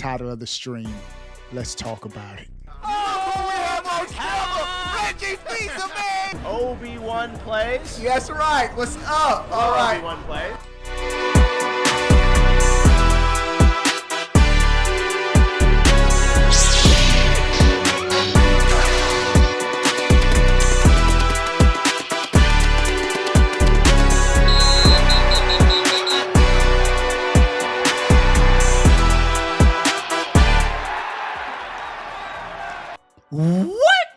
title of the stream. Let's talk about it. Oh, we have our camera! Reggie Pizza Man! Obi-Wan plays. That's right. What's up? All right. Obi-Wan plays. What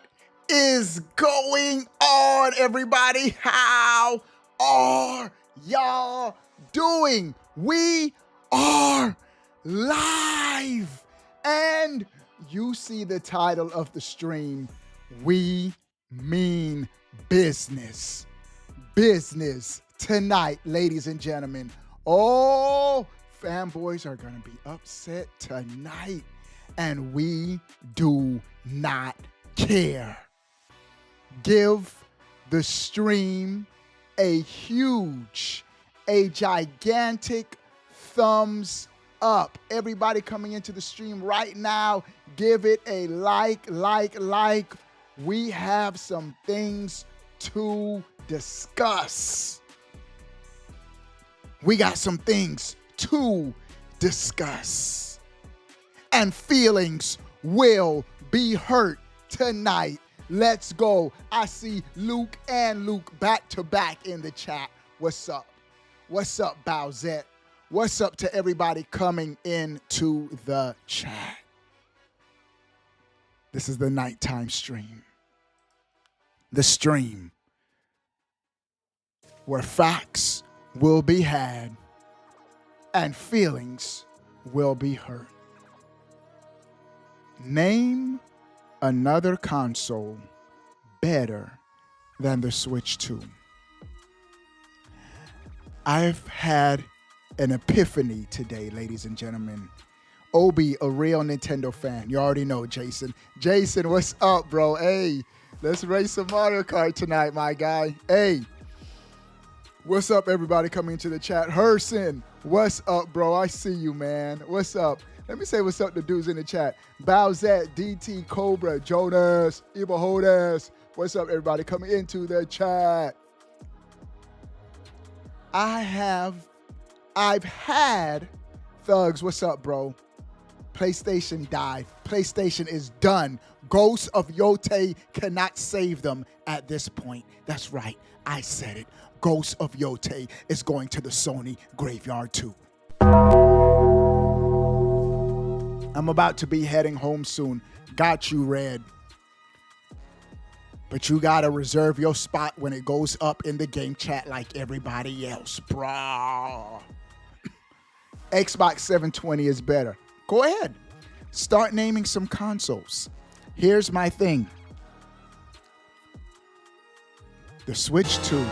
is going on, everybody? How are y'all doing? We are live, and you see the title of the stream. We mean business. Business tonight, ladies and gentlemen. Oh, fanboys are gonna be upset tonight, and we do not care. Give the stream a gigantic thumbs up. Everybody coming into the stream right now, give it a like. We have some things to discuss. We got some things to discuss. And feelings will be hurt tonight. Let's go. I see Luke and Luke back to back in the chat. What's up? What's up, Bowsette? What's up to everybody coming into the chat? This is the nighttime stream. The stream where facts will be had and feelings will be hurt. Name another console better than the Switch 2. I've had an epiphany today, ladies and gentlemen. Obi, a real Nintendo fan. You already know Jason. Jason, what's up, bro? Hey, let's race some Mario Kart tonight, my guy. Hey, what's up, everybody coming into the chat? Herson, what's up, bro? I see you, man. What's up? Let me say what's up to dudes in the chat. Bowsette, DT, Cobra, Jonas, Ibahodes. What's up, everybody coming into the chat? I've had Thugs. What's up, bro? PlayStation died. PlayStation is done. Ghosts of Yote cannot save them at this point. That's right. I said it. Ghosts of Yote is going to the Sony graveyard too. I'm about to be heading home soon. Got you, Red. But you gotta reserve your spot when it goes up in the game chat like everybody else, brah. Xbox 720 is better. Go ahead. Start naming some consoles. Here's my thing. The Switch 2.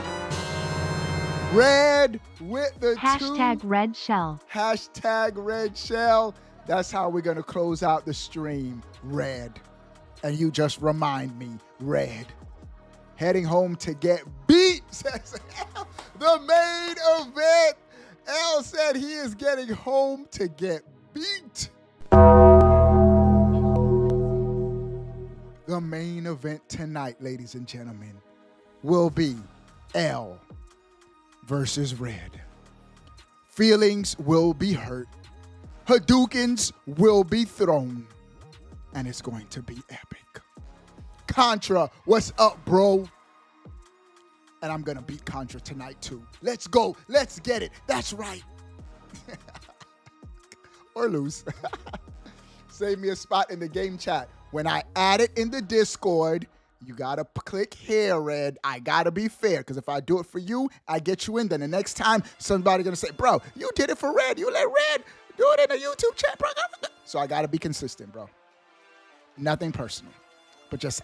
Red with the Hashtag two. red shell. Hashtag red shell. That's how we're going to close out the stream, Red. And you just remind me, Red. Heading home to get beat, says L. The main event. L said he is getting home to get beat. The main event tonight, ladies and gentlemen, will be L versus Red. Feelings will be hurt. Hadoukens will be thrown, and it's going to be epic. Contra, what's up, bro? And I'm going to beat Contra tonight, too. Let's go. Let's get it. That's right. Or lose. Save me a spot in the game chat. When I add it in the Discord, you got to click here, Red. I got to be fair, because if I do it for you, I get you in. Then the next time, somebody's going to say, bro, you did it for Red. You let Red do it in a YouTube chat, bro. So I got to be consistent, bro. Nothing personal, but just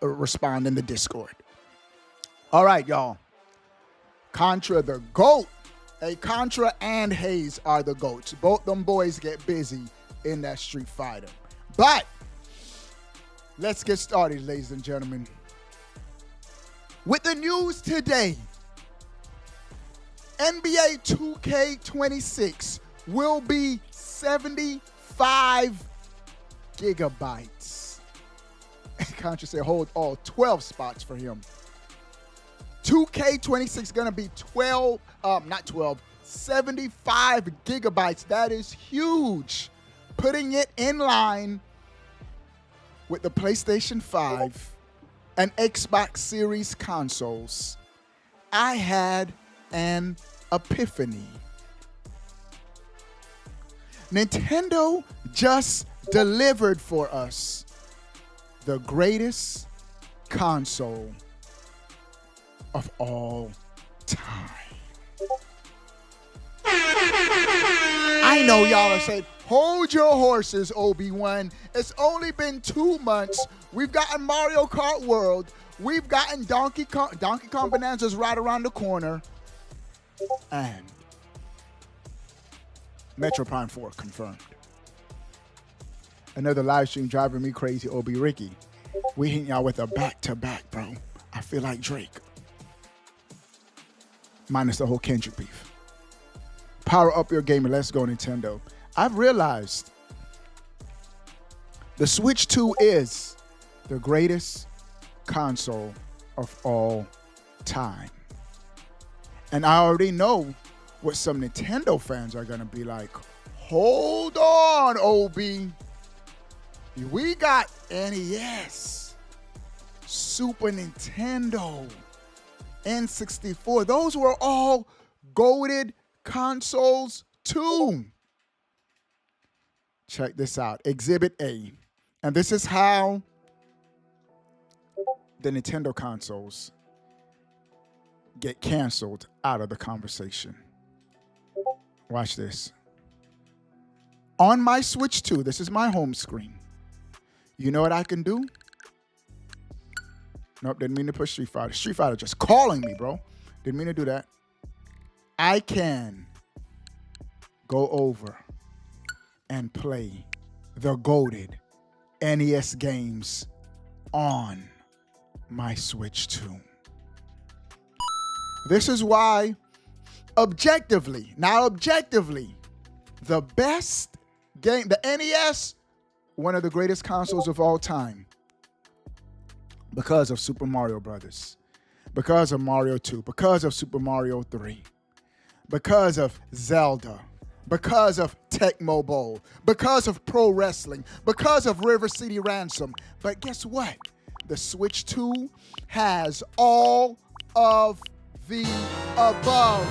respond in the Discord. All right, y'all. Contra the GOAT. Hey, Contra and Hayes are the GOATs. Both them boys get busy in that Street Fighter. But let's get started, ladies and gentlemen. With the news today, NBA 2K26 will be $75 5 gigabytes. Can't you say hold all 12 spots for him? 2K26 gonna be 75 gigabytes. That is huge. Putting it in line with the PlayStation 5 and Xbox Series consoles. I had an epiphany. Nintendo just delivered for us the greatest console of all time. I know y'all are saying, hold your horses, Obi-Wan. It's only been 2 months. We've gotten Mario Kart World. We've gotten Donkey Kong Bonanza's right around the corner. And Metro Prime 4 confirmed. Another live stream driving me crazy, Obi Ricky. We hitting y'all with a back-to-back, bro. I feel like Drake. Minus the whole Kendrick beef. Power up your game and let's go, Nintendo. I've realized the Switch 2 is the greatest console of all time. And I already know what some Nintendo fans are going to be like. Hold on, Obi. We got NES, Super Nintendo, N64. Those were all goated consoles too. Check this out. Exhibit A. And this is how the Nintendo consoles get canceled out of the conversation. Watch this. On my Switch 2, this is my home screen. You know what I can do? Nope, didn't mean to push Street Fighter. Street Fighter just calling me, bro. Didn't mean to do that. I can go over and play the goated NES games on my Switch 2. This is why, objectively, the best game, the NES, one of the greatest consoles of all time. Because of Super Mario Brothers, because of Mario 2, because of Super Mario 3, because of Zelda, because of Tecmo Bowl, because of pro wrestling, because of River City Ransom. But guess what? The Switch 2 has all of the above.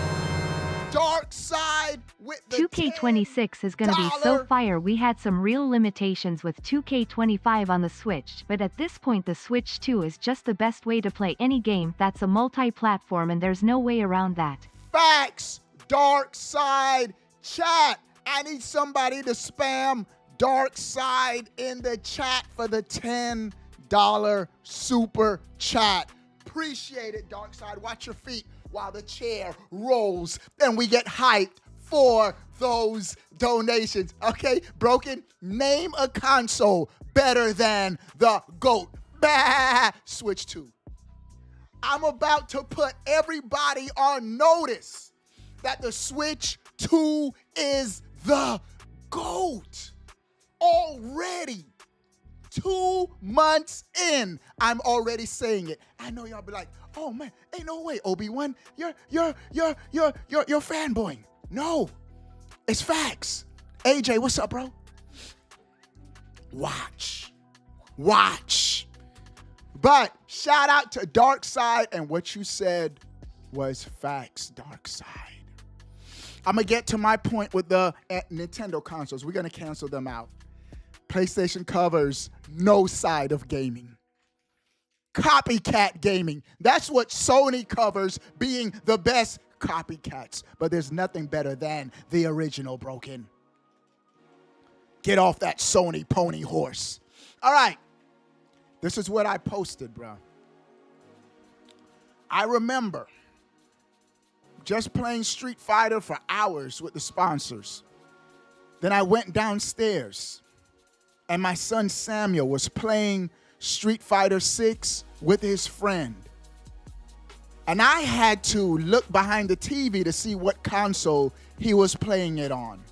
Dark Side with the 2K26 is gonna be so fire. We had some real limitations with 2K25 on the Switch, but at this point the Switch 2 is just the best way to play any game that's a multi-platform, and there's no way around that. Facts. Dark Side. Chat. I need somebody to spam Dark Side in the chat for the $10 super chat. Appreciate it, Dark Side. Watch your feet while the chair rolls and we get hyped for those donations. Okay, Broken, name a console better than the GOAT. Bah! Switch 2. I'm about to put everybody on notice that the Switch 2 is the GOAT. Already. 2 months in, I'm already saying it. I know y'all be like, oh man, ain't no way, Obi-Wan, you're fanboying. No, it's facts. AJ, what's up, bro? Watch. But shout out to Dark Side, and what you said was facts, Dark Side. I'm gonna get to my point with the Nintendo consoles. We're gonna cancel them out. PlayStation covers no side of gaming. Copycat gaming. That's what Sony covers, being the best copycats. But there's nothing better than the original, Broken. Get off that Sony pony horse. All right. This is what I posted, bro. I remember just playing Street Fighter for hours with the sponsors. Then I went downstairs, and my son Samuel was playing Street Fighter 6 with his friend. And I had to look behind the TV to see what console he was playing it on.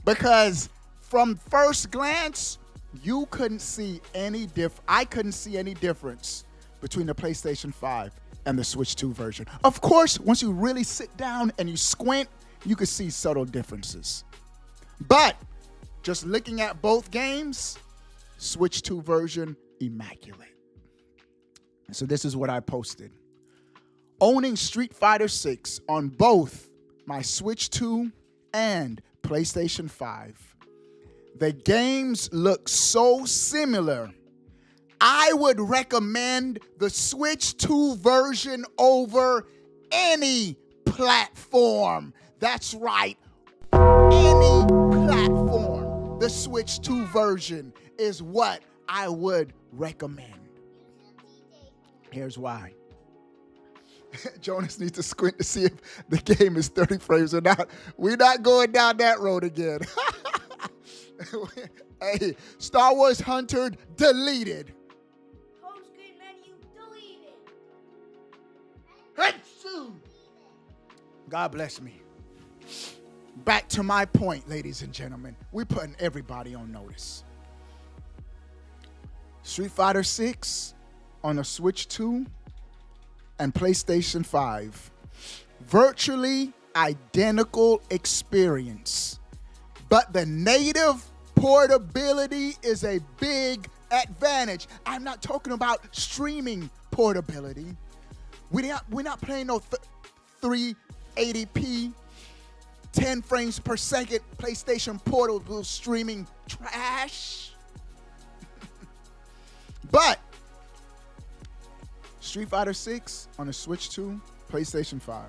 Because from first glance, you couldn't see any I couldn't see any difference between the PlayStation 5 and the Switch 2 version. Of course, once you really sit down and you squint, you could see subtle differences. But just looking at both games, Switch 2 version, immaculate. So this is what I posted. Owning Street Fighter 6 on both my Switch 2 and PlayStation 5. The games look so similar. I would recommend the Switch 2 version over any platform. That's right, any platform. The Switch 2 version is what I would recommend. Here's why. Jonas needs to squint to see if the game is 30 frames or not. We're not going down that road again. Hey, Star Wars Hunter deleted. Home screen menu deleted. God bless me. Back to my point, ladies and gentlemen. We're putting everybody on notice. Street Fighter 6 on a Switch 2 and PlayStation 5. Virtually identical experience. But the native portability is a big advantage. I'm not talking about streaming portability. We're not playing no 380p, 10 frames per second PlayStation portable streaming trash. But Street Fighter 6 on the Switch 2, PlayStation 5.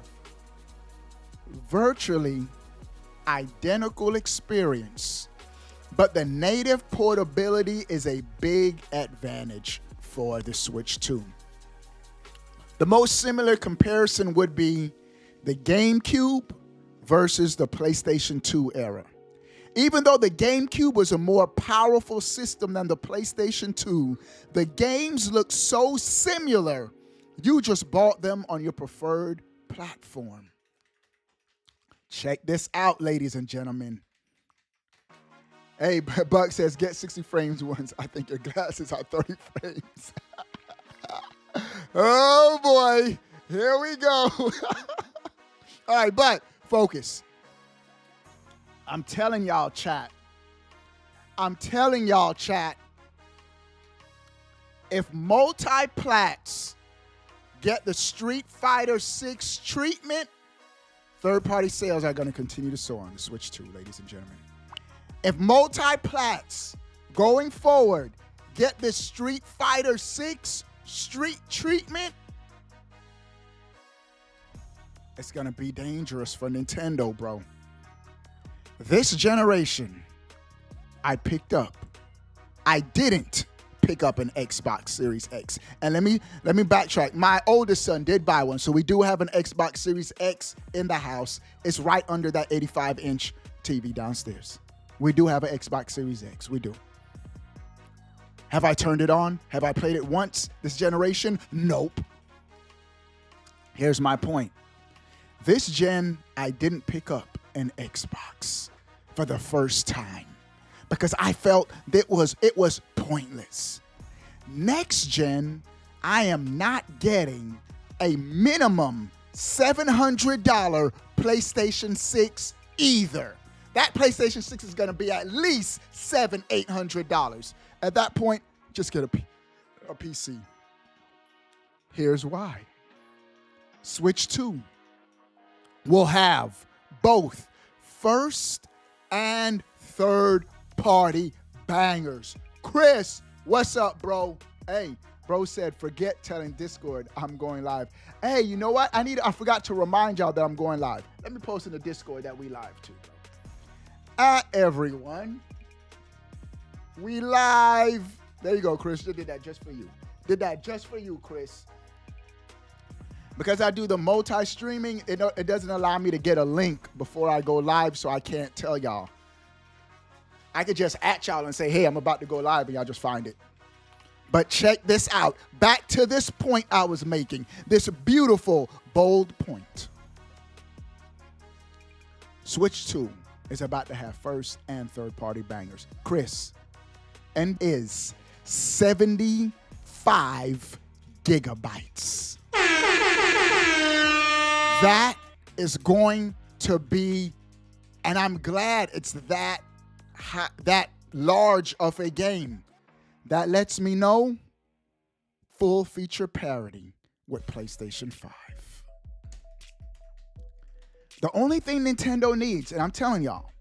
Virtually identical experience, but the native portability is a big advantage for the Switch 2. The most similar comparison would be the GameCube versus the PlayStation 2 era. Even though the GameCube was a more powerful system than the PlayStation 2, the games look so similar, you just bought them on your preferred platform. Check this out, ladies and gentlemen. Hey, Buck says, get 60 frames once. I think your glasses are 30 frames. Oh, boy. Here we go. All right, but focus. I'm telling y'all, chat. If multi-plats get the Street Fighter 6 treatment, third-party sales are going to continue to soar on the Switch 2, ladies and gentlemen. If multi-plats going forward get the Street Fighter 6 street treatment, it's going to be dangerous for Nintendo, bro. This generation, I didn't pick up an Xbox Series X. And let me backtrack. My oldest son did buy one, so we do have an Xbox Series X in the house. It's right under that 85-inch TV downstairs. We do have an Xbox Series X. We do. Have I turned it on? Have I played it once this generation? Nope. Here's my point. This gen, I didn't pick up an Xbox for the first time because I felt it was pointless. Next gen, I am not getting a minimum $700 PlayStation 6 either. That PlayStation 6 is going to be at least $700-800. At that point, just get a PC. Here's why. Switch 2 will have both first and third party bangers. Chris, what's up, bro? Hey, bro said, forget telling Discord I'm going live. Hey, you know what? I forgot to remind y'all that I'm going live. Let me post in the Discord that we live too, bro. Everyone, we live. There you go, Chris. I did that just for you. Did that just for you, Chris. Because I do the multi-streaming, it doesn't allow me to get a link before I go live, so I can't tell y'all. I could just at y'all and say, hey, I'm about to go live, and y'all just find it. But check this out. Back to this point I was making. This beautiful, bold point. Switch 2 is about to have first and third party bangers. Chris, and is 75 gigabytes. That is going to be, and I'm glad it's that large of a game. That lets me know full feature parity with PlayStation 5. The only thing Nintendo needs, and I'm telling y'all,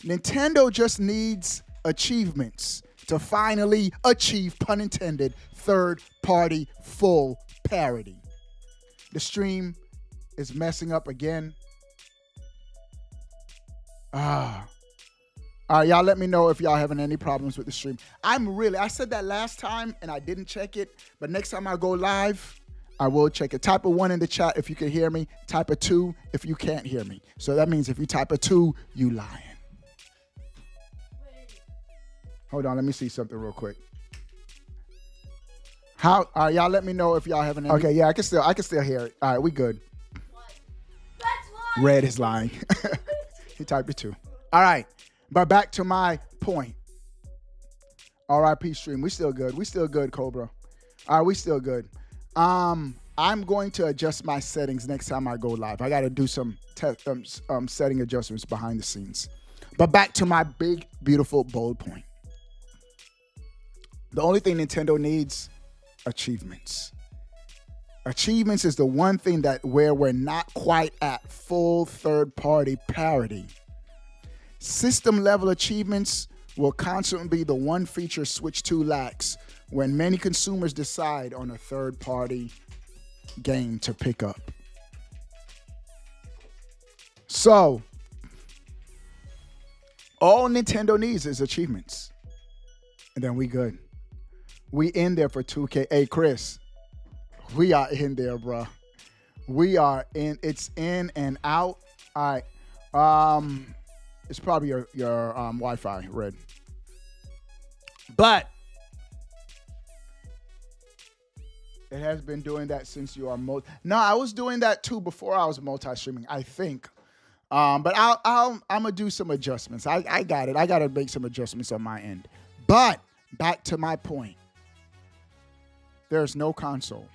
Nintendo just needs achievements to finally achieve, pun intended, third-party full parity. The stream is messing up again. All right, y'all let me know if y'all having any problems with the stream. I said that last time and I didn't check it, but next time I go live, I will check it. Type a 1 in the chat if you can hear me. Type a 2 if you can't hear me. So that means if you type a 2, you lying. Hold on, let me see something real quick. All right, y'all let me know if y'all having any. Okay, yeah, I can still hear it. All right, we good. Red is lying. He typed a 2. All right, but back to my point. RIP stream, we still good. We still good, Cobra. All right, we still good. I'm going to adjust my settings next time I go live. I got to do some setting adjustments behind the scenes. But back to my big, beautiful, bold point. The only thing Nintendo needs, achievements. Achievements is the one thing that where we're not quite at full third-party parity. System-level achievements will constantly be the one feature Switch 2 lacks when many consumers decide on a third-party game to pick up. So, all Nintendo needs is achievements. And then we good. We in there for 2K. Hey, Chris, we are in there, bro. We are in. It's in and out. All right. It's probably your Wi-Fi, Red. But it has been doing that since you are No, I was doing that too before I was multi-streaming, I think. But I'm gonna do some adjustments. I got it. I gotta make some adjustments on my end. But back to my point. There's no console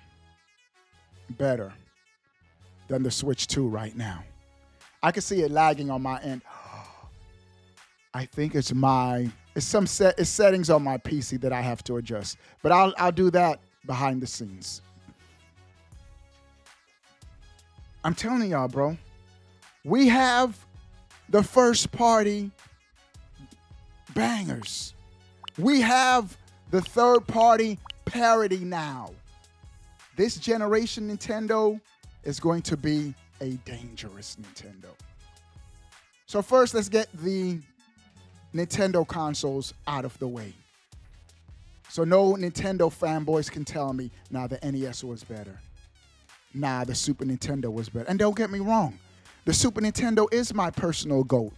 better than the Switch 2 right now. I can see it lagging on my end. I think it's settings on my PC that I have to adjust. But I'll do that behind the scenes. I'm telling y'all, bro. We have the first party bangers. We have the third party parity now. This generation Nintendo is going to be a dangerous Nintendo. So first, let's get the Nintendo consoles out of the way. So no Nintendo fanboys can tell me, nah, the NES was better. Nah, the Super Nintendo was better. And don't get me wrong, the Super Nintendo is my personal GOAT.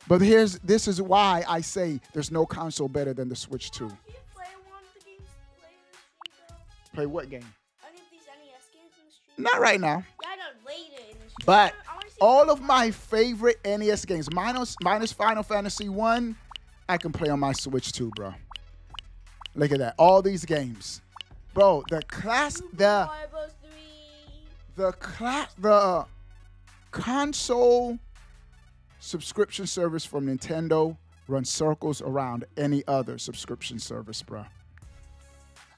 But this is why I say there's no console better than the Switch 2. Can you play one of the games later in the stream, though? Play what game? Any of these NES games in the stream? Not right now. Yeah, I know, later in the stream. But I wanna see all of my favorite NES games, minus Final Fantasy 1, I can play on my Switch 2, bro. Look at that. All these games. Bro, the console subscription service from Nintendo runs circles around any other subscription service, bro.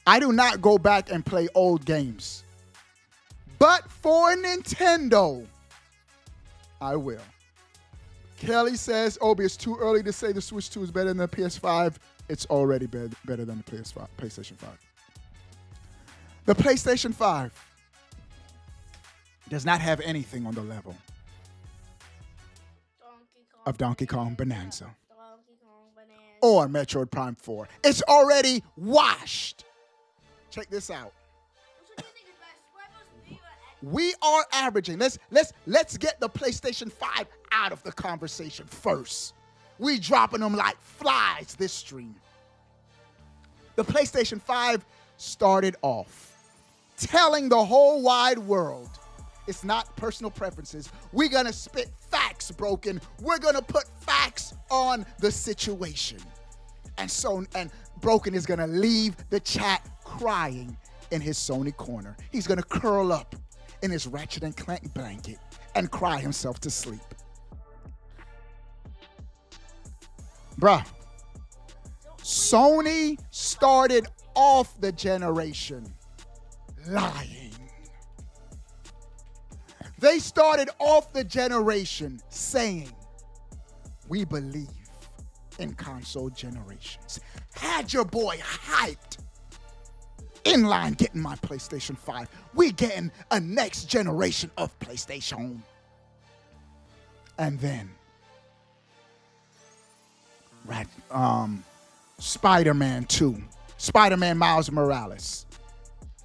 I do not go back and play old games. But for Nintendo, I will. Kelly says, Obi, it's too early to say the Switch 2 is better than the PS5. It's already better than the PlayStation 5. The PlayStation 5 does not have anything on the level of Donkey Kong Bonanza or Metroid Prime 4. It's already washed. Check this out. We are averaging. Let's get the PlayStation 5 out of the conversation first. We dropping them like flies this stream. The PlayStation 5 started off telling the whole wide world It's not personal preferences. We're going to spit facts, Broken. We're going to put facts on the situation. And Broken is going to leave the chat crying in his Sony corner. He's going to curl up in his Ratchet and Clank blanket and cry himself to sleep. Bruh, Sony started off the generation lying. They started off the generation saying, we believe in console generations. Had your boy hyped. In line getting my PlayStation 5. We getting a next generation of PlayStation. And then, Spider-Man 2. Spider-Man Miles Morales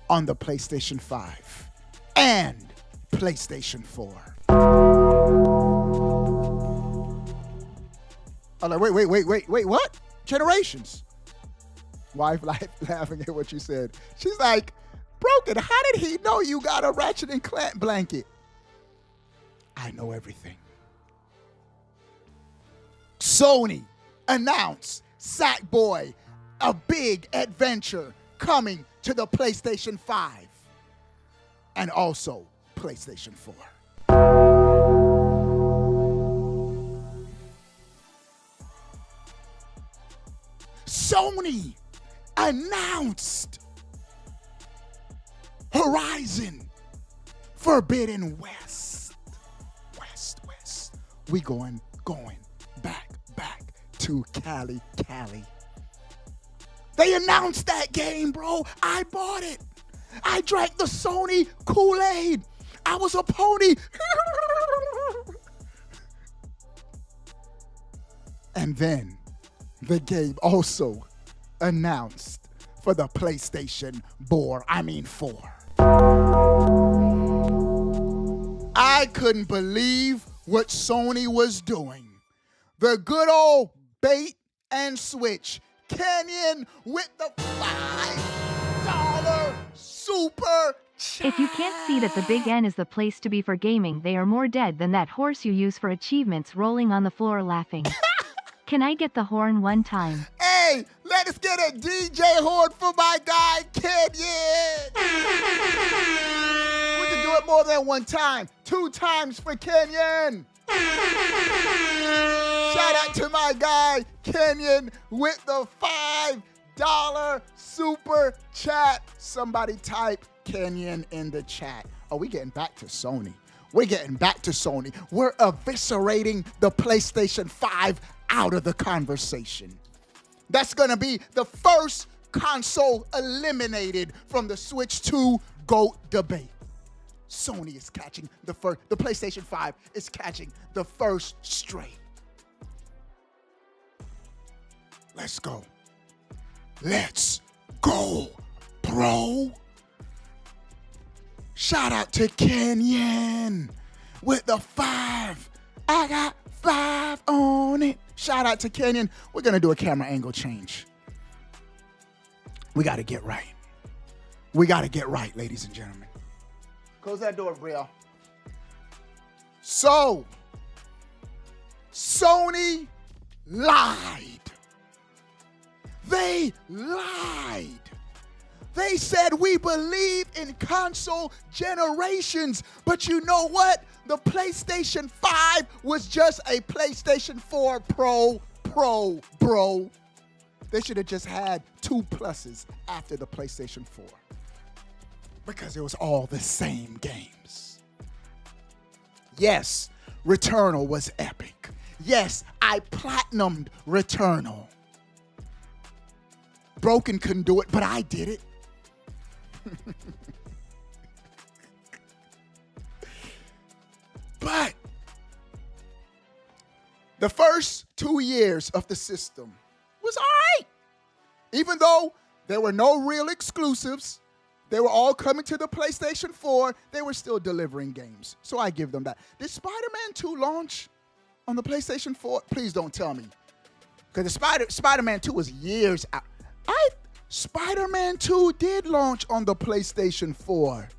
on the PlayStation 5 and PlayStation 4. I'm like, wait, what? Generations. Wife laughing at what you said. She's like, Broken, how did he know you got a Ratchet and Clank blanket? I know everything. Sony announced Sackboy, a big adventure coming to the PlayStation 5 and also PlayStation 4. Sony announced Horizon Forbidden West. West. We going back to Cali. They announced that game, bro. I bought it. I drank the Sony Kool-Aid. I was a pony. And then the game also announced for the PlayStation 4. I couldn't believe what Sony was doing. The good old bait and switch. Kenyon with the $5 super chat. If you can't see that the Big N is the place to be for gaming, they are more dead than that horse you use for achievements rolling on the floor laughing. Can I get the horn one time? Hey, let us get a DJ horn for my guy, Kenyon. We can do it more than one time. 2 times for Kenyon. Shout out to my guy, Kenyon, with the $5 super chat. Somebody type Kenyon in the chat. Oh, we getting back to Sony. We're eviscerating the PlayStation 5 out of the conversation. That's going to be the first console eliminated from the Switch 2 GOAT debate. Sony is catching the PlayStation 5 is catching the first straight. Let's go, bro. Shout out to Kenyon with the 5. I got 5 on it. Shout out to Kenyon. We're going to do a camera angle change. We got to get right. Ladies and gentlemen. Close that door, Brielle. So, Sony lied. They lied. They said we believe in console generations, but you know what? The PlayStation 5 was just a PlayStation 4 Pro, bro. They should have just had 2 pluses after the PlayStation 4 because it was all the same games. Yes, Returnal was epic. Yes, I platinumed Returnal. Broken couldn't do it, but I did it. But the first 2 years of the system was all right. Even though there were no real exclusives, they were all coming to the PlayStation 4, they were still delivering games. So I give them that. Did Spider-Man 2 launch on the PlayStation 4? Please don't tell me. Because Spider-Man 2 was years out. Spider-Man 2 did launch on the PlayStation 4.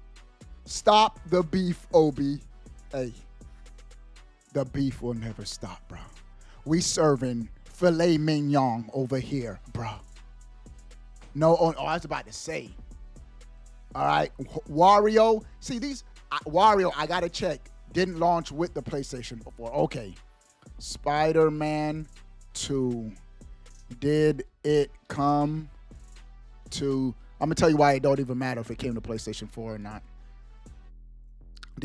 Stop the beef, Obi. Hey, the beef will never stop, bro. We serving filet mignon over here, bro. No, oh, I was about to say. All right, Wario. See, Wario, I got to check. Didn't launch with the PlayStation before. Okay. Spider-Man 2. Did it come to... I'm going to tell you why it don't even matter if it came to PlayStation 4 or not.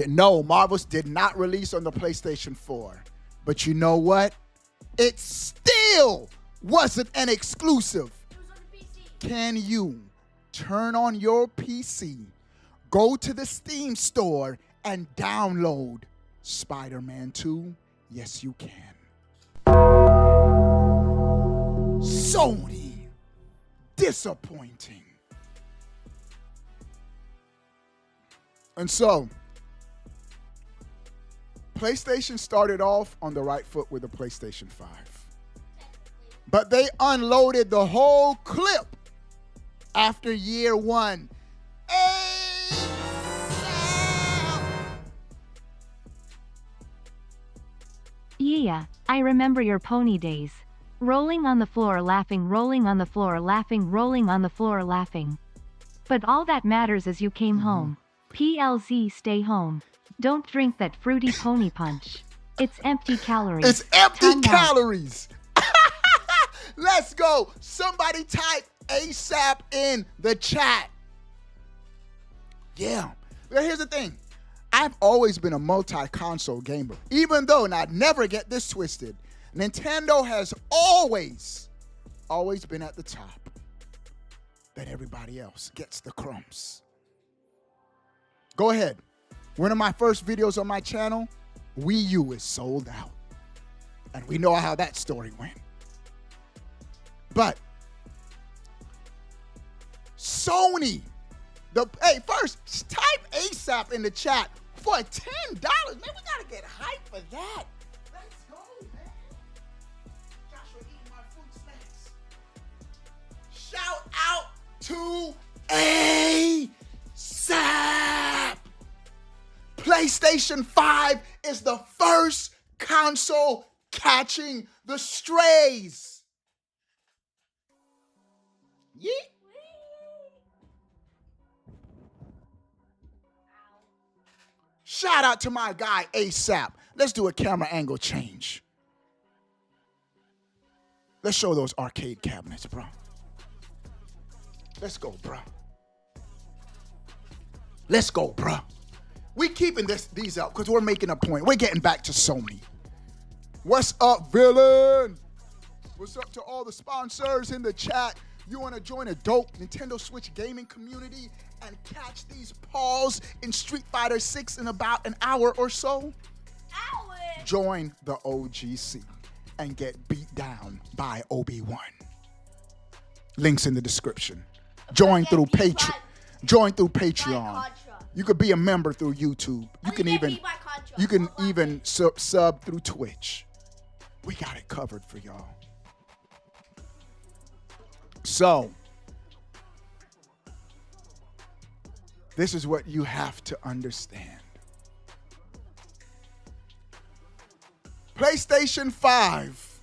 No, Marvel's did not release on the PlayStation 4. But you know what? It still wasn't an exclusive. It was on the PC. Can you turn on your PC, go to the Steam store, and download Spider-Man 2? Yes, you can. Sony. Disappointing. And so, PlayStation started off on the right foot with the PlayStation 5. But they unloaded the whole clip after year one. Yeah, I remember your pony days. Rolling on the floor laughing, rolling on the floor laughing, rolling on the floor laughing. But all that matters is you came home. PLZ, stay home. Don't drink that fruity pony punch. It's empty calories. It's empty Time out. calories. Let's go. Somebody type ASAP in the chat. Yeah. But here's the thing. I've always been a multi-console gamer. Even though, and I'd never get this twisted, Nintendo has always been at the top. Then everybody else gets the crumbs. Go ahead. One of my first videos on my channel, Wii U is sold out. And we know how that story went. But Sony, hey, first type ASAP in the chat for $10. Man, we gotta get hype for that. Let's go, man. Joshua eating my fruit snacks. Shout out to ASAP. PlayStation 5 is the first console catching the strays. Yeet. Shout out to my guy ASAP. Let's do a camera angle change. Let's show those arcade cabinets, bro. Let's go, bro. Let's go, bro. We keeping these up because we're making a point. We're getting back to Sony. What's up, villain? What's up to all the sponsors in the chat? You want to join a dope Nintendo Switch gaming community and catch these paws in Street Fighter 6 in about an hour or so? Join the OGC and get beat down by Obi-Wan. Links in the description. Join through Patreon. Join through Patreon. You could be a member through YouTube. You can even sub through Twitch. We got it covered for y'all. So, this is what you have to understand. PlayStation 5.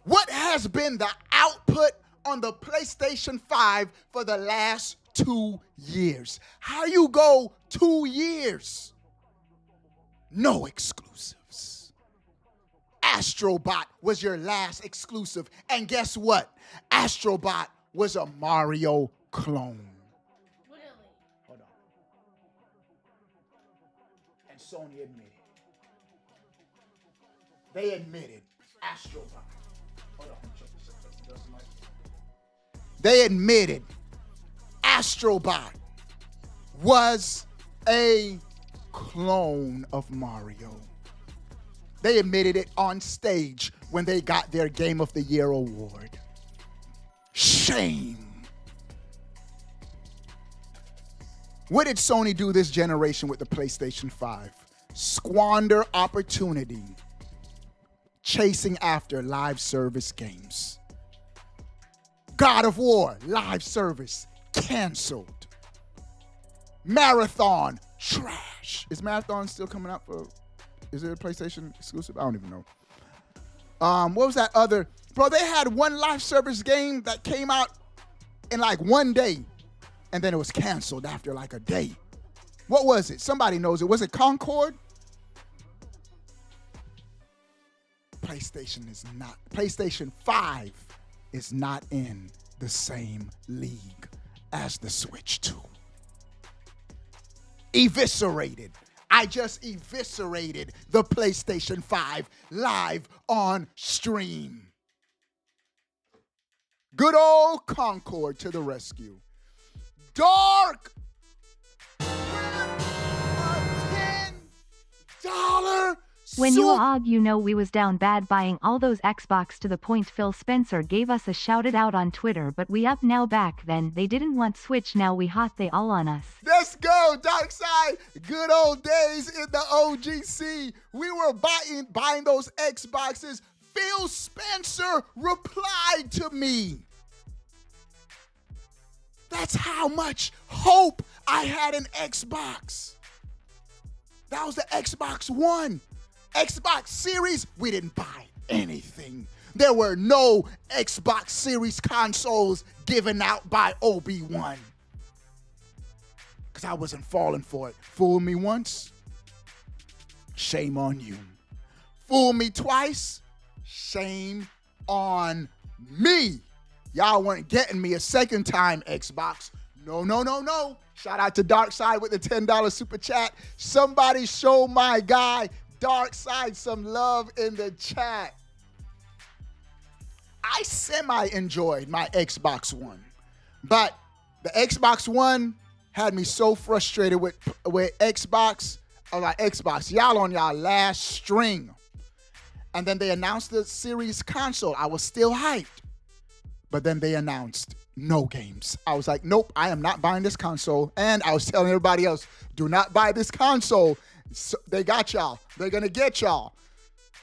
What has been the output on the PlayStation 5 for the last 2 years? How you go 2 years? No exclusives. Astrobot was your last exclusive. And guess what? Astrobot was a Mario clone. Really? Hold on. And Sony admitted. They admitted Astrobot. Hold on. They admitted Astrobot was a clone of Mario. They admitted it on stage when they got their Game of the Year award. Shame. What did Sony do this generation with the PlayStation 5? Squander opportunity chasing after live service games. God of War live service canceled. Marathon, trash. Is Marathon still coming out for, is it a PlayStation exclusive? I don't even know. What was that other? Bro, they had one live service game that came out in like one day, and then it was canceled after like a day. What was it? Somebody knows it. Was it Concord? PlayStation 5 is not in the same league as the Switch 2. Eviscerated. I just eviscerated the PlayStation 5 live on stream. Good old Concord to the rescue. Dark with a $10 When you og, you know we was down bad buying all those Xbox to the point Phil Spencer gave us a shouted out on Twitter, but we up now back then. They didn't want Switch, now we hot, they all on us. Let's go, Dark Side. Good old days in the OGC. We were buying those Xboxes. Phil Spencer replied to me. That's how much hope I had in Xbox. That was the Xbox One. Xbox Series, we didn't buy anything. There were no Xbox Series consoles given out by Obi-Wan. Because I wasn't falling for it. Fool me once, shame on you. Fool me twice, shame on me. Y'all weren't getting me a second time, Xbox. No. Shout out to Darkside with the $10 super chat. Somebody show my guy Darkside some love in the chat. I semi-enjoyed my Xbox One, but the Xbox One had me so frustrated with Xbox. I was like, Xbox, y'all on y'all last string. And then they announced the Series console. I was still hyped. But then they announced no games. I was like, nope, I am not buying this console. And I was telling everybody else, do not buy this console. So they got y'all. They're going to get y'all.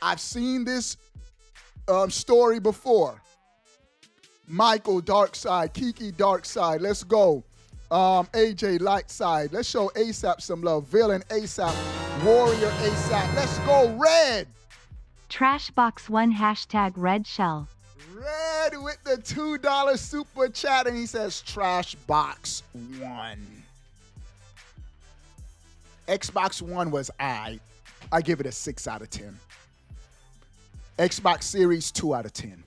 I've seen this story before. Michael, Darkside. Kiki, Darkside. Let's go. AJ, Lightside. Let's show ASAP some love. Villain, ASAP. Warrior, ASAP. Let's go, Red. Trashbox1 hashtag red shell. Red with the $2 super chat, and he says Trashbox One. Xbox One was I give it a 6 out of 10. Xbox Series, 2 out of 10.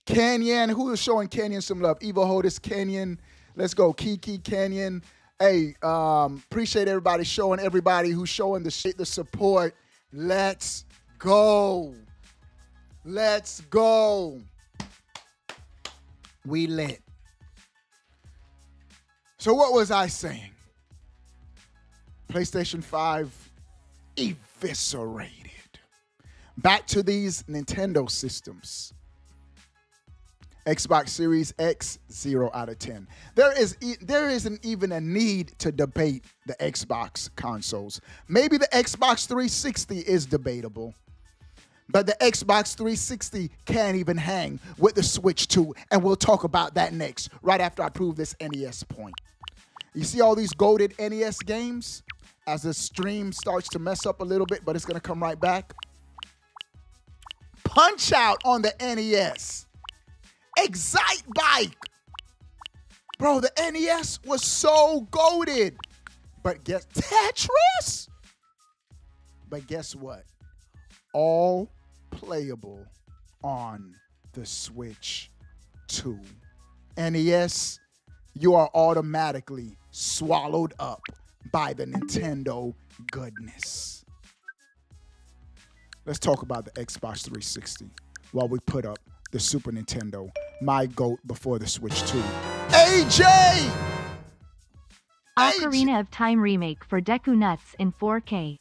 Canyon, who is showing Canyon some love? Evo Hodis, Canyon. Let's go, Kiki, Canyon. Hey, appreciate everybody showing everybody who's showing the support. Let's go. Let's go. We lit. So what was I saying? PlayStation 5 eviscerated. Back to these Nintendo systems. Xbox Series X, 0 out of 10. There isn't even a need to debate the Xbox consoles. Maybe the Xbox 360 is debatable. But the Xbox 360 can't even hang with the Switch 2. And we'll talk about that next, right after I prove this NES point. You see all these goated NES games? As the stream starts to mess up a little bit, but it's going to come right back. Punch Out on the NES. Excite Bike. Bro, the NES was so goated. But guess Tetris? But guess what? All playable on the Switch 2. NES, you are automatically swallowed up by the Nintendo goodness. Let's talk about the Xbox 360 while we put up the Super Nintendo, my GOAT before the Switch 2. AJ! Ocarina of Time remake for Deku Nuts in 4K.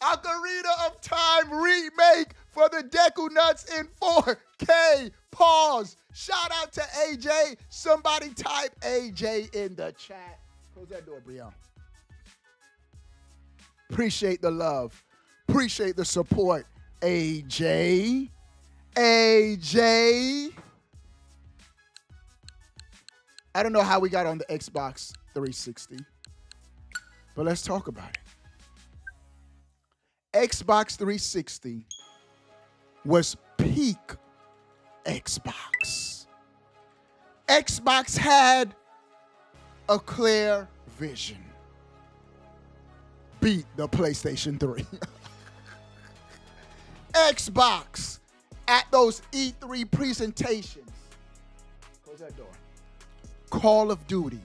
Ocarina of Time remake for the Deku Nuts in 4K. Pause. Shout out to AJ. Somebody type AJ in the chat. Close that door, Brian. Appreciate the love. Appreciate the support, AJ. AJ. I don't know how we got on the Xbox 360, but let's talk about it. Xbox 360 was peak Xbox. Xbox had a clear vision. Beat the PlayStation 3. Xbox at those E3 presentations. Close that door. Call of Duty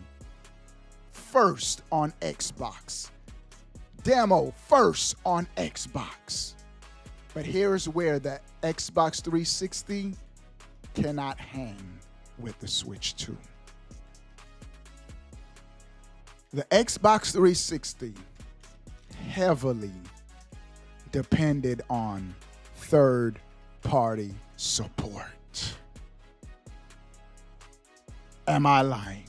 first on Xbox. Demo first on Xbox. But here's where the Xbox 360 cannot hang with the Switch 2. The Xbox 360 heavily depended on third-party support. Am I lying?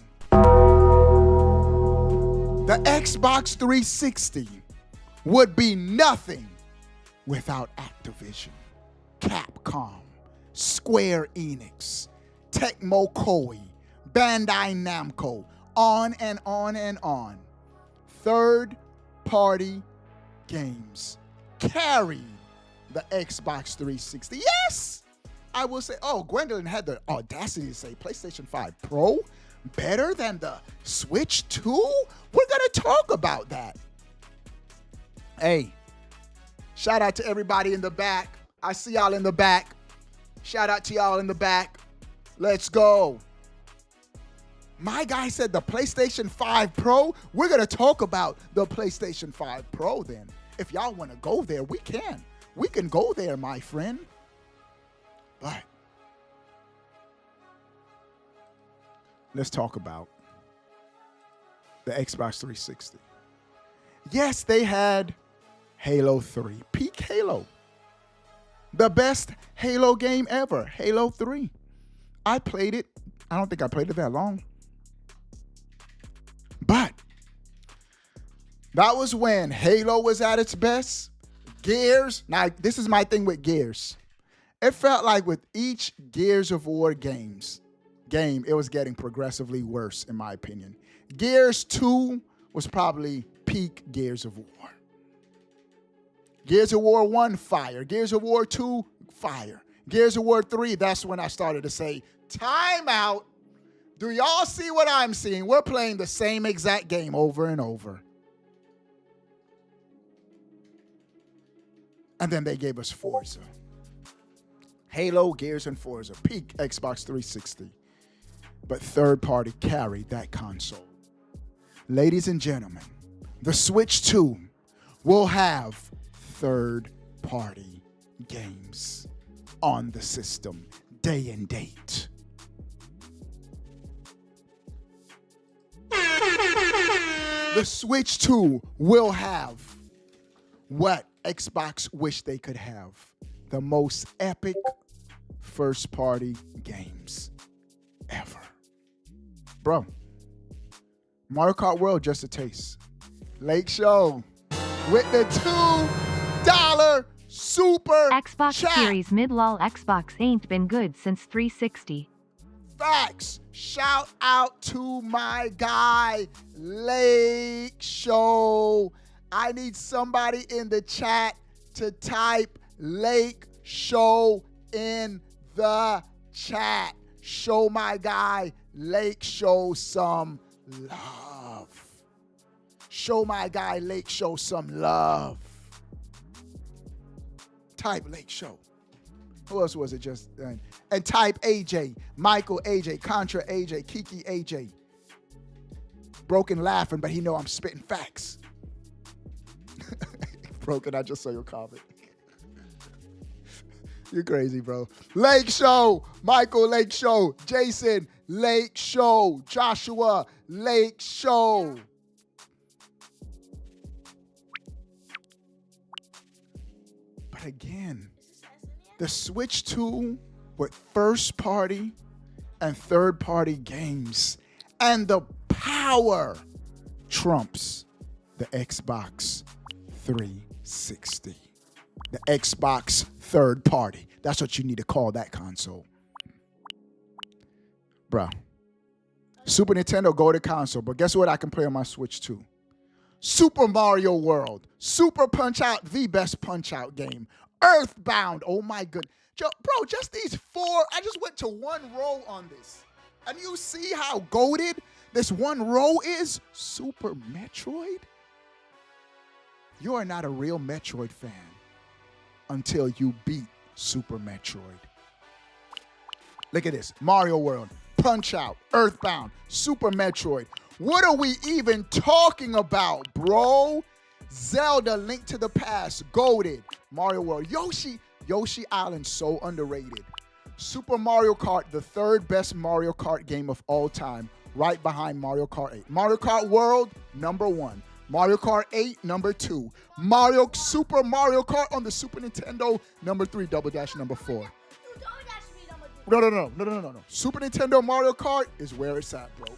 The Xbox 360 would be nothing without Activision, Capcom, Square Enix, Tecmo Koei, Bandai Namco, on and on and on. Third-party games carried the Xbox 360. Yes! I will say, oh, Gwendolyn had the audacity to say PlayStation 5 Pro better than the Switch 2? We're going to talk about that. Hey, shout out to everybody in the back. I see y'all in the back. Shout out to y'all in the back. Let's go. My guy said the PlayStation 5 Pro. We're going to talk about the PlayStation 5 Pro then. If y'all want to go there, we can. We can go there, my friend. But let's talk about the Xbox 360. Yes, they had Halo 3, peak Halo. The best Halo game ever, Halo 3. I played it. I don't think I played it that long. But that was when Halo was at its best. Gears. Now, this is my thing with Gears. It felt like with each Gears of War game, it was getting progressively worse, in my opinion. Gears 2 was probably peak Gears of War. Gears of War 1, fire. Gears of War 2, fire. Gears of War 3, that's when I started to say, time out. Do y'all see what I'm seeing? We're playing the same exact game over and over. And then they gave us Forza. Halo, Gears, and Forza, peak Xbox 360. But third party carried that console. Ladies and gentlemen, the Switch 2 will have third party games on the system, day and date. The Switch 2 will have what Xbox wished they could have. The most epic first-party games ever. Bro, Mario Kart World, just a taste. Lake Show with the $2 super Xbox chat. Series mid-lol. Xbox ain't been good since 360. Facts. Shout out to my guy, Lake Show. I need somebody in the chat to type Lake Show in the chat. Show my guy Lake Show some love. Show my guy Lake Show some love. Type Lake Show. Who else was it just? And type AJ, Michael AJ, Contra AJ, Kiki AJ. Broken laughing, but he know I'm spitting facts. Broken, I just saw your comment. You're crazy, bro. Lake Show, Michael Lake Show, Jason Lake Show, Joshua Lake Show. But again, the Switch 2 with first party and third party games and the power trumps the Xbox 360. The Xbox third party. That's what you need to call that console. Bro, Super Nintendo, go to console. But guess what I can play on my Switch too? Super Mario World. Super Punch-Out, the best Punch-Out game. Earthbound, oh my goodness. Bro, just these 4, I just went to one row on this. And you see how goated this one row is? Super Metroid? You are not a real Metroid fan until you beat Super Metroid. Look at this. Mario World, Punch-Out, Earthbound, Super Metroid. What are we even talking about, bro? Zelda, Link to the Past, goated. Mario World, Yoshi Island, so underrated. Super Mario Kart, the 3rd best Mario Kart game of all time, right behind Mario Kart 8. Mario Kart World, number 1. Mario Kart 8, number 2. Super Mario Kart on the Super Nintendo, number 3, Double Dash, number 4. No. Super Nintendo Mario Kart is where it's at, bro.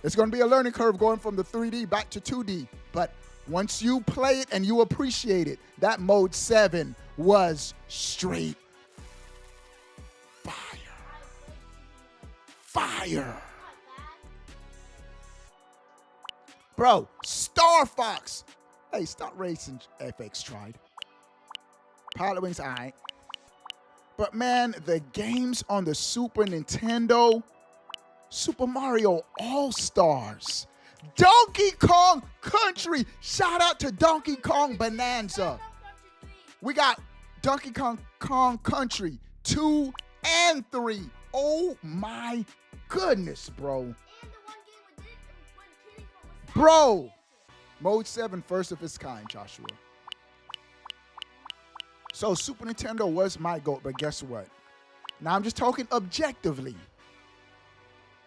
It's going to be a learning curve going from the 3D back to 2D. But once you play it and you appreciate it, that Mode 7 was straight fire. Bro, Star Fox. Hey, Stunt Racing FX tried. Pilot Wings, all right. But man, the games on the Super Nintendo, Super Mario All-Stars, Donkey Kong Country. Shout out to Donkey Kong Bonanza. We got Donkey Kong Country 2 and 3. Oh my goodness, bro. Bro, Mode 7, first of its kind, Joshua. So Super Nintendo was my GOAT, but guess what? Now I'm just talking objectively.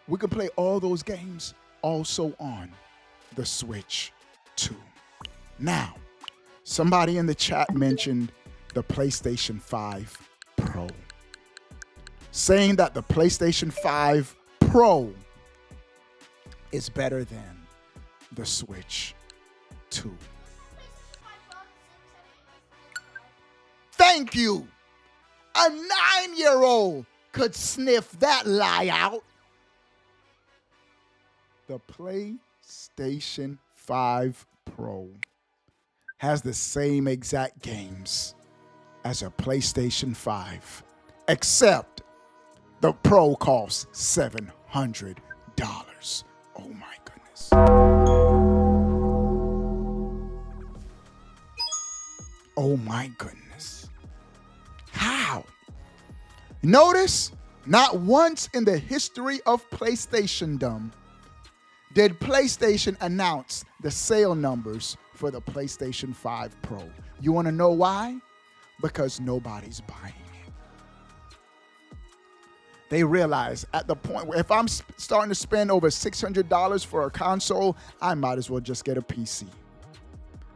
We can play all those games also on the Switch too. Now, somebody in the chat mentioned the PlayStation 5 Pro, saying that the PlayStation 5 Pro is better than the Switch 2. Thank you. A 9-year-old could sniff that lie out. The PlayStation 5 Pro has the same exact games as a PlayStation 5, except the Pro costs $700. Oh my goodness. Oh my goodness. How? Notice, not once in the history of PlayStation-dom did PlayStation announce the sale numbers for the PlayStation 5 Pro. You want to know why? Because nobody's buying it. They realize at the point where if I'm starting to spend over $600 for a console, I might as well just get a PC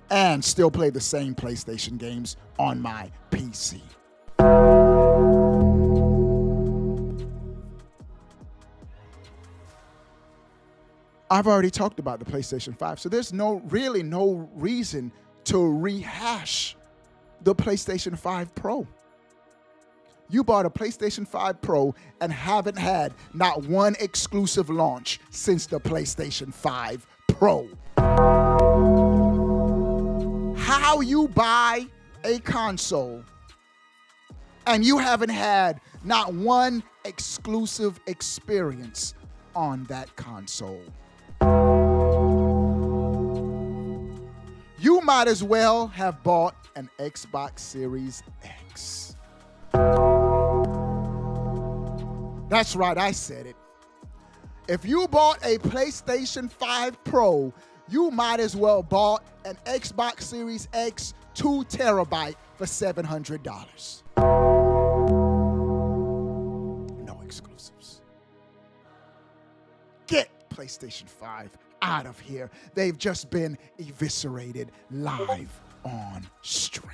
and still play the same PlayStation games on my PC. I've already talked about the PlayStation 5, so there's really no reason to rehash the PlayStation 5 Pro. You bought a PlayStation 5 Pro and haven't had not one exclusive launch since the PlayStation 5 Pro. How you buy a console and you haven't had not one exclusive experience on that console? You might as well have bought an Xbox Series X. That's right, I said it. If you bought a PlayStation 5 Pro, you might as well bought an Xbox Series X 2 terabyte for $700. No exclusives. Get PlayStation 5 out of here. They've just been eviscerated live on stream.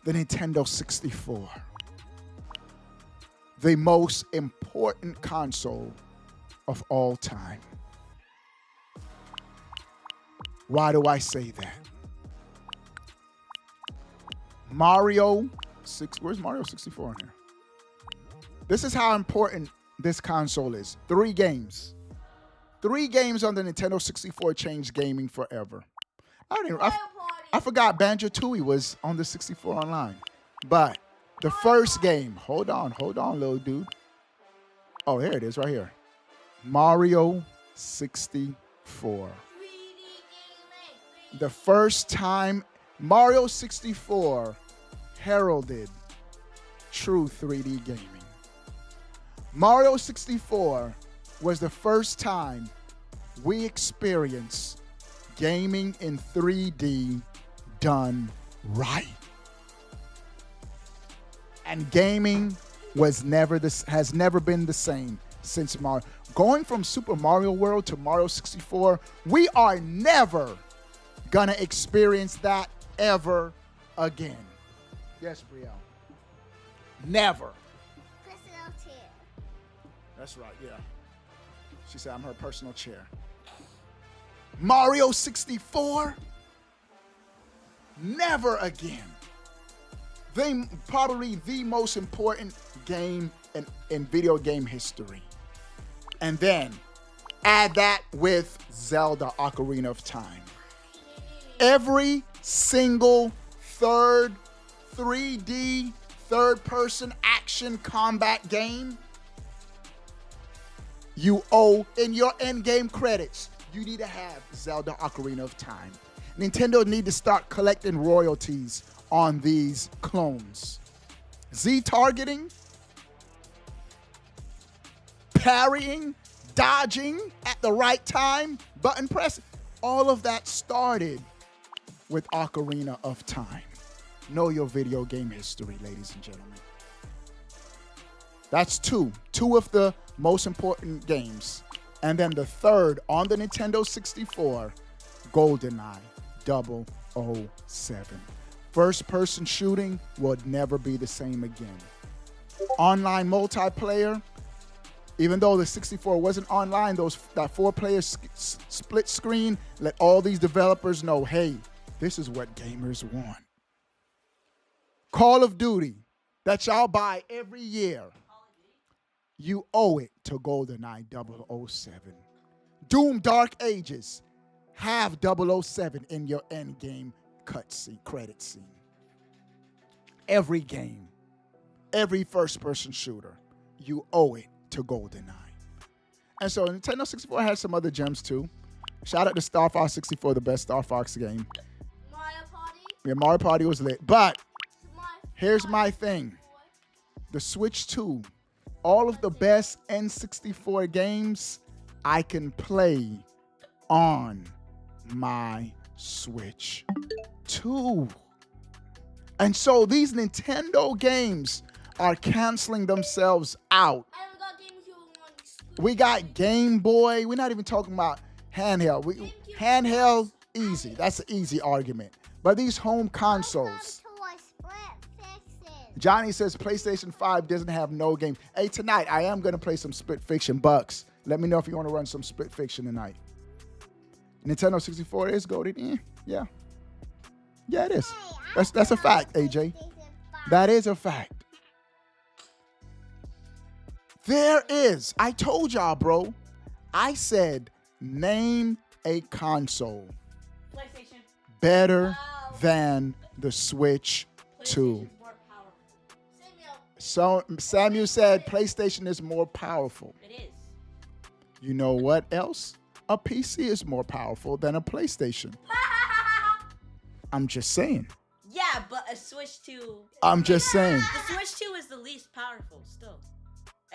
The Nintendo 64. The most important console of all time. Why do I say that? Where's Mario 64 in here? This is how important this console is. 3 games. 3 games on the Nintendo 64 changed gaming forever. I forgot Banjo-Tooie was on the 64 online. But the first game, hold on, little dude. Oh, here it is right here. Mario 64. The first time Mario 64 heralded true 3D gaming. Mario 64 was the first time we experienced gaming in 3D done right. And gaming has never been the same since Mario. Going from Super Mario World to Mario 64, we are never gonna experience that ever again. Yes, Brielle. Never. Personal chair. That's right, yeah. She said I'm her personal chair. Mario 64? Never again. Probably the most important game in video game history. And then add that with Zelda Ocarina of Time. Every single 3D third-person action combat game you owe in your end-game credits, you need to have Zelda Ocarina of Time. Nintendo need to start collecting royalties on these clones. Z-targeting, parrying, dodging at the right time, button pressing, all of that started with Ocarina of Time. Know your video game history, ladies and gentlemen. That's two of the most important games. And then the third on the Nintendo 64, GoldenEye 007. First-person shooting will never be the same again. Online multiplayer, even though the 64 wasn't online, that 4-player split screen let all these developers know, hey, this is what gamers want. Call of Duty, that y'all buy every year, you owe it to GoldenEye 007. Doom Dark Ages, have 007 in your endgame credit scene. Every game, every first-person shooter, you owe it to GoldenEye. And so Nintendo 64 has some other gems too. Shout out to Star Fox 64, the best Star Fox game. Mario Party. Yeah, Mario Party was lit. But here's my thing. The Switch 2, all of the best N64 games I can play on my Switch 2. And so these Nintendo games are canceling themselves out. I haven't got GameCube on. We got Game Boy. We're not even talking about handheld. Handheld, easy. That's an easy argument. But these home consoles. Johnny says PlayStation 5 doesn't have no game. Hey, tonight I am going to play some Split Fiction. Bucks, let me know if you want to run some Split Fiction tonight. Nintendo 64 is goated. Yeah. Yeah, it is. That's a fact, AJ. That is a fact. There is. I told y'all, bro. I said, name a console PlayStation. better than the Switch 2. More powerful. So Samuel said PlayStation is more powerful. It is. You know what else? A PC is more powerful than a PlayStation. I'm just saying. Yeah, but a Switch 2. I'm just saying. The Switch 2 is the least powerful still.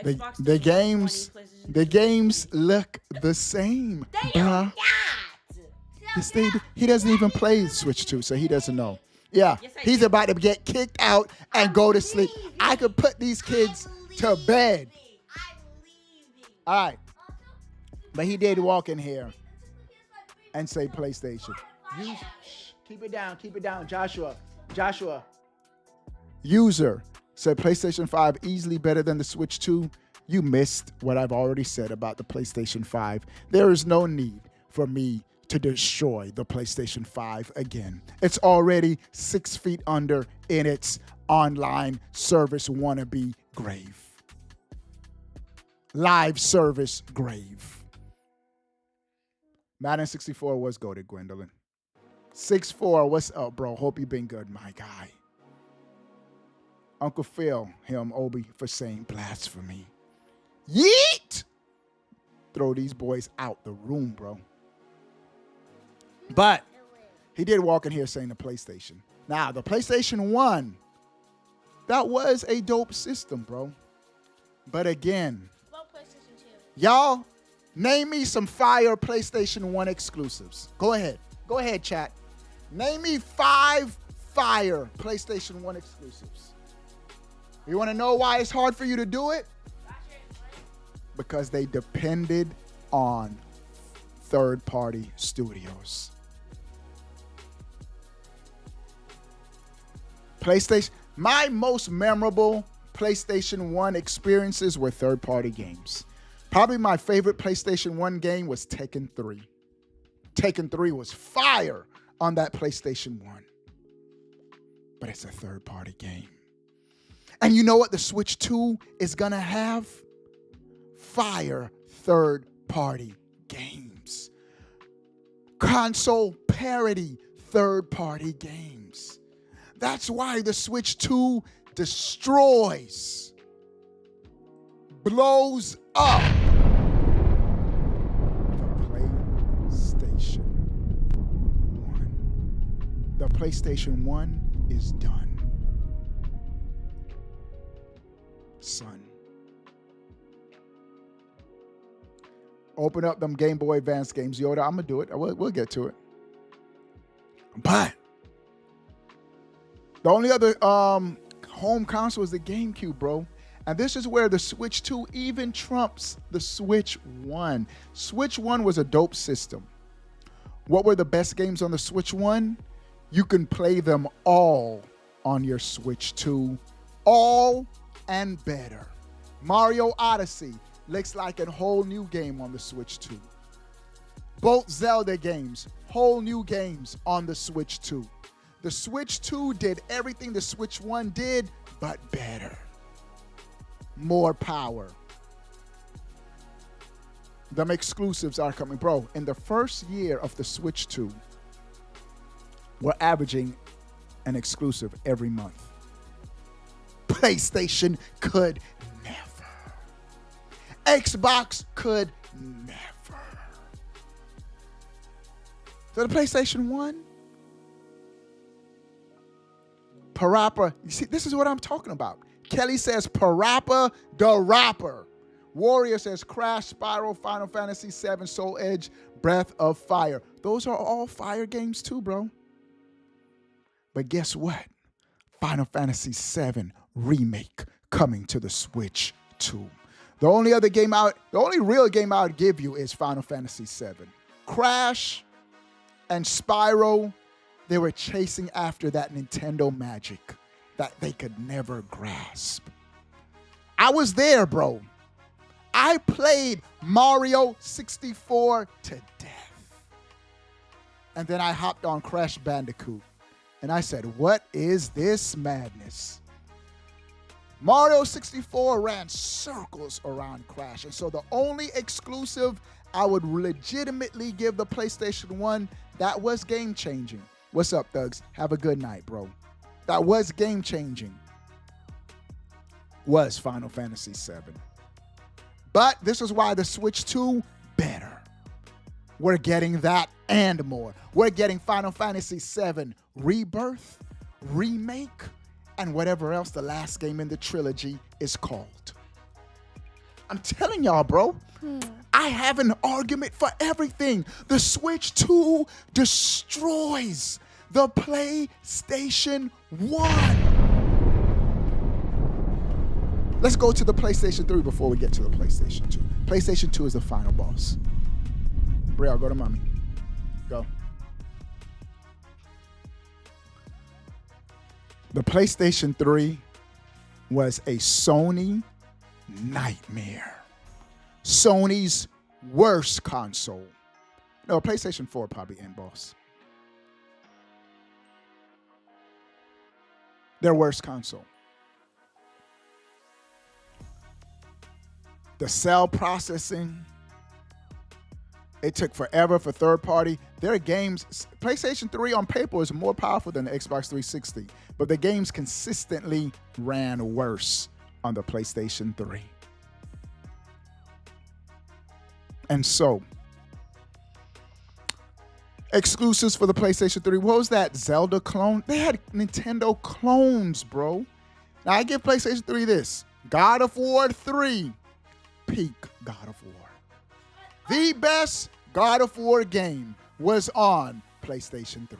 The Xbox the 360, games, PlayStation the 2. games look the same. They do bruh. not. Yes, he doesn't even play Switch 2, so he doesn't know. Yeah, Yes, I he's do. about to get kicked out and go to sleep. I could put these kids to bed. I'm leaving. All right. But he did walk in here and say PlayStation. Keep it down, Joshua. User said PlayStation 5 easily better than the Switch 2. You missed what I've already said about the PlayStation 5. There is no need for me to destroy the PlayStation 5 again. It's already 6 feet under in its online service wannabe grave. live service grave. Madden 64 was goated, Gwendolyn. 6'4", what's up, bro? Hope you've been good, my guy. Uncle Phil, him, Obi, for saying blasphemy. Yeet! Throw these boys out the room, bro. But he did walk in here saying the PlayStation. Now, the PlayStation 1, that was a dope system, bro. But again, About PlayStation 2. y'all, name me some fire PlayStation 1 exclusives. Go ahead. Go ahead, chat. Name me 5 fire PlayStation 1 exclusives. You want to know why it's hard for you to do it? Because they depended on third-party studios. PlayStation, my most memorable PlayStation 1 experiences were third-party games. Probably my favorite PlayStation 1 game was Tekken 3. Tekken 3 was fire on that PlayStation 1. But it's a third-party game. And you know what the Switch 2 is going to have? Fire third-party games. Console parity third-party games. That's why the Switch 2 destroys, blows up the PlayStation 1. The PlayStation 1 is done. Son. Open up them Game Boy Advance games, Yoda. I'm going to do it. We'll get to it. But the only other home console is the GameCube, bro. And this is where the Switch 2 even trumps the Switch 1. Switch 1 was a dope system. What were the best games on the Switch 1? You can play them all on your Switch 2. All and better. Mario Odyssey looks like a whole new game on the Switch 2. Both Zelda games, whole new games on the Switch 2. The Switch 2 did everything the Switch 1 did, but better. More power. Them exclusives are coming. Bro, in the first year of the Switch 2, we're averaging an exclusive every month. PlayStation could never. Xbox could never. So the PlayStation 1, Parappa, you see, this is what I'm talking about. Kelly says Parappa the Rapper. Warrior says Crash, Spyro, Final Fantasy VII, Soul Edge, Breath of Fire. Those are all fire games too, bro. But guess what? Final Fantasy VII Remake coming to the Switch 2. The only real game I would give you is Final Fantasy VII. Crash and Spyro, they were chasing after that Nintendo magic that they could never grasp. I was there, bro. I played Mario 64 to death. And then I hopped on Crash Bandicoot. And I said, what is this madness? Mario 64 ran circles around Crash. And so the only exclusive I would legitimately give the PlayStation 1 that was game-changing. What's up, Thugs? Have a good night, bro. That was game-changing. Was Final Fantasy VII. But this is why the Switch 2, better. We're getting that and more. We're getting Final Fantasy VII Rebirth, Remake, and whatever else the last game in the trilogy is called. I'm telling y'all, bro. I have an argument for everything. The Switch 2 destroys the PlayStation 1. Let's go to the PlayStation 3 before we get to the PlayStation 2. PlayStation 2 is the final boss. Brielle, go to mommy. Go. The PlayStation 3 was a Sony nightmare. Sony's worst console. No, PlayStation 4 probably end boss. Their worst console. the cell processing. It took forever for third party. Their games, PlayStation 3 on paper is more powerful than the Xbox 360, but the games consistently ran worse on the PlayStation 3. And so, exclusives for the PlayStation 3. What was that? Zelda clone? They had Nintendo clones, bro. Now, I give PlayStation 3 this. God of War 3. Peak God of War. The best God of War game was on PlayStation 3.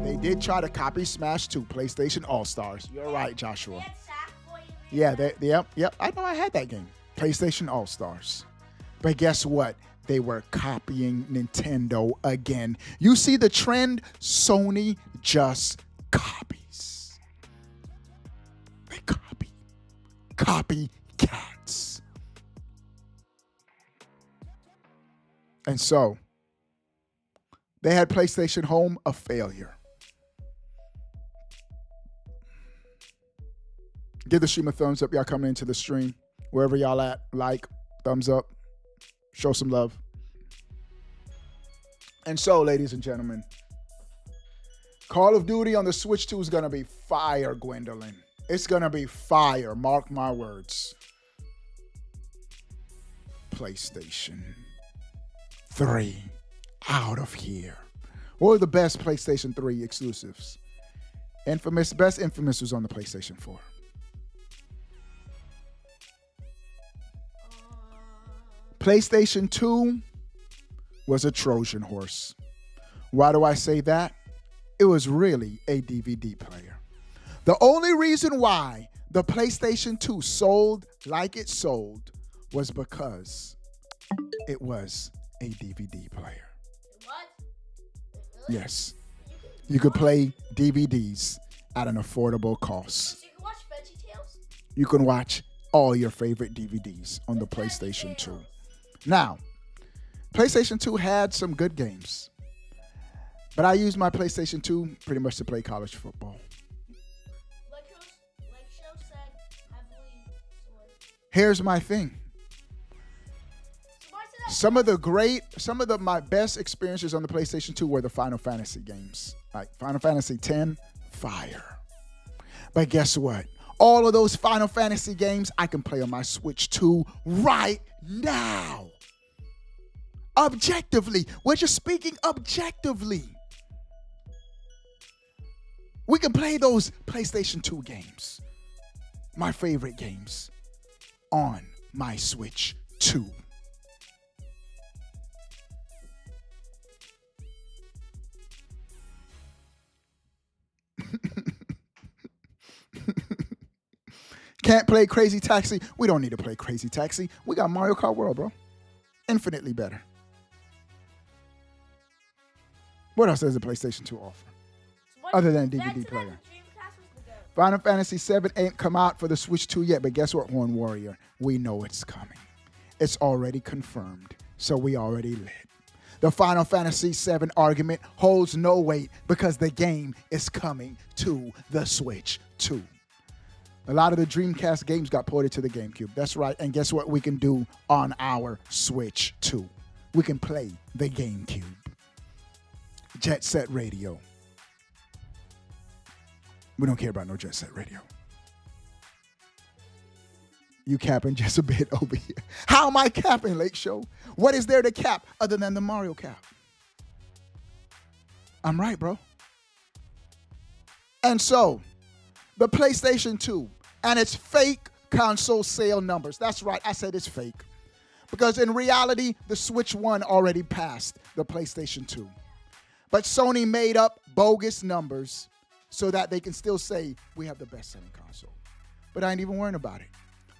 They did try to copy Smash 2, PlayStation All-Stars. You're right, Joshua. Yeah, yep. I know I had that game. PlayStation All-Stars. But guess what? They were copying Nintendo again. You see the trend? Sony just copies. They copy. Copycats. And so, they had PlayStation Home, a failure. Give the stream a thumbs up. Y'all coming into the stream. Wherever y'all at, like, thumbs up. Show some love. And so, ladies and gentlemen, Call of Duty on the Switch 2 is going to be fire, Gwendolyn. It's going to be fire. Mark my words. PlayStation 3 out of here. What were the best PlayStation 3 exclusives? Best Infamous was on the PlayStation 4. PlayStation 2 was a Trojan horse. Why do I say that? It was really a DVD player. The only reason why the PlayStation 2 sold like it sold was because it was a DVD player. What? Yes. You could play DVDs at an affordable cost. So you can watch VeggieTales? You can watch all your favorite DVDs on the PlayStation 2. Now, PlayStation 2 had some good games, but I used my PlayStation 2 pretty much to play college football. Like Show said, heavily sword. Here's my thing. Some of my best experiences on the PlayStation 2 were the Final Fantasy games. Like Final Fantasy X, fire. But guess what? All of those Final Fantasy games I can play on my Switch 2 right now. Objectively. We're just speaking objectively. We can play those PlayStation 2 games, my favorite games, on my Switch 2. Can't play Crazy Taxi. We don't need to play Crazy Taxi. We got Mario Kart World, bro. Infinitely better. What else does the PlayStation 2 offer? Other than a DVD player. Final Fantasy VII ain't come out for the Switch 2 yet, but guess what, Horn Warrior? We know it's coming. It's already confirmed, so we already lit. The Final Fantasy VII argument holds no weight because the game is coming to the Switch 2. A lot of the Dreamcast games got ported to the GameCube. That's right, and guess what we can do on our Switch 2? We can play the GameCube. Jet Set Radio. We don't care about no Jet Set Radio. You capping just a bit over here. How am I capping, Lake Show? What is there to cap other than the Mario cap? I'm right, bro. And so, the PlayStation 2 and its fake console sale numbers. That's right, I said it's fake. Because in reality, the Switch 1 already passed the PlayStation 2. But Sony made up bogus numbers so that they can still say we have the best-selling console. But I ain't even worrying about it.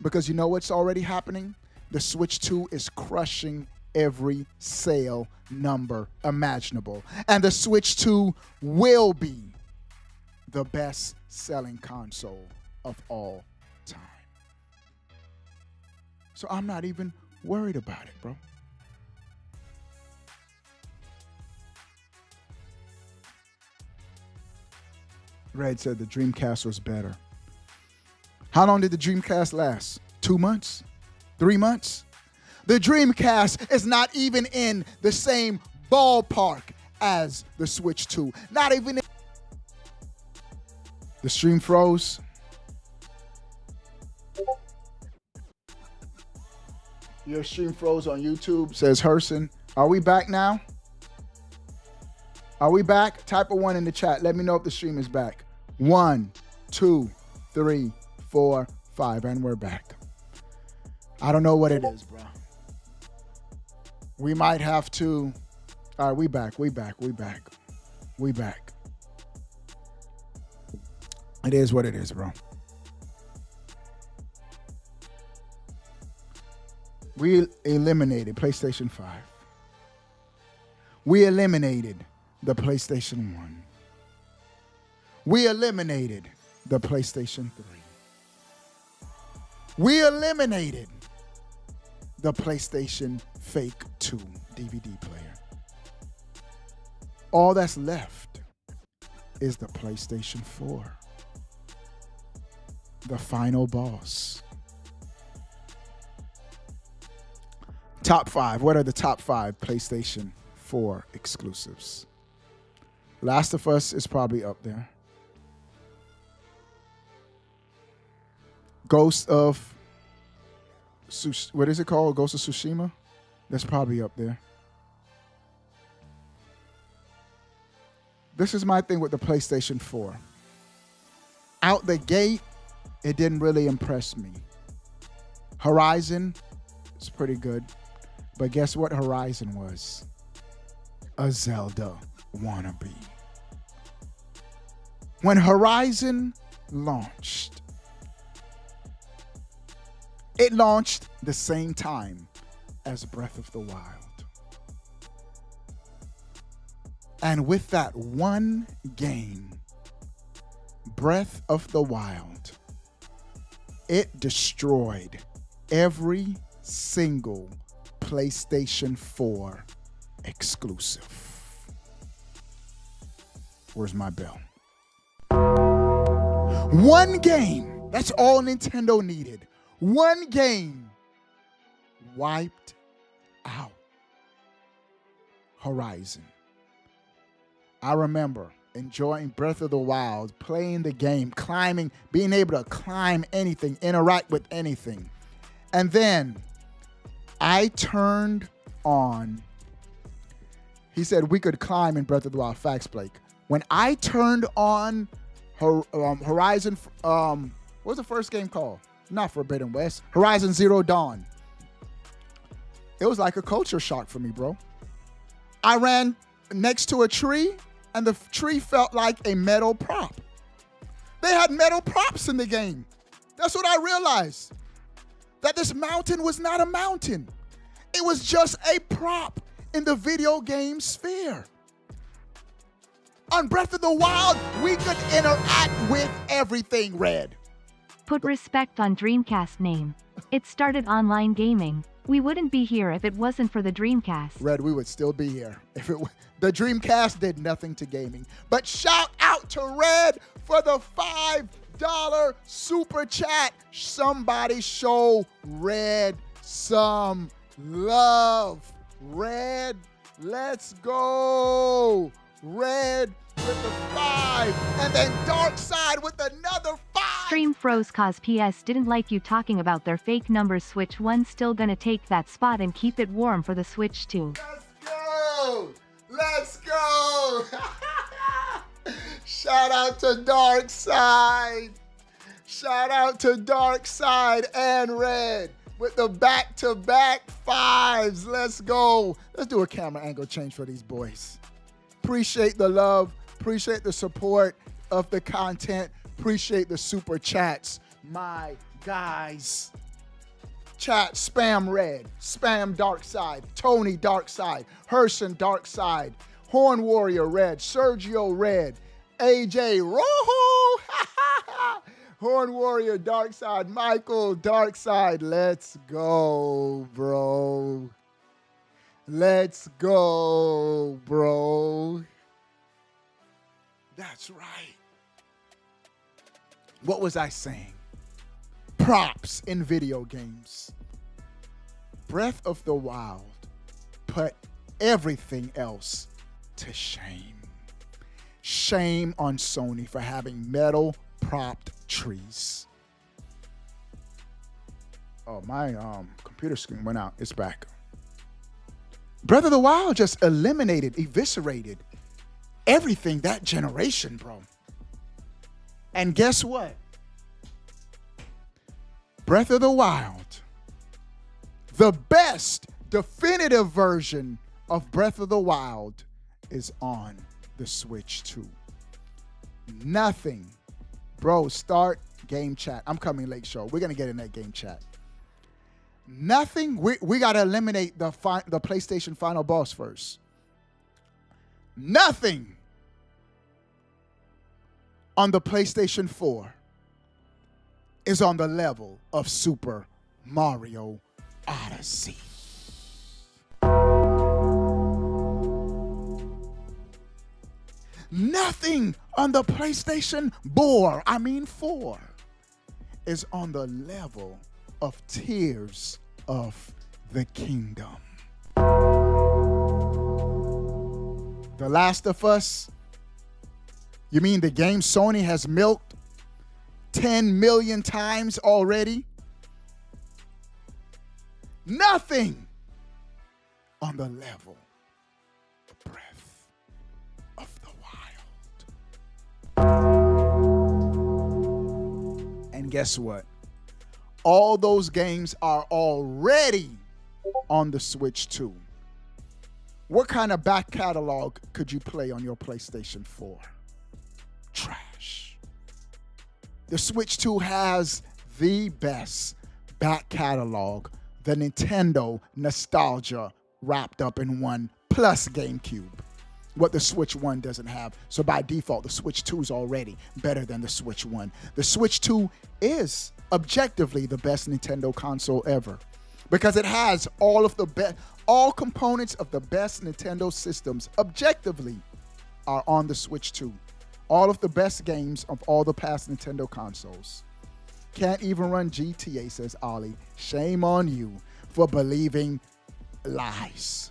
Because you know what's already happening? The Switch 2 is crushing every sale number imaginable. And the Switch 2 will be the best-selling console of all time. So I'm not even worried about it, bro. Red said the Dreamcast was better. How long did the Dreamcast last? 2 months? 3 months? The Dreamcast is not even in the same ballpark as the Switch 2. Not even in. The stream froze. Your stream froze on YouTube, says Herson. Are we back now? Are we back? Type a 1 in the chat. Let me know if the stream is back. 1, 2, 3, 4, 5, and we're back. I don't know what it is, bro. We might have to. All right, we back. We back. It is what it is, bro. We eliminated PlayStation 5. We eliminated the PlayStation 1. We eliminated the PlayStation 3. We eliminated the PlayStation Fake 2 DVD player. All that's left is the PlayStation 4. The final boss. Top 5. What are the top 5 PlayStation 4 exclusives? Last of Us is probably up there. Ghost of... what is it called? Ghost of Tsushima? That's probably up there. This is my thing with the PlayStation 4. Out the gate, it didn't really impress me. Horizon is pretty good. But guess what Horizon was? A Zelda wannabe. When Horizon launched, it launched the same time as Breath of the Wild. And with that one game, Breath of the Wild, it destroyed every single PlayStation 4 exclusive. Where's my bell? One game. That's all Nintendo needed. One game wiped out Horizon. I remember enjoying Breath of the Wild, playing the game, climbing, being able to climb anything, interact with anything. And then I turned on, he said we could climb in Breath of the Wild. Facts, Blake. When I turned on Horizon, what was the first game called? Not Forbidden West. Horizon Zero Dawn. It was like a culture shock for me, bro. I ran next to a tree, and the tree felt like a metal prop. They had metal props in the game. That's what I realized. That this mountain was not a mountain. It was just a prop in the video game sphere. On Breath of the Wild, we could interact with everything, Red. Put respect on Dreamcast name. It started online gaming. We wouldn't be here if it wasn't for the Dreamcast. Red, we would still be here. If it the Dreamcast did nothing to gaming. But shout out to Red for the $5 super chat. Somebody show Red some love. Red, let's go. Red with the 5, and then Dark Side with another 5. Stream froze cause PS didn't like you talking about their fake numbers. Switch 1 still gonna take that spot and keep it warm for the Switch 2. Let's go! Let's go! Shout out to Dark Side. Shout out to Dark Side and Red with the back-to-back 5s. Let's go. Let's do a camera angle change for these boys. Appreciate the love. Appreciate the support of the content. Appreciate the super chats. My guys. Chat, spam Red, spam Dark Side, Tony Dark Side, Herson Dark Side, Horn Warrior Red, Sergio Red, AJ Rojo, Horn Warrior Dark Side, Michael Dark Side. Let's go, bro. Let's go, bro. That's right. What was I saying? props in video games. Breath of the Wild put everything else to shame. Shame on Sony for having metal propped trees. Oh, my computer screen went out. It's back. Breath of the Wild just eviscerated everything that generation, bro. And guess what? Breath of the Wild, the best definitive version of Breath of the Wild, is on the Switch 2. Nothing. Bro, start game chat. I'm coming late, show. We're going to get in that game chat. Nothing. We got to eliminate the PlayStation final boss first. Nothing on the PlayStation 4 is on the level of Super Mario Odyssey. Nothing on the PlayStation 4 is on the level of Tears of the Kingdom. The Last of Us? You mean the game Sony has milked 10 million times already? Nothing on the level of Breath of the Wild. And guess what? All those games are already on the Switch 2. What kind of back catalog could you play on your PlayStation 4? Trash. The Switch 2 has the best back catalog, the Nintendo nostalgia wrapped up in one, plus GameCube. What the Switch 1 doesn't have. So by default, the Switch 2 is already better than the Switch 1. The Switch 2 is objectively the best Nintendo console ever because it has all components of the best Nintendo systems objectively are on the Switch 2. All of the best games of all the past Nintendo consoles. Can't even run GTA, says Ollie. Shame on you for believing lies.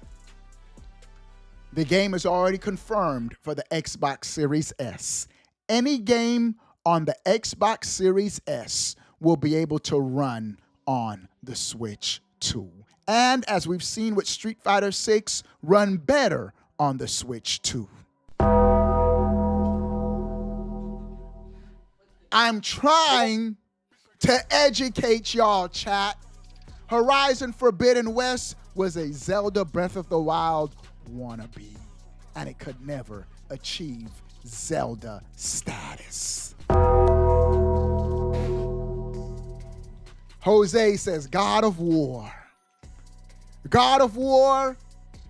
The game is already confirmed for the Xbox Series S. Any game on the Xbox Series S will be able to run on the Switch 2. And as we've seen with Street Fighter 6, run better on the Switch 2. I'm trying to educate y'all, chat. Horizon Forbidden West was a Zelda Breath of the Wild wannabe, and it could never achieve Zelda status. Jose says God of War. God of War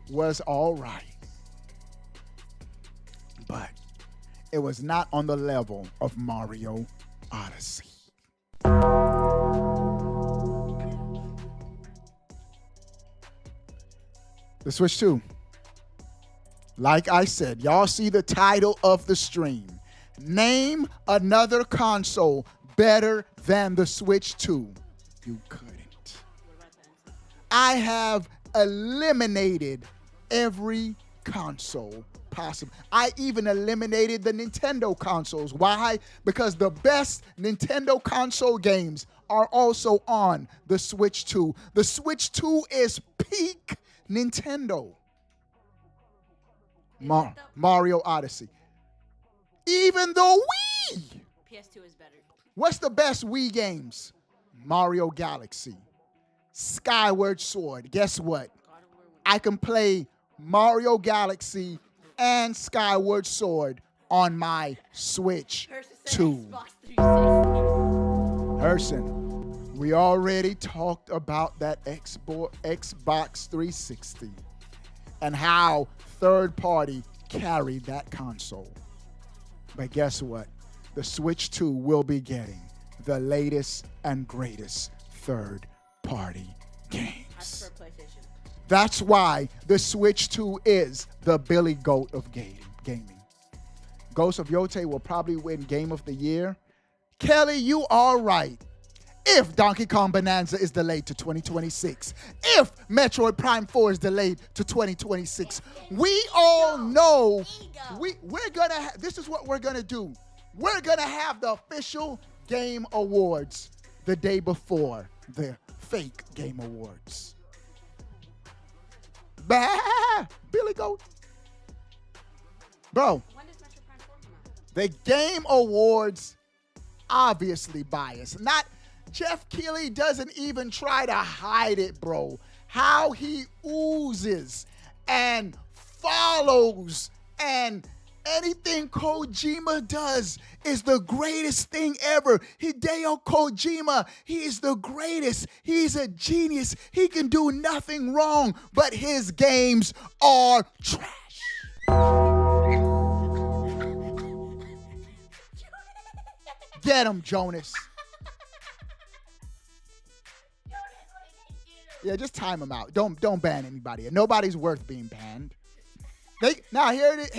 was all right, but it was not on the level of Mario Odyssey. The Switch 2. Like I said, y'all see the title of the stream. Name another console better than the Switch 2. You couldn't. I have eliminated every console possible. I even eliminated the Nintendo consoles. Why? Because the best Nintendo console games are also on the Switch 2. The Switch 2 is peak Nintendo. Mario Odyssey. Even the Wii. PS2 is better. What's the best Wii games? Mario Galaxy. Skyward Sword. Guess what? I can play Mario Galaxy and Skyward Sword on my Switch 2. Herson, we already talked about that Xbox 360 and how third party carried that console. But guess what? The Switch 2 will be getting the latest and greatest third party games. That's why the Switch 2 is the Billy Goat of gaming. Ghost of Yote will probably win Game of the Year. Kelly, you are right. If Donkey Kong Bonanza is delayed to 2026, if Metroid Prime 4 is delayed to 2026, we all know we're gonna. This is what we're gonna do. We're gonna have the official Game Awards the day before the fake Game Awards. Bah! Billy Goat. Bro, When does Metro Prime 4 come out? the Game Awards obviously biased. Not Jeff Keighley doesn't even try to hide it, bro. How he oozes and follows and anything Kojima does is the greatest thing ever. Hideo Kojima, he is the greatest. He's a genius. He can do nothing wrong, but his games are trash. Get him, Jonas. Yeah, just time him out. Don't ban anybody. Nobody's worth being banned. Here it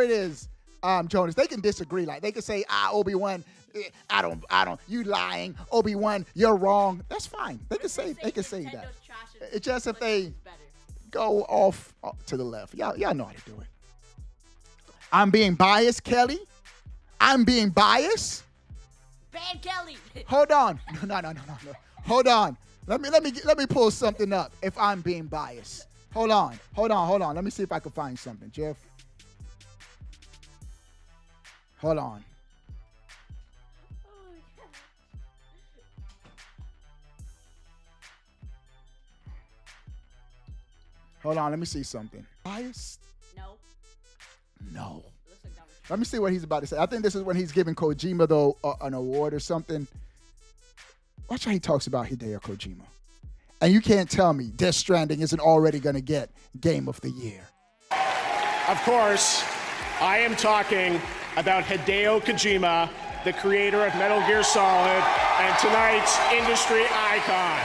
is. Jonas, they can disagree. Like they can say, Obi-Wan, I don't. You lying, Obi-Wan, you're wrong. That's fine. They can say that. It's just if they go off to the left. Y'all know how to do it. I'm being biased, Kelly. I'm being biased. Ban Kelly. Hold on. No. Hold on. Let me pull something up if I'm being biased. Hold on. Let me see if I can find something, Jeff. Hold on. Hold on, let me see something. Biased? No. No. Looks like that was Let me see what he's about to say. I think this is when he's giving Kojima, though, an award or something. Watch how he talks about Hideo Kojima. And you can't tell me Death Stranding isn't already going to get Game of the Year. Of course, I am talking about Hideo Kojima, the creator of Metal Gear Solid and tonight's industry icon.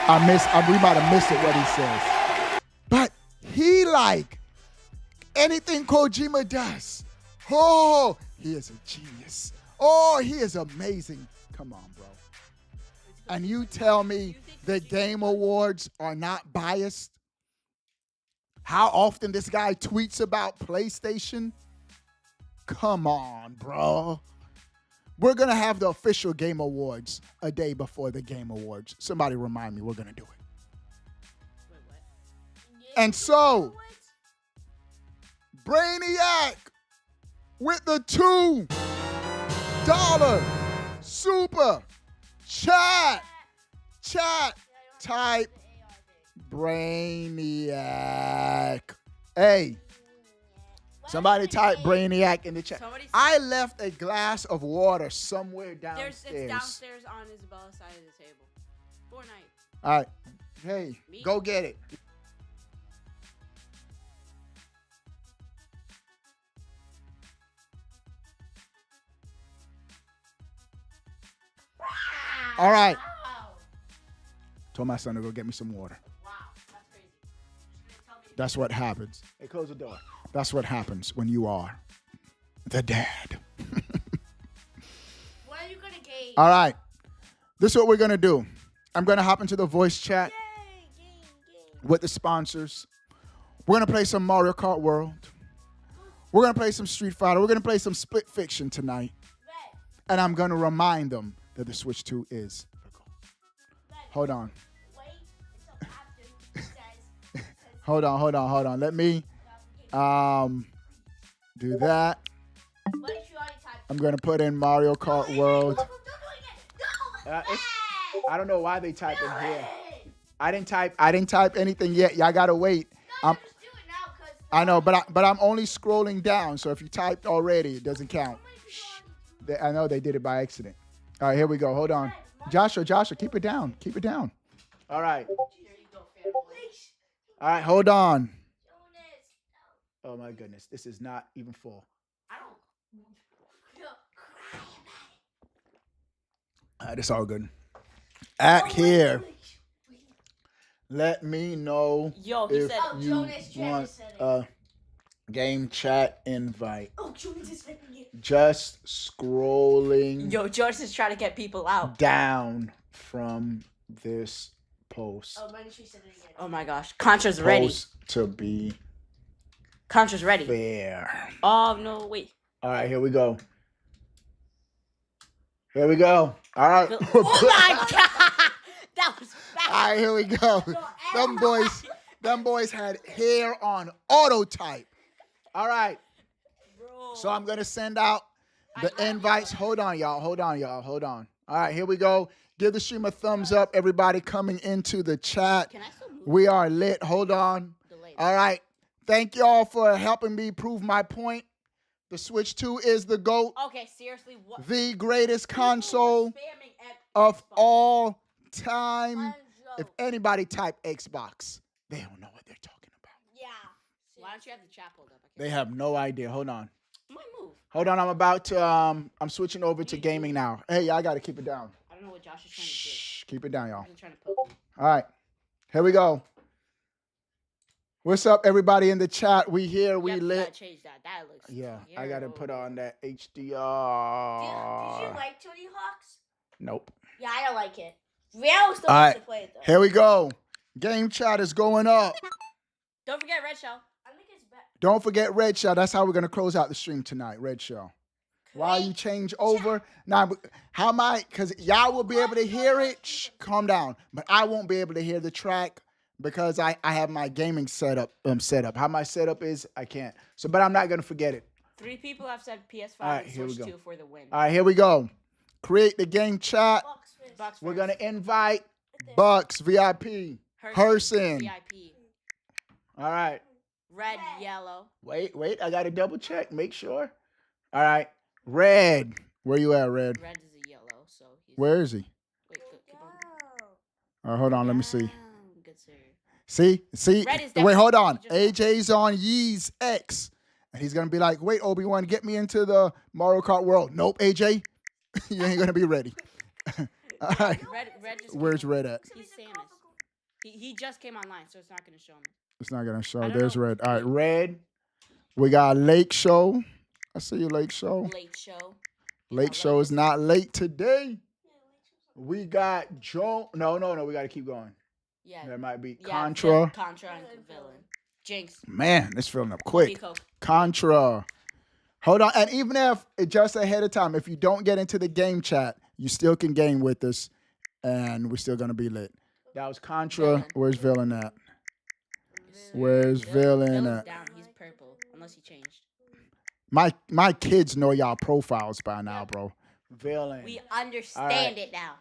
We might have missed it what he says. But he like anything Kojima does. Oh, he is a genius. Oh, he is amazing. Come on, bro. And you tell me the Game Awards are not biased? How often this guy tweets about PlayStation? Come on, bro. We're going to have the official Game Awards a day before the Game Awards. Somebody remind me we're going to do it. Wait, what? And so, Brainiac with the $2 super chat type Brainiac. Hey, somebody type Brainiac in the chat. I left a glass of water somewhere downstairs. It's downstairs on Isabella's side of the table. Fortnite. All right. Hey, go get it. All right. Wow. Told my son to go get me some water. Wow. That's crazy. You're gonna tell me to That's what happens. Hey, close the door. That's what happens when you are the dad. When are you gonna game? All right. This is what we're going to do. I'm going to hop into the voice chat Game. with the sponsors. We're going to play some Mario Kart World. We're going to play some Street Fighter. We're going to play some Split Fiction tonight. Bet. And I'm going to remind them that the Switch 2 is. Hold on. Wait until after he says. Hold on. Let me do that. What if you already typed? I'm going to put in Mario Kart World. Don't do it again. No. I don't know why they type in here. I didn't type anything yet. Y'all got to wait. No, just do it now, cause. I know, but I'm only scrolling down. So if you typed already, it doesn't count. I know they did it by accident. All right, here we go. Hold on. Joshua, keep it down. All right. Here you go, family. All right, hold on. Jonas. Oh, my goodness. This is not even full. I don't. All right, it's all good. At here, let me know Yo, he if said. you Jonas want said it. Game chat invite. Oh, Jordan's just typing it. Just scrolling Yo, George is trying to get people out. down from this post. Oh, mine she said it again. Oh my gosh, Contra's ready. Post to be Contra's ready. fair. Oh no, wait. All right, here we go. Here we go. All right. Oh my god, that was fast. All right, here we go. Them boys had hair on auto type. All right. Bro. So I'm going to send out the invites. Hold on, y'all. Hold on. All right, here we go. Give the stream a thumbs up, everybody coming into the chat. Can I still move? We are lit. Hold on. Delayed. All right. Thank y'all for helping me prove my point. The Switch 2 is the GOAT, Okay, seriously, what? the greatest console Spamming at of Xbox. all time. Unjoke. If anybody type Xbox, they don't know what they're talking about. Yeah. Why don't you have the chat pulled up? They have no idea. Hold on. Might move. Hold on. I'm about to, I'm switching over to gaming now. Hey, I got to keep it down. I don't know what Josh is trying to do. Shh, keep it down, y'all. He's trying to poke me. All right. Here we go. What's up, everybody in the chat? We here. We Yep, you lit. gotta change that. That looks. Yeah, I got to put terrible. on that HDR. Did you like Tony Hawk's? Nope. Yeah, I don't like it. Real still All wants right. to play it though. Here we go. Game chat is going up. Don't forget Red Shell. I think it's better. Don't forget Red Shell. That's how we're going to close out the stream tonight, Red Shell. While you change over. Now, how am I? Because y'all will be able to hear it. Shh, calm down. But I won't be able to hear the track because I have my gaming setup set up. How my setup is, I can't. So, but I'm not going to forget it. 3 people have said PS5 All right, and here we Switch go. 2 for the win. All right, here we go. Create the game chat. Bucks We're first. going to invite Bucks, VIP, Herson. VIP. All right. Red, yellow. Wait. I got to double check. Make sure. All right. Red. Where you at, Red? Red is a yellow, so he's. Where is he? Wait, keep on. All right, hold on. Let me see. Down. Good sir. See? Red is Wait, hold on. definitely just- AJ's on Yee's X. And he's going to be like, wait, Obi-Wan, get me into the Mario Kart world. Nope, AJ. You ain't going to be ready. All right. Red just. Where's came on. Red at? He's Samus. He just came online, so it's not gonna show him. It's not going to show. I don't There's know. Red. All right, Red. We got Lake Show. I see you, Lake Show. Late show. Lake Show is not late today. We got Joe. No. We got to keep going. Yeah. There might be Yeah, Contra. Contra and Villain. Jinx. Man, it's filling up quick. Pico. Contra. Hold on. And even if it just ahead of time, if you don't get into the game chat, you still can game with us and we're still going to be lit. That was Contra. Villain. Where's Villain at? Where's Villain Villain's at? down. He's purple, unless he changed. My kids know y'all profiles by now, bro. Villain. We understand Alright. it now.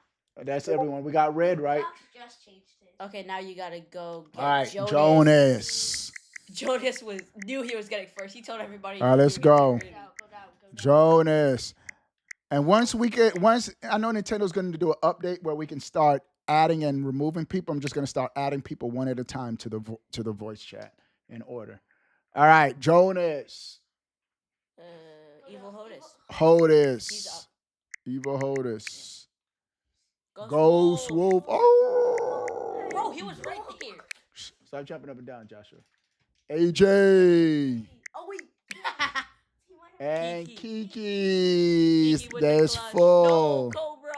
That's everyone. We got Red, right? Just changed it. Okay, now you gotta go get All right, Jonas. Jonas. Jonas knew he was getting first. He told everybody. All right, let's go. Go down. Jonas. And once I know Nintendo's going to do an update where we can start adding and removing people. I'm just going to start adding people one at a time to the voice chat in order. All right, Jonas. Evil Hodis. He's Hodis. up. Evil Hodis. Ghost Ghost Wolf. Oh. Bro, he was right there. Stop jumping up and down, Joshua. AJ. Oh wait. And Kiki. Kiki's. with the That's clutch. full. No, Cobra.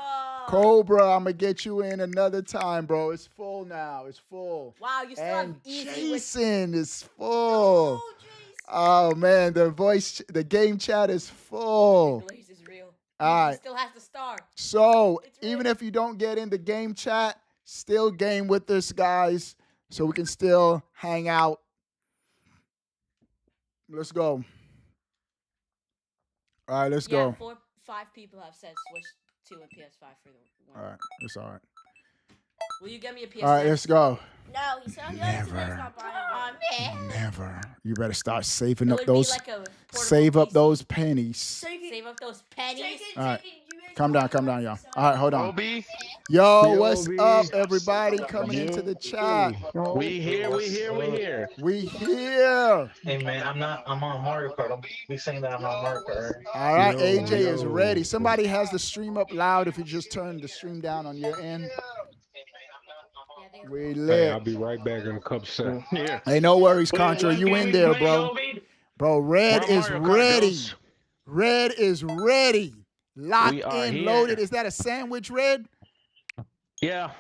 Cobra, I'm gonna get you in another time, bro. It's full now. It's full. Wow, you still And have easy with. Jason is full. Oh man, the game chat is full. Blaze is real. All He right. still has the star. So It's even real. if you don't get in the game chat, still game with us, guys, so we can still hang out. Let's go. All right, let's Yeah, go. 5 people have said Switch 2 and PS5 for the one. All right, it's all right. Will you get me a PS5? All right, let's go. No, he said Never. not buying it. Man. Never. You better start saving It up would those. be like a portable Save up PC. those pennies. Save up those pennies. All right. Calm down, y'all. All right, hold on. Obi, Yo, what's Obi. up, everybody coming into the chat? We here. We here. Hey man, I'm on Mario Kart. Don't be saying that I'm on Mario Kart. All right, Yo, AJ is yo. ready. Somebody has the stream up loud. If you just turn the stream down on your end, we Hey, I'll lit. be right back in a couple seconds. Yeah. Hey, no worries, Contra. You in there, bro? Bro, Red We're on is Mario Kart, ready. girls. Red is ready. Locked We are in, here. loaded. Is that a sandwich, Red? Yeah.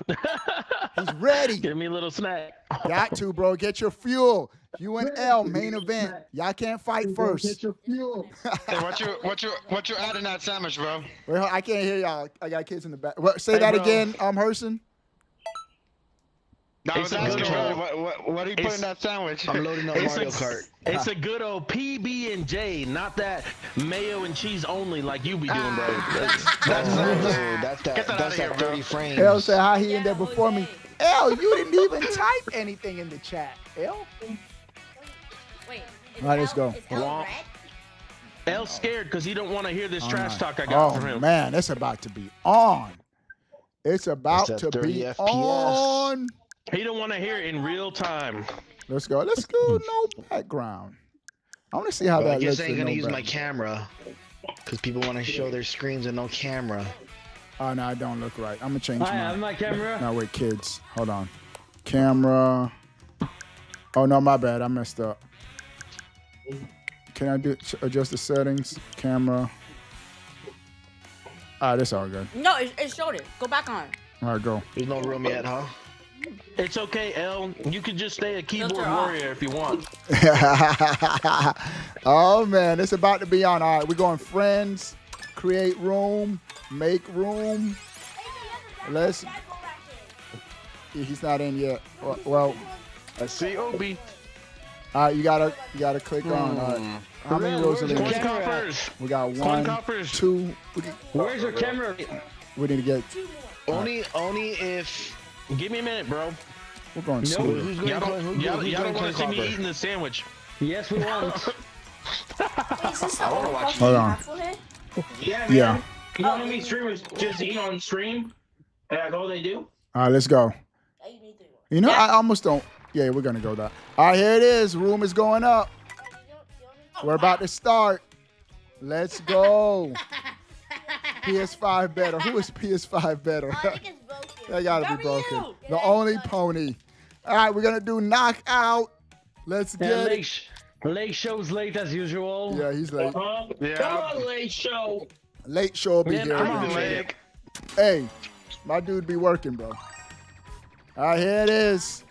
He's ready. Give me a little snack. Got to, bro. Get your fuel. You and L, main event. Y'all can't fight first. Hey, what you adding that sandwich, bro? Wait, I can't hear y'all. I got kids in the back. What, say Hey, that bro. again, Herson. No, I It's was a good asking, old- bro, what are you putting in that sandwich? I'm loading up Mario Kart. It's a good old PB and J, not that mayo and cheese only like you be doing, bro. That's Get that outta here, that bro. 30 frames. L said how he in there before me. L, you didn't even type anything in the chat. L? Wait. All right, let's go. Is L Womp. red? L's scared because he don't want to hear this trash talk I got Oh, from him. man, it's about to be on. It's about It's to at 30 be FPS. on. He don't want to hear it in real time. Let's go. Let's go. No background. I want to see how Bro, I that just looks ain't with gonna no use my background. camera because people want to show their screens with no camera. Oh, no, I don't look right. I'm going to change I have mine. my camera. No, wait, kids. Hold on. Camera. Oh, no, my bad. I messed up. Can I adjust the settings? Camera. All right, it's all good. No, it showed it. Go back on. All right, go. There's no room yet, huh? It's okay, L. You could just stay a keyboard Filter off. warrior if you want. Oh, man, it's about to be on. All right, we're going friends, create room, make room. Let's. He's not in yet. Well, I see Obi. all right, you gotta click on. All right. How many rows are Coin there? coffers. We got Coin one, coffers. two. Where's your camera? We need to get. Only if Give me a minute, bro. We're going No, slow. who's going Y'all to don't, y'all don't want to see me copper? eating this sandwich. Yes, we want. Wait, is this the old coffee Hold on. capsule here? Yeah, Yeah. man. You know how many streamers just eat on stream? And that's all they do? All right, let's go. Yeah, you need to. You know, I almost don't. Yeah, we're gonna go that. All right, here it is. Room is going up. We're about to start. Let's go. PS5 better. Who is PS5 better? I think it's broken. That gotta be W! broken. Yeah, The it's only broken. pony. All right, we're gonna do knockout. Let's Yeah, get it. late show's late as usual. Yeah, he's late. Huh? Yeah. Come on, late show. Late show will be Man, here. I'm eventually. late. Hey, my dude be working, bro. All right, here it is.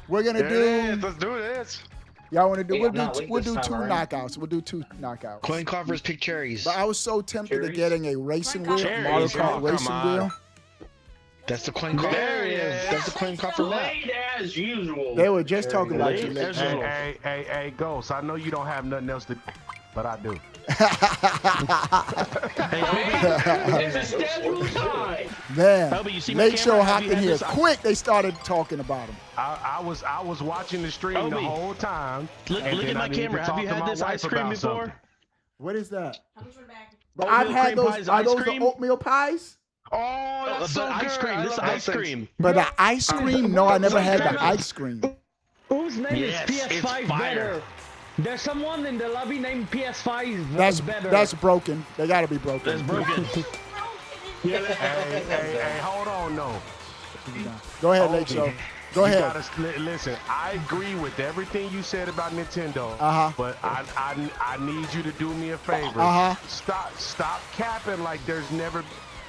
We're gonna do. Let's do this. Y'all want to do? Hey, We'll I'm do. not Two, late we'll this do time two around. knockouts. We'll do two knockouts. coin coffers pick cherries. But I was so tempted to Cherries? getting a racing wheel, Cherries? Mario Oh, Kart come racing on. wheel. That's the coin coffer. There he is. That's the coin coffer map. Late as usual. They were just talking about you. Late Late. as Hey, usual. hey, Ghost. I know you don't have nothing else to, but I do. It's a scheduled time. Man, Toby, you see my late camera? show Have hopped you in had here this- quick. They started talking about him. I was watching the stream the Obi. whole time. Look and at then my I needed to camera. Have talk you to had my this wife ice cream about before? something. What is that? How much for bag? But Oatmeal I've had cream those. pies, Are ice those the cream? oatmeal pies? Oh, that's But so ice good. cream. I This love ice those cream. things. But the ice cream? No, I never had the ice cream. Whose name Yes, is it's PS5 fire. better? There's someone in the lobby named PS5 That's better. that's broken. They gotta be broken. That's broken. Hey, hold on, no. Go ahead, late show. Go You ahead. gotta listen. I agree with everything you said about Nintendo. Uh-huh. But I need you to do me a favor. Uh-huh. Stop capping like there's never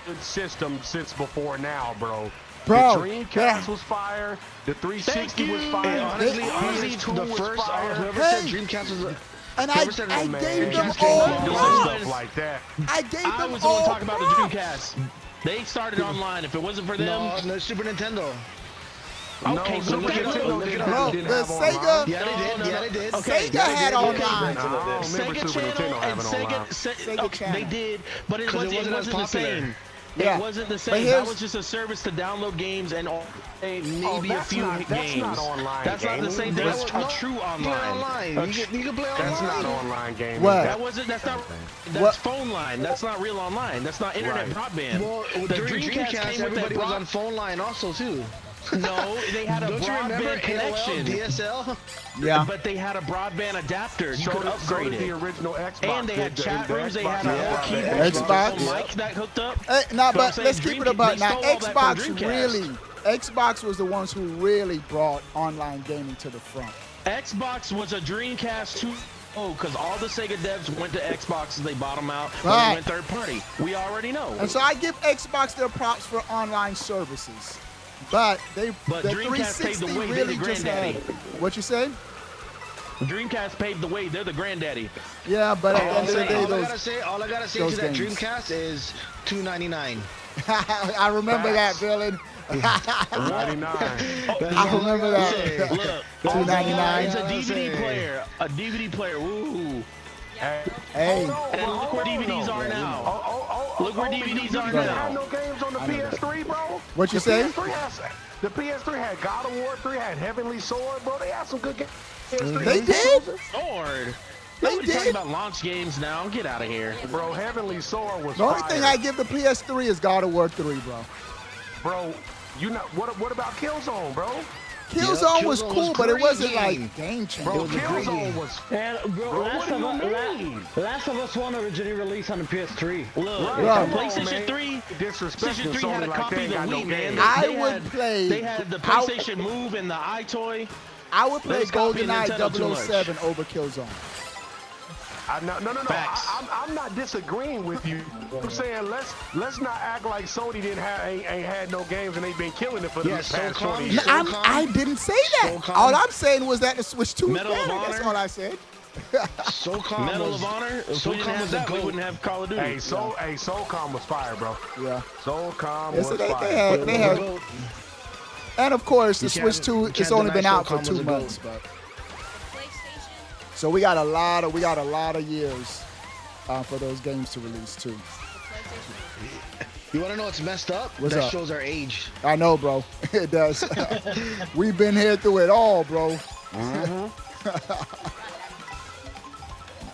been a system since before now, bro. Bro, the Dreamcast yeah. was fire. The 360 was you. fire. Hey, honestly, PS2 the was first fire. whoever Hey. said Dreamcast was And Whoever said I it, Man, gave you them can't all do props. stuff like that. I gave I them was the one all talking about the props. Dreamcast. They started online. If it wasn't for them, no Super Nintendo. okay, No, so Super look at Nintendo look it didn't up. have- Bro, didn't the have online. Sega, Yeah, they did. No, Yeah, no. they did. Okay. Sega had online. Nah, I don't remember Sega Super Channel Nintendo and having online. Sega okay, Channel. they did, but it 'Cause it wasn't wasn't as the popular. same. Yeah. It wasn't the But same. here's- That was just a service to download games and maybe a that's few not- games. that's not online That's not the gaming. same thing. That's That's no- a true Play online. online. You can play online. That's not online gaming. What? That wasn't. That's not. That's What? phone line. That's not real online. That's not internet Right. broadband. Well, the during Dreamcast Dreamcast, came with that everybody was broad- on phone line also too. No, they had a Don't you remember broadband connection. DSL? Yeah. But they had a broadband adapter. You So could did- so upgrade did the it. original Xbox. And they had did. chat The rooms. They Xbox had a whole had keyboard, Xbox. with a mic that hooked up. Nah, But I'm but saying let's keep it Dreamcast, about they now. stole all that from Xbox Dreamcast. really, Xbox was the ones who really brought online gaming to the front. Xbox was a Dreamcast Oh, because all the Sega devs went to Xbox and they bought them out. But Right. they went third party. We already know. And so I give Xbox their props for online services. But the Dreamcast paved 360 the way. They're really the just had. granddaddy. What you say? Dreamcast paved the way. They're the granddaddy. Yeah, but at the end of the day, all I gotta say those to that games. Dreamcast is $2.99. I remember that, Dylan. 99. I remember that. Look, $2.99. It's a DVD player. A DVD player. Ooh. Hey. And look where DVDs are now. Look where DVDs are You didn't now. have no games on the PS3, bro. What you say? The PS3 had God of War 3, had Heavenly Sword, bro. They had some good games. They did? Sword. They Nobody's talking did? about launch games now. Get out of here. Bro, Heavenly Sword was The only fire. thing I give the PS3 is God of War 3, bro. Bro, you know what about Killzone, bro? Killzone was Killzone cool, was but it great wasn't game. like game changer. Bro, Killzone was. And bro, Bro, what do you mean? Last of Us 1 originally released on the PS3. Look, Right. PlayStation 3. Disrespecting PlayStation 3 had Sony a like copy they of ain't the got no Wii, man. games. I They would had- play- They had the PlayStation Move and the iToy. I would play Let's copy GoldenEye Nintendo too much. 007 over Killzone. No. Facts. I'm not disagreeing with you. I'm saying let's not act like Sony ain't had no games and they've been killing it for the past 20 years. I didn't say that. SOCOM. All I'm saying was that the Switch 2 Medal of better. That's Honor. all I said. SOCOM Medal was, of Honor. If we didn't SOCOM have was a that, we goat. wouldn't have Call of Duty. Hey, SOCOM was fire, bro. Yeah. SOCOM Yes, was they fire. had, and of course, the You Switch can't- 2, you it's can't only deny been out for SOCOM 2 was a months, goat. but PlayStation. so we got a lot of years for those games to release too. You wanna know what's messed up? What's that up? shows our age. I know, bro. It does. We've been here through it all, bro.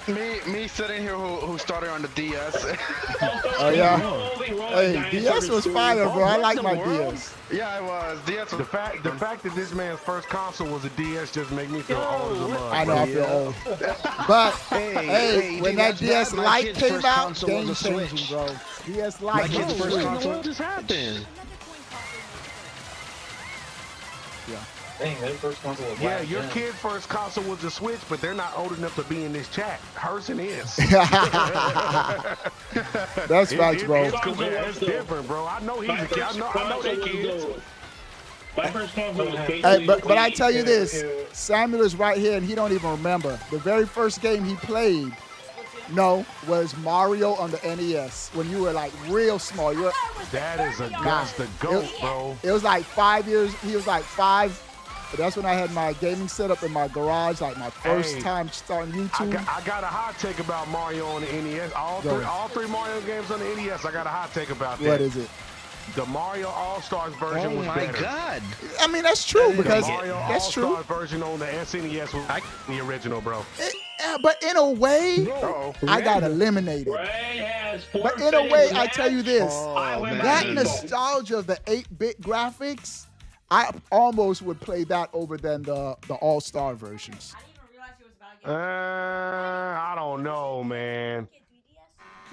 Me sitting here who started on the DS. Oh yeah. Hey, DS was fire, bro. I like my world? DS. Yeah, it was. DS was The fact that this man's first console was a DS just make me feel old as a mug. I know bro. I feel old, but hey, when dude, that that's DS bad. My Lite kid's came first out, console was game a changing, Switch. bro. DS My Lite. kid's was first huge. console. What just happened? Dang, their first console was Yeah, last your gen. kid's first console was the Switch, but they're not old enough to be in this chat. Herson is. That's facts, bro. It's different, bro. I know he's a kid. I know they kids. My first console was Hey, basically. but I tell you this, Samuel is right here, and he don't even remember. The very first game he played, was Mario on the NES when you were like real small. You were, That is that's the GOAT, bro. it was like 5 years. He was like 5. But that's when I had my gaming setup in my garage, like my first Hey, time starting YouTube. I got a hot take about Mario on the NES. All three Mario games on the NES. I got a hot take about that. What is it? The Mario All-Stars version Oh was my better. God. I mean, that's true because The Mario that's true. All-Stars version on the SNES was the original, bro. But in a way, Uh-oh. I got eliminated. Ray has four But in a way, I things tell you left. this: I went that back. nostalgia of the 8-bit graphics, I almost would play that over than the All-Star versions. I didn't even realize he was about to get I don't know, man.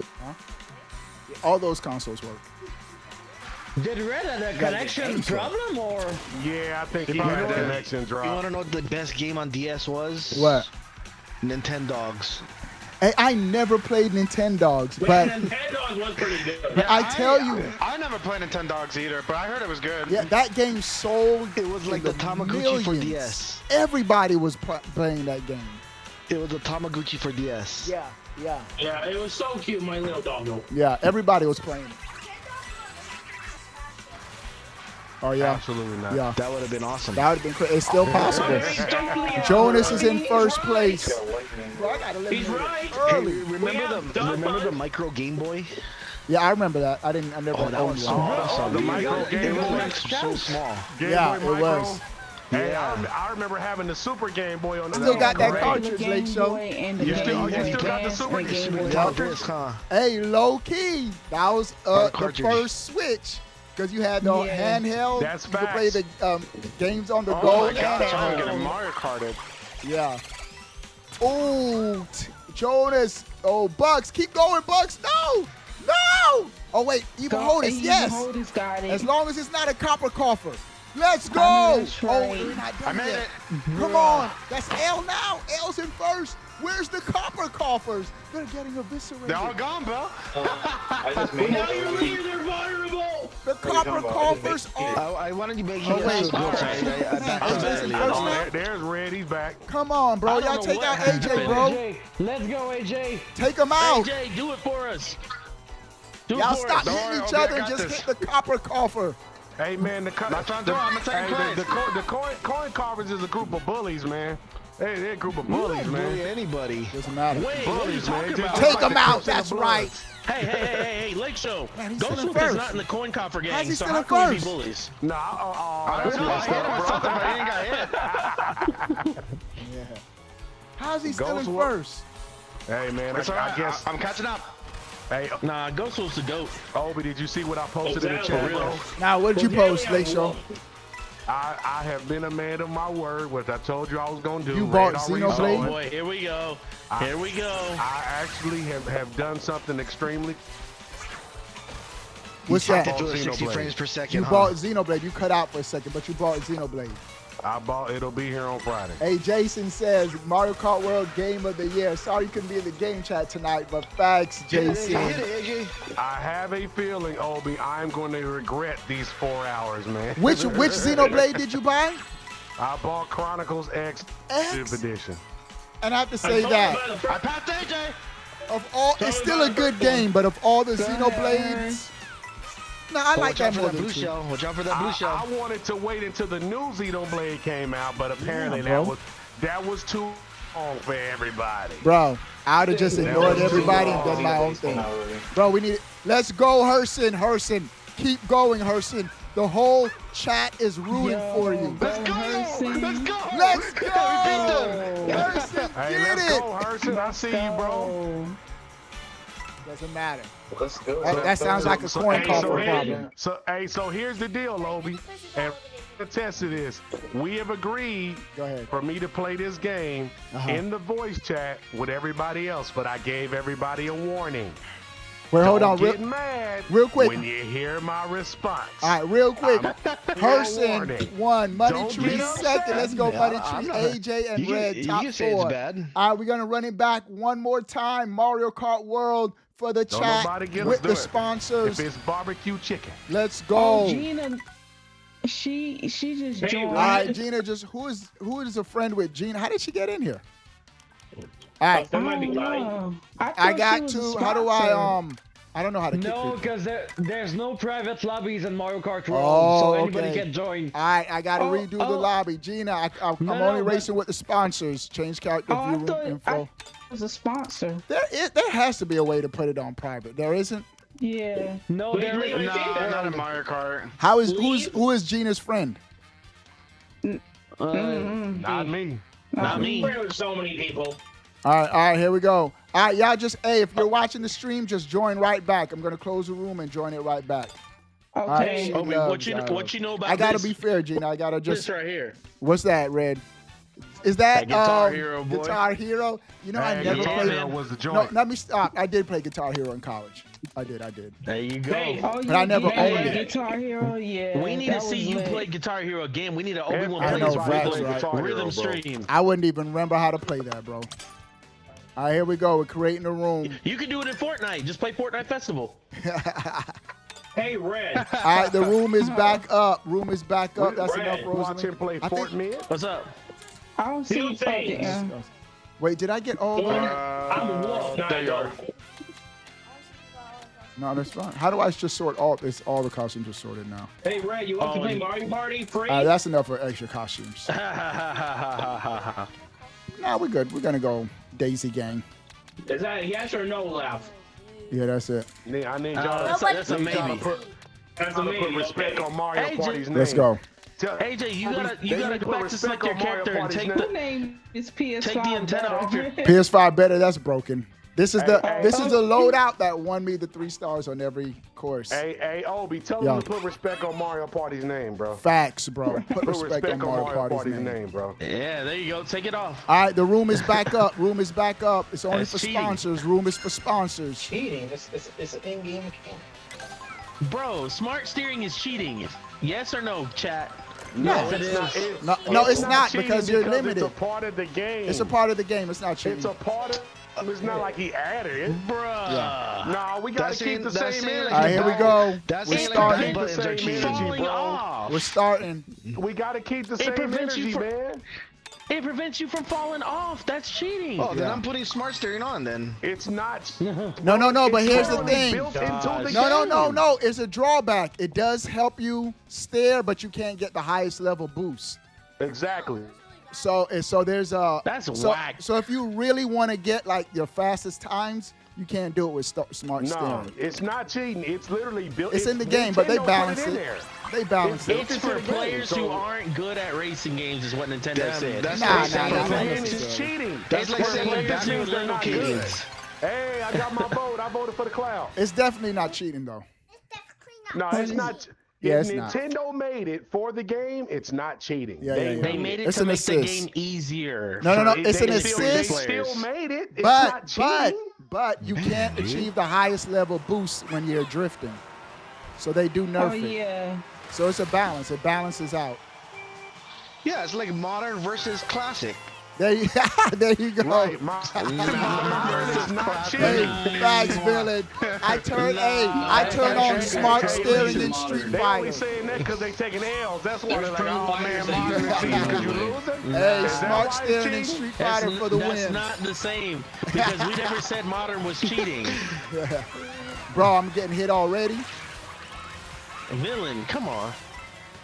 3DS. All those consoles work. Did Red have a connection problem or? Yeah, I think he You had know a what? connection You drop. wanna know what the best game on DS was? What? Nintendogs. Hey, I never played Nintendogs, but Nintendo's was pretty good. I tell you, I never played Nintendogs either, but I heard it was good. yeah, that game sold. It was like in the Tamagotchi for millions. DS. Everybody was playing that game. It was a Tamagotchi for DS. Yeah. Yeah, it was so cute, my little doggo. Yeah, everybody was playing it. Oh yeah, Absolutely not. yeah. That would have been awesome. That would have been crazy. It's still possible. Jonas is in first place. Bro, I got He's right. early. Remember the micro Game Boy? Yeah, I remember that. I never Oh, that owned was so one. awesome. the micro It Game was Boy. like so small. Game Yeah, Boy it Micro. was. Hey, Yeah. I remember having the Super Game Boy on the Still got that Great. cartridge, Lake Show. You still got the Super Game Boy cartridge? Huh? Hey, low key, that was Or the cartridge. first Switch because you had the handheld. That's you could play the games on the go. Oh my God, and I'm getting handheld. Mario Karted. Yeah. Ooh, Jonas. Oh, Bucks, keep going, Bucks. No. Oh wait, even Hodis, yes. As long as it's not a copper coffer. Let's go. Oh, we're not done I made yet. it. Come on. That's L now. L's in first. Where's the copper coffers? They're getting eviscerated. They're all gone, bro. I just made Now it. you're leaving, they're vulnerable. The copper coffers are. I wanted to make Oh, you wait. guys There's Red. He's back. Come on, bro. Y'all take out AJ, bro. AJ, let's go, AJ. Take him out. AJ, do it for us. Do it Y'all for stop us. hitting each okay, other I and got just this. hit the copper coffer. Hey man, the coin carvers is a group of bullies, man. Hey, they're a group of bullies, man. bully anybody. Doesn't matter. Wait, what are you Bullies, man. talking about? Take him the out. Crips and That's the right. Hey, Lake Show. Man, he's still in Ghostwood is first. not in the coin coffer gang, How's he so still how in can we be first? bullies? Nah, That's that's messed up, bro. bro. He ain't got hit. Yeah. How's he still in Ghostwood. first? Hey man, I guess. I'm catching up. Hey, Nah, Ghostwood's the GOAT. Obi, did you see what I posted in the Exactly. chat, bro? Now, what did you post, Lake Show? I have been a man of my word, what I told you I was gonna do. You Red bought already Xenoblade? saw Oh it. boy, here we go. Here we go. I actually have done something extremely. What's Tapped that? into the 60 Xenoblade. frames per second. You bought Xenoblade. You cut out for a second, but you bought Xenoblade. I bought. It'll be here on Friday. Hey, Jason says Mario Kart World Game of the Year. Sorry you couldn't be in the game chat tonight, but facts, Jason. Hit it, AJ. I have a feeling, Obi, I'm going to regret these 4 hours, man. Which Xenoblade did you buy? I bought Chronicles X X? edition. And I have to say that I passed AJ. of all, it's still a good game, but of all the Xenoblades, no, I like Watch out that for more that than blue two. shell. Watch out for that blue I shell. wanted to wait until the new Xenoblade came out, but apparently Yeah, bro. that was too long for everybody. Bro, I would have just ignored everybody and done my own thing. Bro, we need it. Let's go, Herson. Herson, keep going, Herson. The whole chat is rooting for you. Let's go. Let's go. Let's go. Herson, Hey, get let's it. go, Herson. I see you, bro. Doesn't matter. Let's go. That sounds like a coin coffer problem. So here's the deal, Obi, and to test of this, we have agreed Go ahead. for me to play this game in the voice chat with everybody else, but I gave everybody a warning. Wait, hold on. Don't get mad real quick. when you hear my response. All right, real quick. Herson warning. won. Money Don't Tree get upset. second. Let's go, Money I'm Tree. not- AJ and Red You top can say it's 4. bad. All right, we're gonna run it back one more time. Mario Kart World for the Don't chat nobody get with us the do it. sponsors. If it's barbecue chicken. Let's Oh, go. Gina, she just Hey, joined. All right, Gina. Just who is a friend with Gina? How did she get in here? All right, That might be right. I got to. How do I don't know how to kick No, people. because there's no private lobbies in Mario Kart World, Oh, so anybody okay. can join. All right, I got to Oh, redo the oh. lobby. Gina, I'm No, only but- racing with the sponsors. Change character I view thought info. was a sponsor. There has to be a way to put it on private. There isn't. Yeah. No, Wait, there wait, is wait, not. Not in Mario Kart. How is who is Gina's friend? Not me. Not me. We're with so many people. All right, here we go. All right, y'all just, hey, if you're watching the stream, just join right back. I'm going to close the room and join it right back. All right, Okay. she Obi, loves what you know about I got to this? be fair, Gina. I got to This just, right here. what's that, Red? Is that That Guitar Hero, boy. Guitar Hero? You know, I Hey, never Guitar played Hero it. was the No, joint. let me stop. I did play Guitar Hero in college. I did. There you go. Hey, Oh, But I never yeah, owned it. Guitar Hero, yeah. We need to that see was you lit. play Guitar Hero again. We need an Obi-Wan I play know, this facts, rhythm, right? rhythm stream. I wouldn't even remember how to play that, bro. All right, here we go. We're creating a room. You can do it in Fortnite. Just play Fortnite Festival. hey, Red. All right, the room is back up. Room is back up. That's enough, Red, Watch him Rosalind. play I think- Fortnite. What's up? I don't see Two it. things. Wait, did I get all of them? I'm a wolf, not there a you are. dog. No, that's fine. How do I just sort all? It's all the costumes are sorted now. Hey, Red, you want to Oh, play you- Mario Party free? That's enough for extra costumes. Nah, we're good. We're gonna go Daisy Gang. Is that a yes or no laugh? Yeah, that's it. I need y'all That's a need y'all to maybe. put, That's y'all to amazing. put respect Okay. on Mario Hey, Party's name. Let's go. AJ, you gotta They go need to back put to select your respect on Mario character and Party's take name. The the. name is PS5. Take the antenna off your- PS5 better. That's broken. This is the Hey, this is the loadout that won me the 3 stars on every course. Hey, Obi, tell Yeah. them to put respect on Mario Party's name, bro. Facts, bro. Put Put respect on Mario Party's name. bro. Yeah, there you go. Take it off. All right, the room is back up. Room is back up. It's only That's for cheating. sponsors. Room is for sponsors. Cheating. It's an in-game game. Bro, smart steering is cheating. Yes or no, chat? No, it it's is. not. It's, No, it's not cheating because you're limited. It's a part of the game. It's a part of the game. It's not cheating. It's a part of. It's not like he added it. Bruh. No, we gotta keep the same energy. All right, here we go. That's We're saying starting. like buttons are cheating. Falling bro. off. We're starting. We gotta keep the same prevents you energy, from- man. It prevents you from falling off. That's cheating. Oh, then Yeah. I'm putting smart steering on then. It's not. No. But here's the already thing. built into the No. game. It's a drawback. It does help you steer, but you can't get the highest level boost. Exactly. So there's a. That's so, whack. So if you really want to get like your fastest times, you can't do it with smart No, steering. it's not cheating. It's literally built. It's in the game, but they Nintendo balance put in it. there. They balance it. It's It's for into the game, players so- who aren't good at racing games, is what Nintendo said. That's Nah, like nah, saying nah, that- nah. Playing necessarily. is cheating. That's It's like where saying players Batman means with they're little not kids. good. Hey, I got my vote. I voted for the cloud. It's definitely not cheating though. No, it's not. Yeah, If it's not. Nintendo made it for the game, it's not cheating. Yeah, They made it It's to an make the assist. game easier. No. They- It's an they still- They assist. still made it. It's But not cheating. you can't achieve the highest level boost when you're drifting. So they do nerf it. yeah. So it's a balance. It balances out. Yeah, it's like modern versus classic. There you go. Right, modern is not Hey, cheating. thanks, villain. I turn on smart steering in Street They only Fighter. saying that because they taking L's. That's why they're like, oh man, modern is cheating because you losing. Hey, Is that smart why it's steering in cheating? Street That's, Fighter for the that's win. not the same because we never said modern was cheating. Bro, I'm getting hit already. Villain, come on.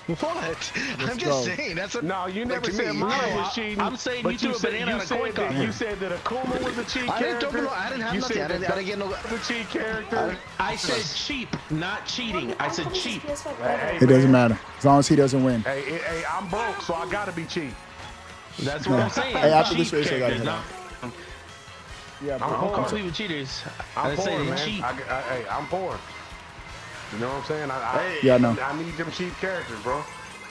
What? I'm go. just saying. That's a No, you never to said me. modern No, was cheating. I'm saying but you threw a said- banana you on a said coin that- toss. You said that Akuma was a cheat I didn't character. throw no- I didn't have You nothing. said I that didn't get no- the cheat character. I said cheap, not cheating. I said cheap. Hey, It doesn't man. matter as long as he doesn't win. Hey, I'm broke, so I gotta be cheap. That's what I'm saying. Hey, after Cheap this race, I gotta characters, get not- out. Yeah, I'm bro. poor. complete with cheaters. I'm I poor, say man. cheap. Hey, I'm poor. You know what I'm saying? Yeah, I know. I need them cheap characters, bro.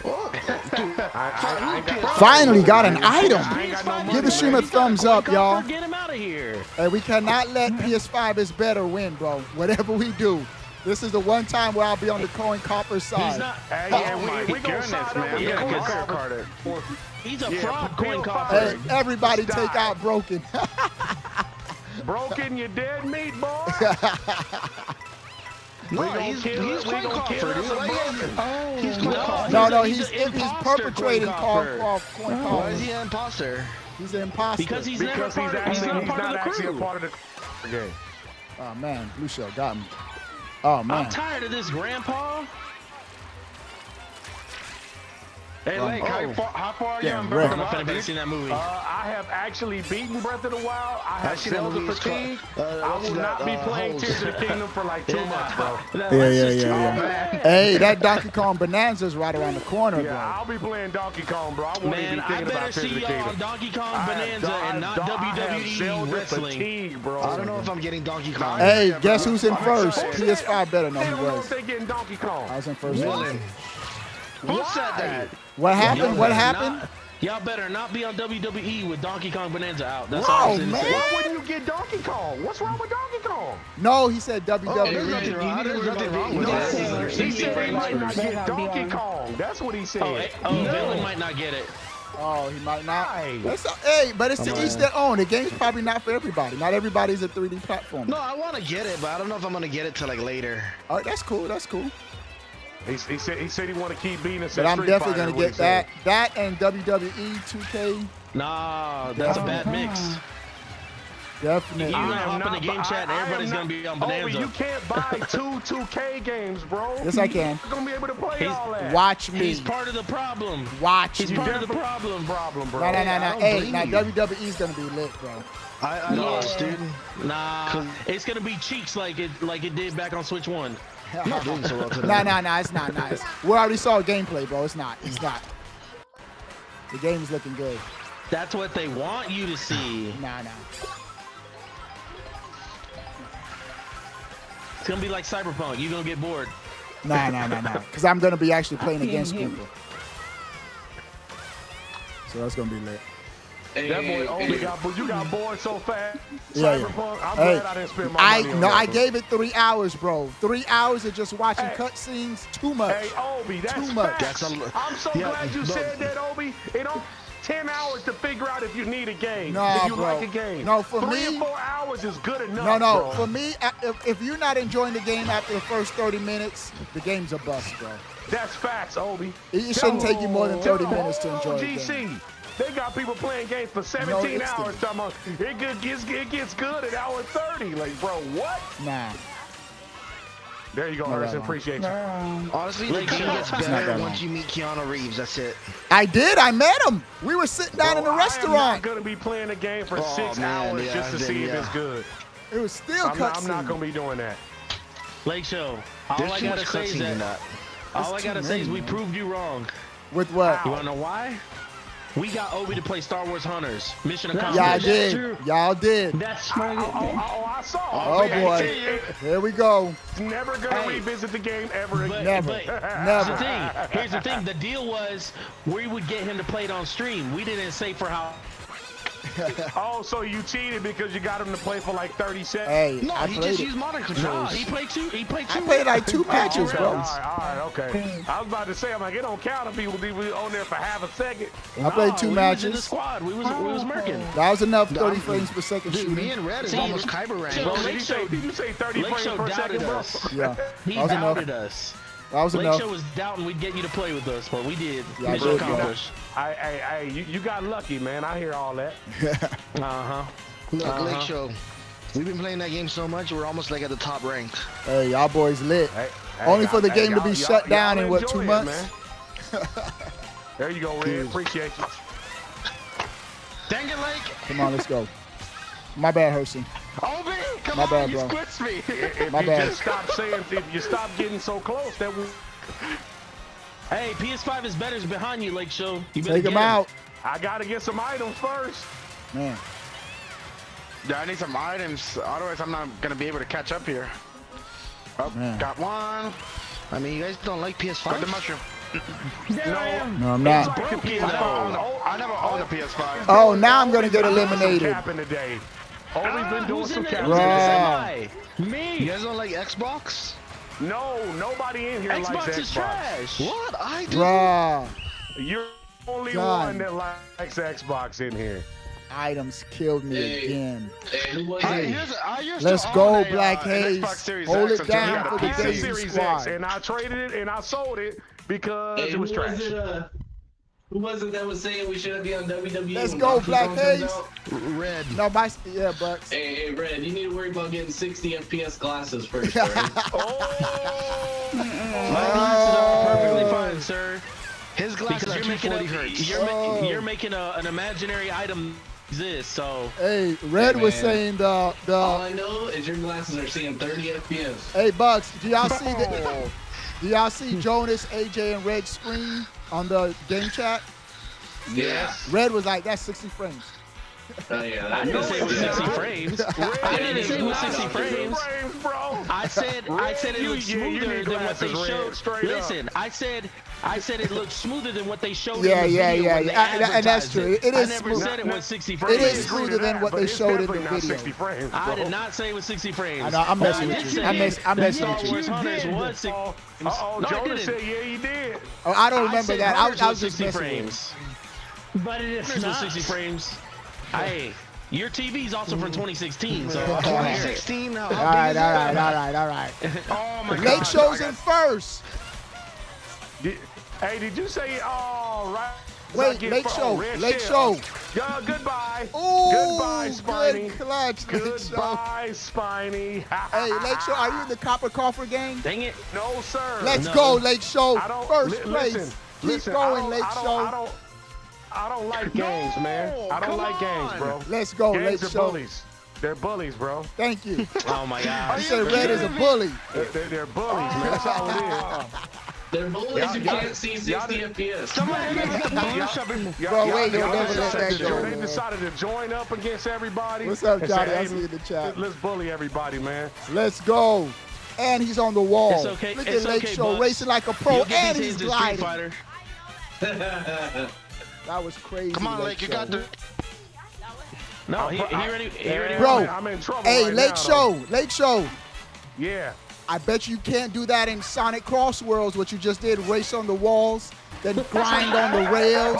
I ain't got- Finally got an item. I ain't got no money, Give the stream a man. thumbs up, y'all. Get him out of here. Hey, we cannot let PS5 is better win, bro. Whatever we do. This is the one time where I'll be on the coin copper side. He's not. Hey, Oh yeah, my we gonna side up with the Yeah, coin 'cause copper. he's a Yeah, fraud Bill coin Fox. copper. Hey, everybody Stop. take out Broken. Broken, you dead meat, boy. No, We gonna he's kill- he's we coin gonna copper, kill dude. some Like, broken. he's coin copper. No, He's he's an imposter perpetrating coin coin copper. copper. Why is he an imposter? He's an imposter. Because he's never Because he's part of, he's actually not part of the actually a crew. part of the game. Oh man, Blue Shell got me. Oh man. I'm tired of this, Grandpa. Hey, Lake, how far are you Damn, on Red. Breath I'm of not the finna be Wild? seen that movie. I have actually beaten Breath of the Wild. I have Actually, that Zelda movie is fatigue. called- I will not be playing Holes. Tears of the Kingdom for like 2 months, bro. Yeah. Hey, that Donkey Kong Bonanza's right around the corner, Yeah, bro. I'll be playing Donkey Kong, bro. I won't even Man, be I thinking better about Tears of see the y'all on Kingdom. Donkey Kong I have Bonanza and not I have WWE Zelda wrestling. fatigue, bro. I don't know if I'm getting Donkey Kong. Hey, guess who's in I'm first? excited. PS5 better know They who don't know was. if they getting Donkey Kong. I was in first. Villain. Who said that? What happened? What Y'all happened? not- Y'all better not be on WWE with Donkey Kong Bonanza out. That's Bro, all I'm saying. man. Why wouldn't you get Donkey Kong? What's wrong with Donkey Kong? No, he said There's WWE. nothing wrong. There's nothing wrong with that. He said he might not get Donkey Kong. That's what he said. Villain might not get it. Oh, he might not. Right. Hey, but it's to each their own. The game's probably not for everybody. Not everybody's a 3D platform. No, I want to get it, but I don't know if I'm gonna get it till like later. All right, that's cool. That's cool. He said he want to keep beating us. But I'm definitely gonna get that. That and WWE 2K. Nah, that's a bad mix. Definitely. You're gonna hop in the game chat and everybody's gonna be on Bonanza. You can't buy two 2K games, bro. Yes, I can. You're gonna be able to play all that. Watch me. He's part of the problem. Watch He's me. part of the problem. bro. No. don't Hey, blame now you. WWE's gonna be lit, bro. I lost, dude. Nah, it's gonna be cheeks like it did back on Switch 1. I'm not doing so well today. No, it's not nice. We already saw gameplay, bro. It's not. It's not. The game is looking good. That's what they want you to see. Nah. It's gonna be like Cyberpunk. You're gonna get bored. Nah. Because I'm gonna be actually playing against people. So that's gonna be lit. That boy Obi you got bored so fast. Yeah, yeah. Cyberpunk, I'm Hey, glad I didn't spend my money on that. I gave it 3 hours, bro. 3 hours of just watching cutscenes, too much. Hey, Obi, that's Too much. facts. I'm so glad you said that, Obi. It don't 10 hours to figure out if you need a game. Nah, if you bro. like a game. No, for 3 me- or 4 hours is good enough. No, bro. for me, if you're not enjoying the game after the first 30 minutes, the game's a bust, bro. That's facts, Obi. It shouldn't take you more than 30 minutes to enjoy the GC. game. They got people playing games for 17 it's hours. Talking about, it gets good at hour 30. Like, bro, what? Nah. There you go, Not that Harrison. long. Appreciate you. Honestly, the game gets not that better long. once you meet Keanu Reeves. That's it. I did. I met him. We were sitting down in the Bro, I am restaurant. not going to be playing a game for 6 man, hours yeah, just to then, see if yeah. it's good. It was still I'm cutscene. not going to be doing that. Lake Show. All There's I too gotta much say is cutscenes in that. that. All I gotta say is we proved you wrong. With what? You wanna know why? We got Obi to play Star Wars Hunters. Mission Y'all accomplished. did. Y'all did. That's smart. I saw. Oh, boy. Here we go. Never going to revisit the game ever again. Never. But Never. here's the thing. Here's the thing. The deal was we would get him to play it on stream. We didn't say for how. Oh, so you cheated because you got him to play for like 30 seconds? Hey, No, I he played just it. used modern No, controls. he played two. He played two. I played like 2 matches, All bro. right, okay. I was about to say, I'm like, it don't count if people be on there for half a second. I played 2 we matches. Was in the squad. We was murking. That was enough 30 frames per second Dude, shooting. me and Red is See, almost Kyber rank. Bro, Did you say 30 Lake frames Show per second, doubted bro? us. Yeah. He That was enough. doubted us. That was Lake enough. Show was doubting we'd get you to play with us, but we did. Yeah, I Mission did, bro. accomplished. You got lucky, man. I hear all that. Uh-huh. Look, Lake Show. We've been playing that game so much, we're almost like at the top rank. Hey, y'all boys lit. Hey, Only for the hey, game to be y'all- shut down y'all in, what, enjoy 2 it, months? man. There you go, Red. Appreciate you. Dang it, Lake. Come on, let's go. My bad, Herson. Obi, come My on, bad, you bro. squished me. If My you bad. just stop saying, if you stop getting so close, that would. Hey, PS5 is better behind you, Lake Show. You better Take get him out. I gotta get some items first. Man. Yeah, I need some items. Otherwise, I'm not going to be able to catch up here. Oh, Man. got one. I mean, you guys don't like PS5? Got the mushroom. There I am. No, I'm not. Like the I never owned a PS5. Oh, now I'm going to get Some eliminated. capping today. Obi's been doing Who's some in there? capping. Bruh. You Me. guys don't like Xbox? No, nobody in here likes Xbox Xbox. is trash. What? I do. Bruh. You're the only God. one that likes Xbox in here. Items killed me Hey. again. Hey, who was Hey. it? I used Let's to go, own a, Black an Haze. Xbox Series Hold X it until I down got a for the I had a Daisy Series Squad. X, and I traded it and I sold it because Hey, it was who trash. was it? Who was it that was saying we shouldn't be on WWE? Let's when go, Donkey Black Kong comes Haze. out? Red. No, yeah, Bucks. Hey, Red, you need to worry about getting 60 FPS glasses first, right? My glasses are perfectly fine, sir. His glasses Because are you're making 240 hertz. you're making an imaginary item exist. So Hey, Red Hey, was man. saying All the. I know is your glasses are seeing 30 FPS. Hey, Bucks, do y'all see the? Do y'all see Jonas, AJ, and Red's screen on the game chat? Yeah. Red was like, "That's 60 frames." Oh, yeah. I didn't say it was 60 frames. I didn't say it was 60 frames. bro. I said it you- looked yeah, you smoother need than what they glasses, Red, showed. straight up. Listen, I said it looked smoother than what they showed Yeah, in the yeah, video yeah, when they yeah. And that's advertised true. it. It I is never smooth. said it was 60 It frames. is smoother than what they showed in the video. 60 frames, I bro. did not say it was 60 frames. I know, I'm messing All I with did you. say I'm messing Star with you. Wars Hunters did. was 60 Oh, No, I Jonas didn't. said, yeah, he did. Oh, I don't remember said that. Hunters I was just 60 messing with you. frames. But it is Hunters was not. 60 frames. Hey, your TV's also from 2016, so 2016 now. All right. Oh, my Lake God. Show's in first. Hey, did you say, all right? Wait, Lake Show. Lake Show. Yeah, goodbye. Ooh, Goodbye, Spiny. good clutch, Lake Show. Goodbye, Spiny. Hey, Lake Show, are you in the Copper Coffer gang? dang it. No, sir. Let's No. go, Lake Show. I don't, First place. listen, Keep listen, going, Lake I Show. don't like games, man. I don't come like games, on. bro. Let's go, Lake Games are Show. bullies. They're bullies, bro. Thank you. Oh my God. You said Red is a bully. They're bullies, man. That's all it is. They're bullies who Y'all- can't see 60 y'all- FPS. Bro, wait, they'll never let that go, They man. decided to join up against everybody. What's up, and Johnny? say, I hey, see you in the chat. Let's bully everybody, man. Let's go. And he's on the wall. It's okay. Look It's at Lake okay, Show Bucks. racing like a pro, You'll get and these he's hands in Street gliding. Fighter. That was crazy. Come on, Lake, you Show. got the. No, he already. Bro, I'm in trouble. hey, right Lake now, Show, Lake Show. Yeah. I bet you can't do that in Sonic Cross Worlds, what you just did, race on the walls, then grind on the rails.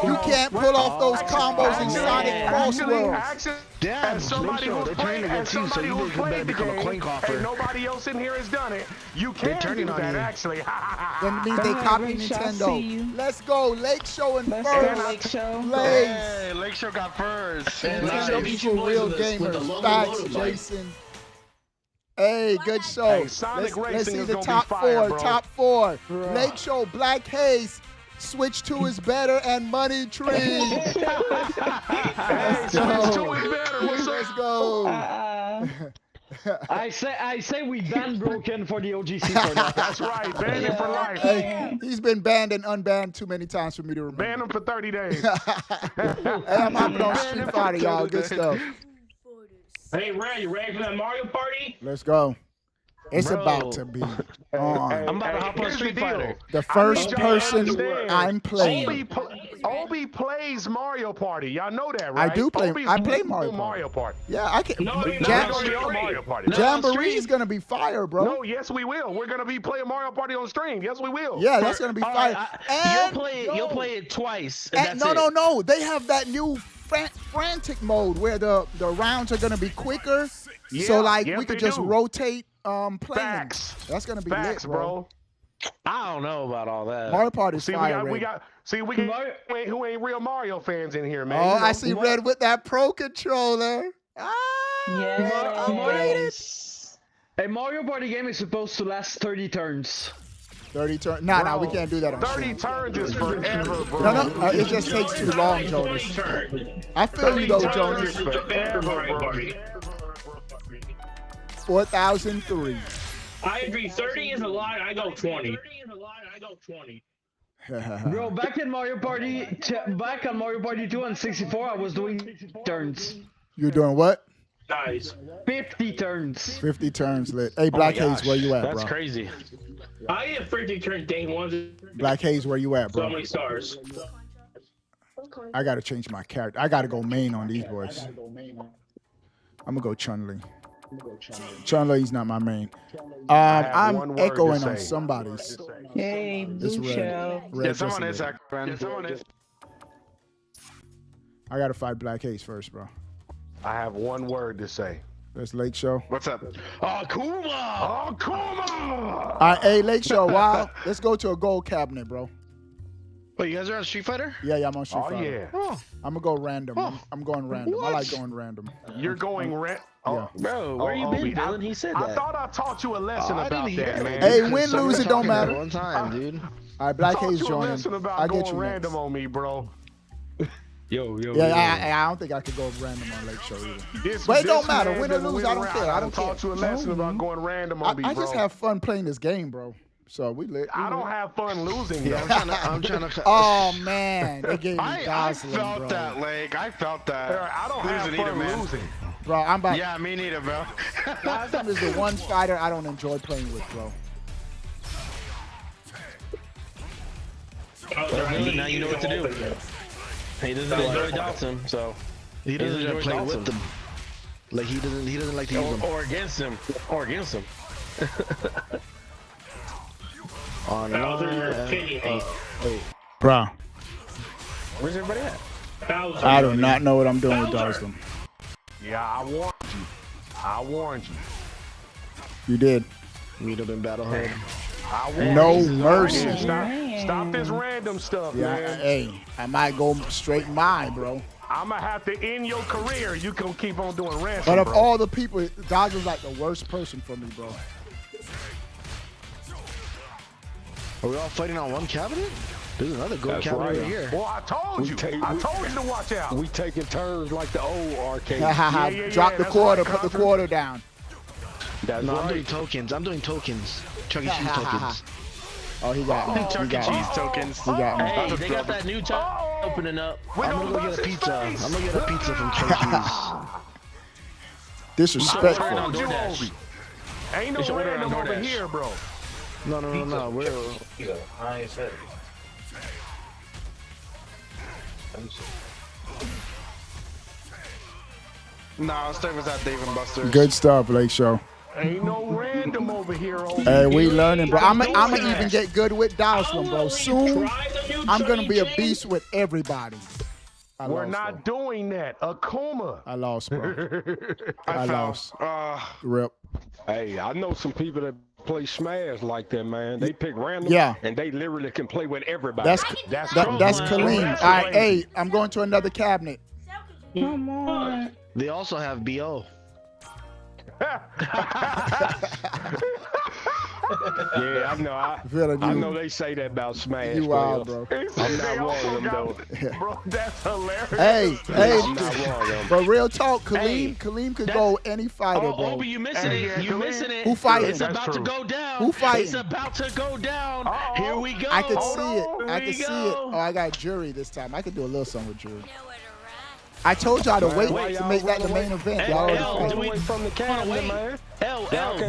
You can't pull off those combos in Sonic Cross Worlds. Damn, as somebody who's played, against you, so you who's played the become a coin game, coffer. and nobody else in here has done it, you can do that, actually. Then it means they copy Nintendo. Let's go, Lake Show in Let's first. go, Lake Show. Blaze. Hey, Lake Show got first. Nintendo people real gamers. Facts, Jason. Hey, good show. Hey, Sonic let's Racing see is the gonna top be fire, four. bro. Top four. Lake Show, Black Haze, Switch 2 is better, and Money Tree. Hey, Let's Switch 2 go. is better. What's up? Let's go. I say we ban Broken for the OGC for that. That's right. Ban him for life. Hey, he's been banned and unbanned too many times for me to remember. Ban him for 30 days. Hey, I'm hopping on Street Fighter, y'all. Good stuff. Hey, Ray, you ready for that Mario Party? Let's go. It's Bro. about to be on. I'm about to hop on here's Street the deal. Fighter. The first y'all to person understand. I'm playing. Obi plays Mario Party. Y'all know that, I right? do play. Obi's I play doing Mario Party. Party. Yeah, I can. No, you're Jam- not. We're gonna be on Mario Party. Jamboree is gonna be fire, bro. No, yes, we will. We're gonna be playing Mario Party on stream. Yes, we will. Yeah, that's gonna be All fire. right, And you'll play it twice. And That's it. no. They have that new frantic mode where the rounds are gonna be quicker. Yeah, So like yes, we could they just do. rotate playing. Facts. That's gonna be Facts, lit, bro. I don't know about all that. Mario Party's See, fire. we Red. got who ain't real Mario fans in here, man. Oh, You know? I see Red with that Pro Controller. Ah, Yes. A Mario Party game is supposed to last 30 turns. 30 turns. Nah, we can't do that on 30 stream. turns is forever, bro. No, it just takes too long, Jonas. I feel you though, Jonas. Forever, Mario bro. Party. 4003. I agree. 30 is a lot. I go 20. Bro, back on Mario Party 2 and 64, I was doing turns. You're doing what? Nice. 50 turns. 50 turns lit. Hey, Black Haze, where you at, That's bro? crazy. I get 50 turn day one. Black Haze, where you at, So bro? many stars. I gotta change my character. I gotta go main on these boys. I'm gonna go Chun-Li. Chun-Li's not my main. have I'm one word to echoing on say. somebody's. Hey, It's Blue red. Shell. Red Yeah, someone just is a little. that, man. Someone is. I gotta fight Black Haze first, bro. I have one word to say. That's Lake Show. What's up? Oh, Kuma! Oh, Kuma! All right, hey, Lake Show, wow. Let's go to a gold cabinet, bro. Wait, you guys are on Street Fighter? Yeah, I'm on Street Oh, Fighter. yeah. I'm gonna go random. I'm going random. I like going random. You're going red. Yeah. Bro, where you been, Obi, Dylan? He said I that. thought I taught you a lesson I about didn't hear that, it. man. Hey, win, lose, it don't matter. One time, dude. All right, Black I taught Haze you a joining. lesson about I'll get going you random next. on me, bro. Yo. Yeah, I don't think I could go random on Lake Show either. This, But it don't this matter. man Win or been lose, I don't winning care. around. I don't taught care. you a lesson about going random on me, I bro. just have fun playing this game, bro. So we lit. I don't have fun losing. Yeah, though. I'm trying to. Oh man, they gave me I Gosling, felt bro. that, Lake. I felt that. I don't have Losing either, fun man. losing. Bro, I'm about. Yeah, me neither, bro. Gosling is the one fighter I don't enjoy playing with, bro. Now you know what to do. He doesn't enjoy Dawson, so He doesn't enjoy play Dawson. with them. Like he doesn't like to use them. or against him. On Bowser pinning me. Bro, Where's everybody at? Bowser. I do not know what I'm doing with Gosling. Yeah, I warned you. I warned you. You did. Meet up in Battle Hub. I warned No you. mercy. Stop this random stuff, Yeah, man. hey, I might go straight mine, bro. I'm gonna have to end your career. You can keep on doing ransom, But of bro. all the people, Goslin's like the worst person for me, bro. Are we all fighting on one cabinet? There's another gold cabinet right here. Well, I told you. I told you to watch out. We taking turns like the old arcade. Drop the that's quarter, right, put the Contra. quarter down. That's No, I'm right. doing tokens. I'm doing tokens. Chuck E. Cheese tokens. Oh, he got me. Chuck He E. got Cheese me. tokens. He got me. Hey, they got that new chop opening up. We're I'm gonna go bust get a his pizza. face. I'm gonna get a pizza from Chuck E. Cheese. Disrespectful. I told you, DoorDash. Obi. Ain't They should no order random on over DoorDash. here, bro. No. We're I ain't said it. Nah, stay with that Dave and Buster's. Good stuff, Lake Show. Ain't no random over here. Hey, we learning, bro. I'm gonna even get good with Dowslam, bro. Soon, I'm gonna be a beast with everybody. We're not doing that. Akuma. I lost, bro. I lost. Rip. Hey, I know some people that play Smash like that, man. They pick random, and they literally can play with everybody. That's Kaleem. All right, hey, I'm going to another cabinet. Come on. They also have BO. Yeah, I know. I know they say that about Smash. You wild, bro. I'm not one of them, though. Bro, that's hilarious. Hey, I'm not one of them. but real talk, Kaleem could go any fighter, bro. Obi, you missing it. You missing it. Who fighting? It's about to go down. Who fighting? It's about to go down. Here we go. I can see it. I Here can we see it. go. Oh, I got jury this time. I could do a little something with jury. I told y'all to wait to make that the main event. Y'all already Away from the cabinet, man.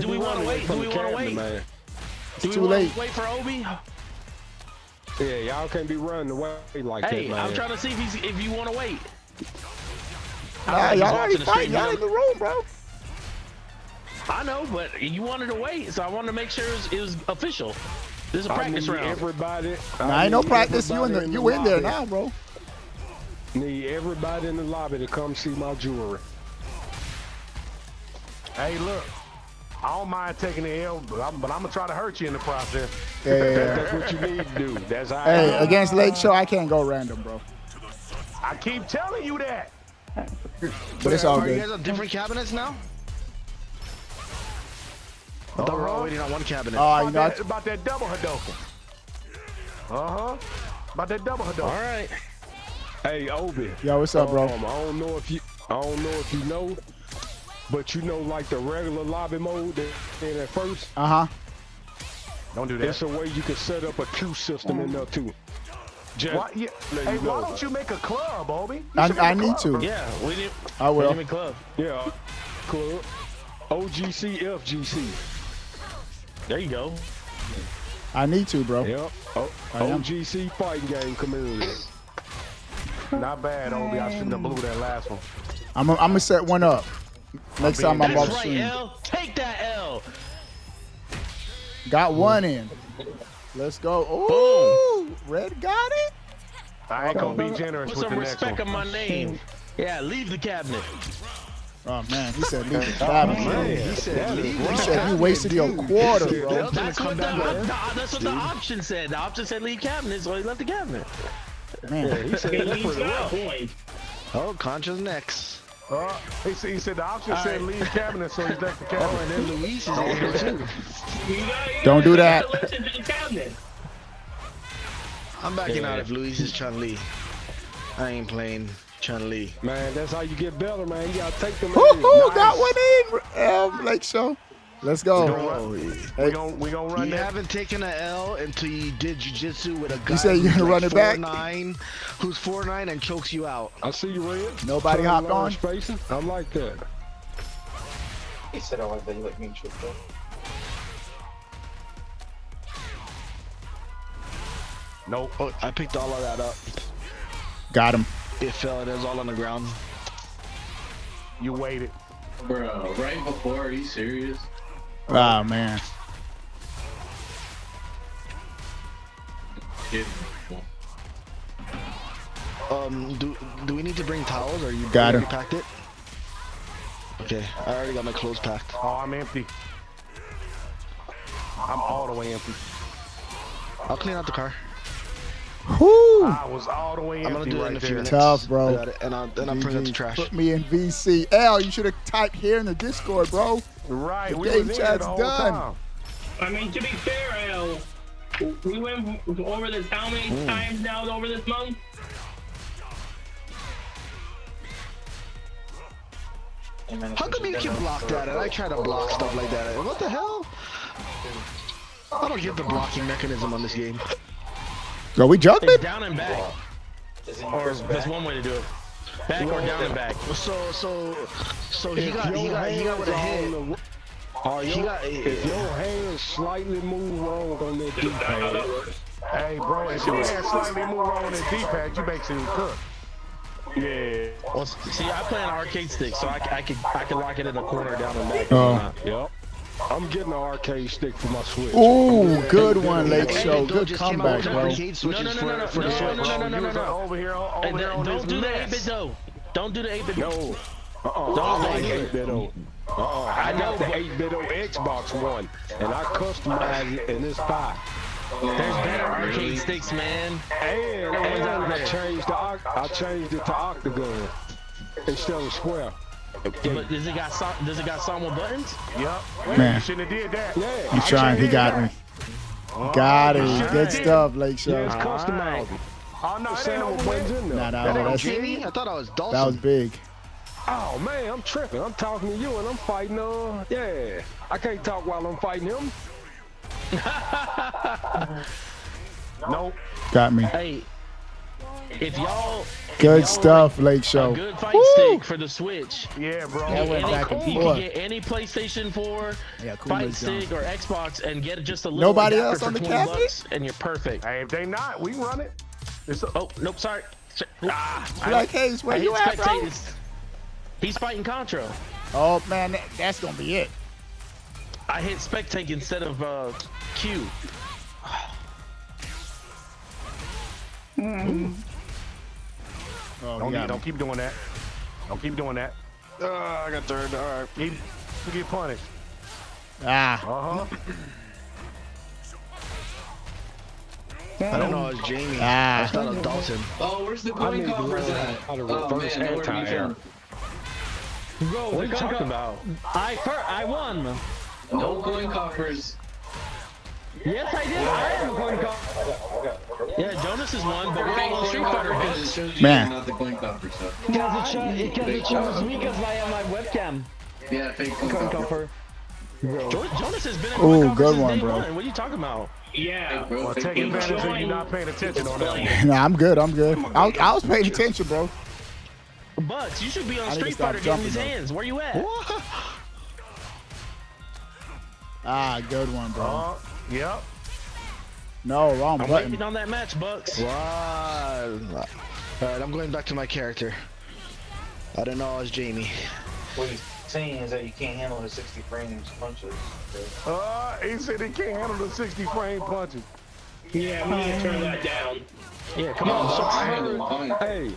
Do we want to wait? Do we want to wait? Man. It's too late. Wait for Obi. Yeah, y'all can't be running away like that, man. Hey, I'm trying to see if you want to wait. Y'all already fighting. Y'all in the room, bro. I know, but you wanted to wait, so I wanted to make sure it was official. This is a practice round. Everybody. Ain't no practice. You in there now, bro. Need everybody in the lobby to come see my jewelry. Hey, look. I don't mind taking the L, but I'm gonna try to hurt you in the process. Yeah. That's what you need to do. That's how. Hey, against Lake Show, I can't go random, bro. I keep telling you that. But it's all Are you good. guys on different cabinets now? I thought we were all waiting on one cabinet. You know, About that double Hadoken. About that double Hadoken. All right. Hey, Obi. Yo, what's up, bro? I don't know if you know, but you know, like the regular lobby mode that in at first. Don't do that. It's a way you can set up a queue system in there too. Just Hey, why don't you make a club, Obi? I need to. Yeah, we did. I will. We club. Yeah, club. OGC, FGC. There you go. I need to, bro. Yep. OGC fighting game community. Not bad, Obi. I shouldn't have blew that last one. I'm gonna set one up. Next time I'm off stream. L. Take that L. Got one in. Let's go. Ooh, Red got it. I ain't gonna be generous Put with some the next respect one. on my name. Yeah, leave the cabinet. Oh man, he said leave the cabinet. He said You wasted your quarter, bro. That's what the option said. The option said leave cabinet, so he left the cabinet. Man, he said that's pretty rough. Oh, Concha's next. He said the option said leave cabinet, so he's left the cabinet. Oh, and then Luis is in here too. Don't do that. I'm backing out if Luis is Chun-Li. I ain't playing Chun-Li. Man, that's how you get better, man. You gotta take them. Got one in. Lake Show. Let's go. We gonna run You that. haven't taken an L until you did jiu-jitsu with a guy You say you're gonna run it back? Who's 4'9" and chokes you out. I see you, Red. Nobody hopped on. Spacing. I like that. He said I like that. You like me, trick, bro. Nope. Oh, I picked all of that up. Got him. It fell. It was all on the ground. You waited. Bro, right before, are you serious? Oh man. Do we need to bring towels, or you Got already him. packed it? Okay, I already got my clothes packed. Oh, I'm empty. I'm all the way empty. I'll clean out the car. Whoo! I was all the way empty. I'm gonna do it right in a few there. minutes. Tough, bro. I got it, and I'll put it in the trash. Put me in VC. L, you should have typed here in the Discord, bro. Right, The we game was in chat's the whole done. time. I mean, to be fair, L, we went over this how many times now over this month? How come you can block that? And I try to block stuff like that. What the hell? I don't get the blocking mechanism on this game. Yo, we juggling? It's down and back. Or there's one way to do it. Back or down and back. So he got with a hit. If your hands slightly move wrong on that D-pad. Hey, bro, if your hand slightly move wrong on the D-pad, you basically cook. Yeah. Well, see, I play an arcade stick, so I can lock it in the corner down the back. Oh. Yep. I'm getting an arcade stick for my Switch. Ooh, good one, Lake Show. Good comeback, bro. No. Over here on don't do the 8-bit though. Don't do the 8-bit. No. I like 8-bit. I got the 8-bit Xbox One, and I customized it, and it's fire. There's better arcade sticks, man. And I changed it to octagon instead of square. But does it got some with buttons? Yep. Man. You shouldn't have did that. Yeah. He's trying. He got me. Got it. Good stuff, Lake Show. Yeah, it's customized. Oh no, it ain't no buttons in there. That's Jamie? I thought I was Dawson. that was big. Oh man, I'm tripping. I'm talking to you and I'm fighting yeah. I can't talk while I'm fighting him. Nope. Got me. Hey, if y'all Good stuff, Lake Show. a good fight stick for the Switch. Yeah, bro. That went back and You forth. can get any PlayStation 4 Yeah, cool fight as stick or Xbox and get just a little Nobody adapter else for on the 20 cabinet? bucks, and you're perfect. Hey, if they not, we run it. Oh, nope, sorry. Black Hayes, where you at, bro? He's fighting Contra. Oh man, that's gonna be it. I hit spectate instead of Q. Oh, Don't keep doing that. Don't keep doing that. I got third. All right. You get punished. Ah. I don't know. It's Jamie. Ah. I thought it was Dawson. Oh, where's the coin coffers at? How to Oh reverse man, nowhere to be anti-air. found. Bro, What are you talking about? I won. No coin coffers. Yes, I did. I have a coin coffer. Yeah, Jonas is one, but we're all on Street Fighter. Because it shows you Man. not the coin coffer stuff. Because it shows me because I have my webcam. Yeah, fake coin Coin coffer. coffer. Jonas has been in Ooh, coin good coffer since one, day bro. one. What are you talking about? Yeah, bro. Well, take advantage of you not paying attention on that one. Nah, I'm good. I'm good. I was paying attention, bro. Bucks, you should be on I need to Street stop Fighter getting these jumping, though. hands. Where you at? Ah, good one, bro. Yep. No, wrong I'm button. waiting on that match, Bucks. Wow. Alright, I'm going back to my character. I don't know, it's Jamie. What he's saying is that you can't handle his 60 frames punches. He said he can't handle the 60 frame punches. Yeah, we need to turn that down. Yeah, come No, on. Hey,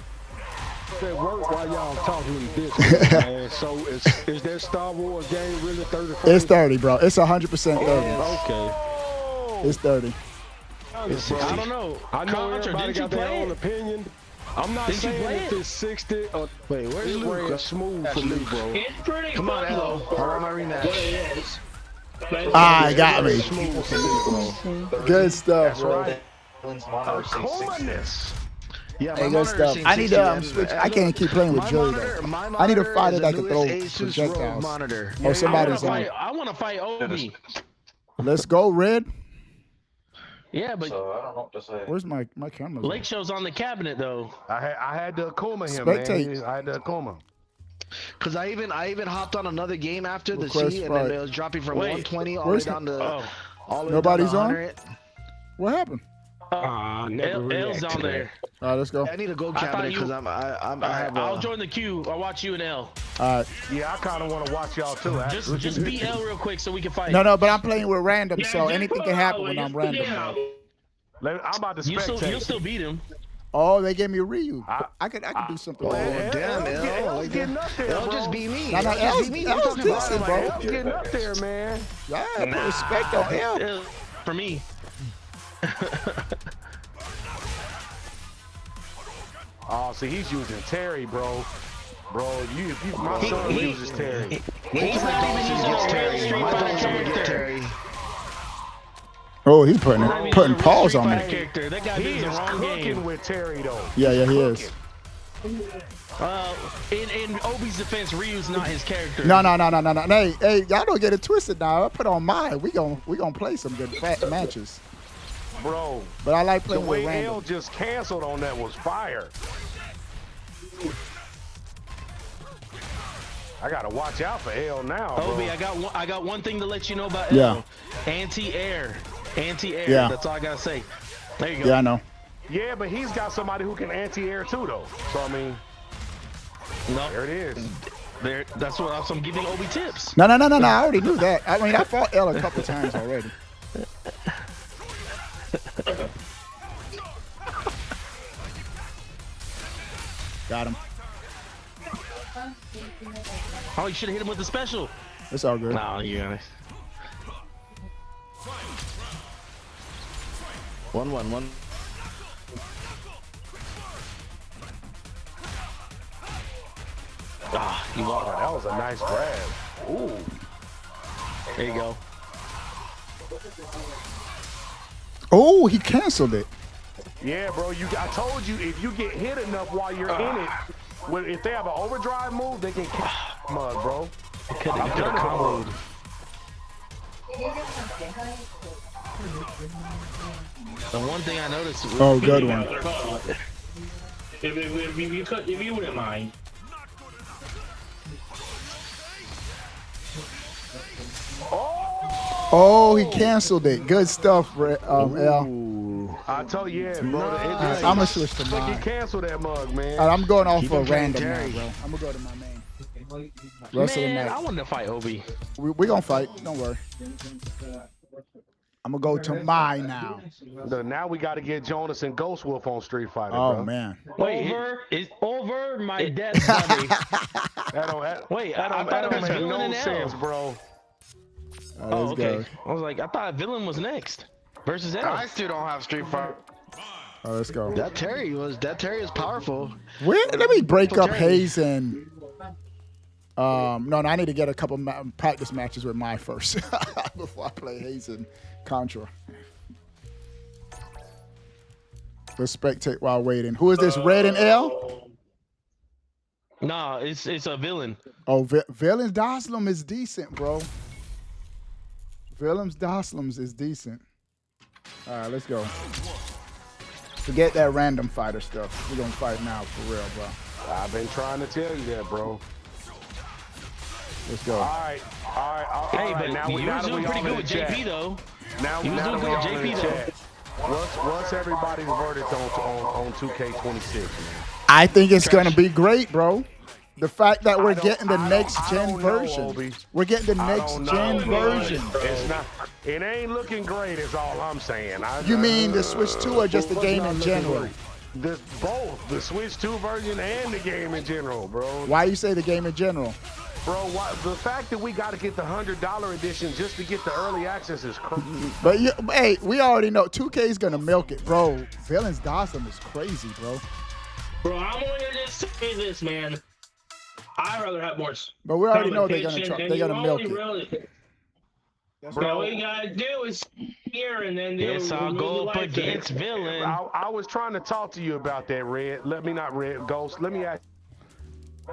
that work while y'all talking this, man. So is that Star Wars game really 30 frames? It's 30, bro. It's 100% 30. Okay. It's 30. I don't know. I know Contra, everybody didn't you got their play own it? opinion. I'm not Didn't you saying play if it? it's 60 or Wait, where's it's Luke? way smooth for me, bro. It's pretty Come on, fun, Elo. though. I want my rematch. What it is. Ah, got me. Smooth for me, bro. Good stuff, bro. Right. Monitor says 60. Coolness. Yeah, Hey, my good monitor stuff. seems I need 60, to man. switch. I can't keep playing with My Julie monitor- though. my I need a monitor fighter is that the can throw newest Asus ROG projectiles. monitor. Or somebody's I on. want to fight Obi. Let's go, Red. Yeah, but So I don't know what to say. Where's my camera? Lake Show's on the cabinet though. I had to Akuma him, Spectate. man. I had to Akuma. Cause I even hopped on another game after the Request C, and fight. then it was dropping from Wait, 120 all the way where's down to all the way Nobody's down to on? 100. What happened? Never L's react on to there. All right, let's go. I need a gold I thought cabinet you- because I have I'll join the queue. I'll watch you and L. All right. Yeah, I kind of want to watch y'all too. Just beat L real quick so we can fight. No, but I'm playing with random, Yeah, so just anything put can it happen out, when I'm just put it random. out. I'm about to You'll spectate. still beat him. Oh, they gave me a Ryu. I- I could do something. Oh, like that. damn, L. Like getting up there, L bro. just beat me. Nah, nah, L just L's- beat me. L's What you talking about? decent, bro. I'm getting up there, man. Yeah, put respect on him. L for me. Oh, see, he's using Terry, bro. Bro, my son uses Terry. He's not even using a real Street Fighter character. Oh, he's Not even using putting a real paws Street on Fighter me. character. That guy He did the is wrong cooking game. with Terry, though. Yeah, he is. In Obi's defense, Ryu's not his character. No. Hey, y'all don't get it twisted now. I put on mine. We gon' play some good matches. Bro, But I like the playing with way random. L just canceled on that was fire. I gotta watch out for L now, bro. Obi, I got one thing to let you know about Yeah. L. Anti-air. Anti-air. Yeah. That's all I gotta say. There you go. Yeah, I know. Yeah, but he's got somebody who can anti-air too, though. So I mean, No. There it is. There. That's what I'm giving Obi tips. No. I already knew that. I mean, I fought L a couple times already. Got him. Oh, you should have hit him with the special. It's all good. No, you got it. 1-1-1. Ah, you walked. That was a nice grab. Ooh. There you go. Oh, he canceled it. Yeah, bro. I told you if you get hit enough while you're in it, if they have an overdrive move, they can catch mud, bro. You could have comboed. The one thing I noticed. Oh, good one. If you wouldn't mind. Oh, he canceled it. Good stuff, L. I told you, yeah, bro. I'm gonna switch to mine. You cancel that mug, man. I'm going off for random now, bro. I'm gonna go to my main. Rest of the Man, night. I wanted to fight Obi. We gonna fight. Don't worry. I'm gonna go to mine now. Now we got to get Jonas and Ghost Wolf on Street Fighter. Oh bro. man. Wait, Over my dead body. That don't was make Villain no and sense, L. bro. Oh, okay. I was like, I thought Villain was next versus L. I still don't have Street Fighter. Oh, let's go. That Terry is powerful. Let me break up Hayes and. No, I need to get a couple practice matches with my first before I play Hayes and Contra. Let's spectate while waiting. Who is this? Red and L? Nah, it's a Villain. Oh, Villain's Doslam is decent, bro. Villain's Doslam is decent. All right, let's go. Forget that random fighter stuff. We're gonna fight now for real, bro. I've been trying to tell you that, bro. Let's go. All right. Hey, but now you was doing pretty good with chat. JP though. Now You was doing good with JP though. What's everybody's verdict on 2K26, man? I think it's gonna be great, bro. The fact that we're getting the next gen version. We're getting the next gen version. It's not. It ain't looking great. Is all I'm saying. You mean the Switch 2 or just the game in general? Both the Switch 2 version and the game in general, bro. Why you say the game in general? Bro, the fact that we got to get the $100 edition just to get the early access is crazy. But hey, we already know 2K is gonna milk it, bro. Villains Dawson is crazy, bro. Bro, I'm only gonna just say this, man. I'd rather have more. But we already know they're gonna milk it. Bro, all you gotta do is here and then Yes, I'll go up against Villain. I was trying to talk to you about that, Red. Ghost. Let me ask.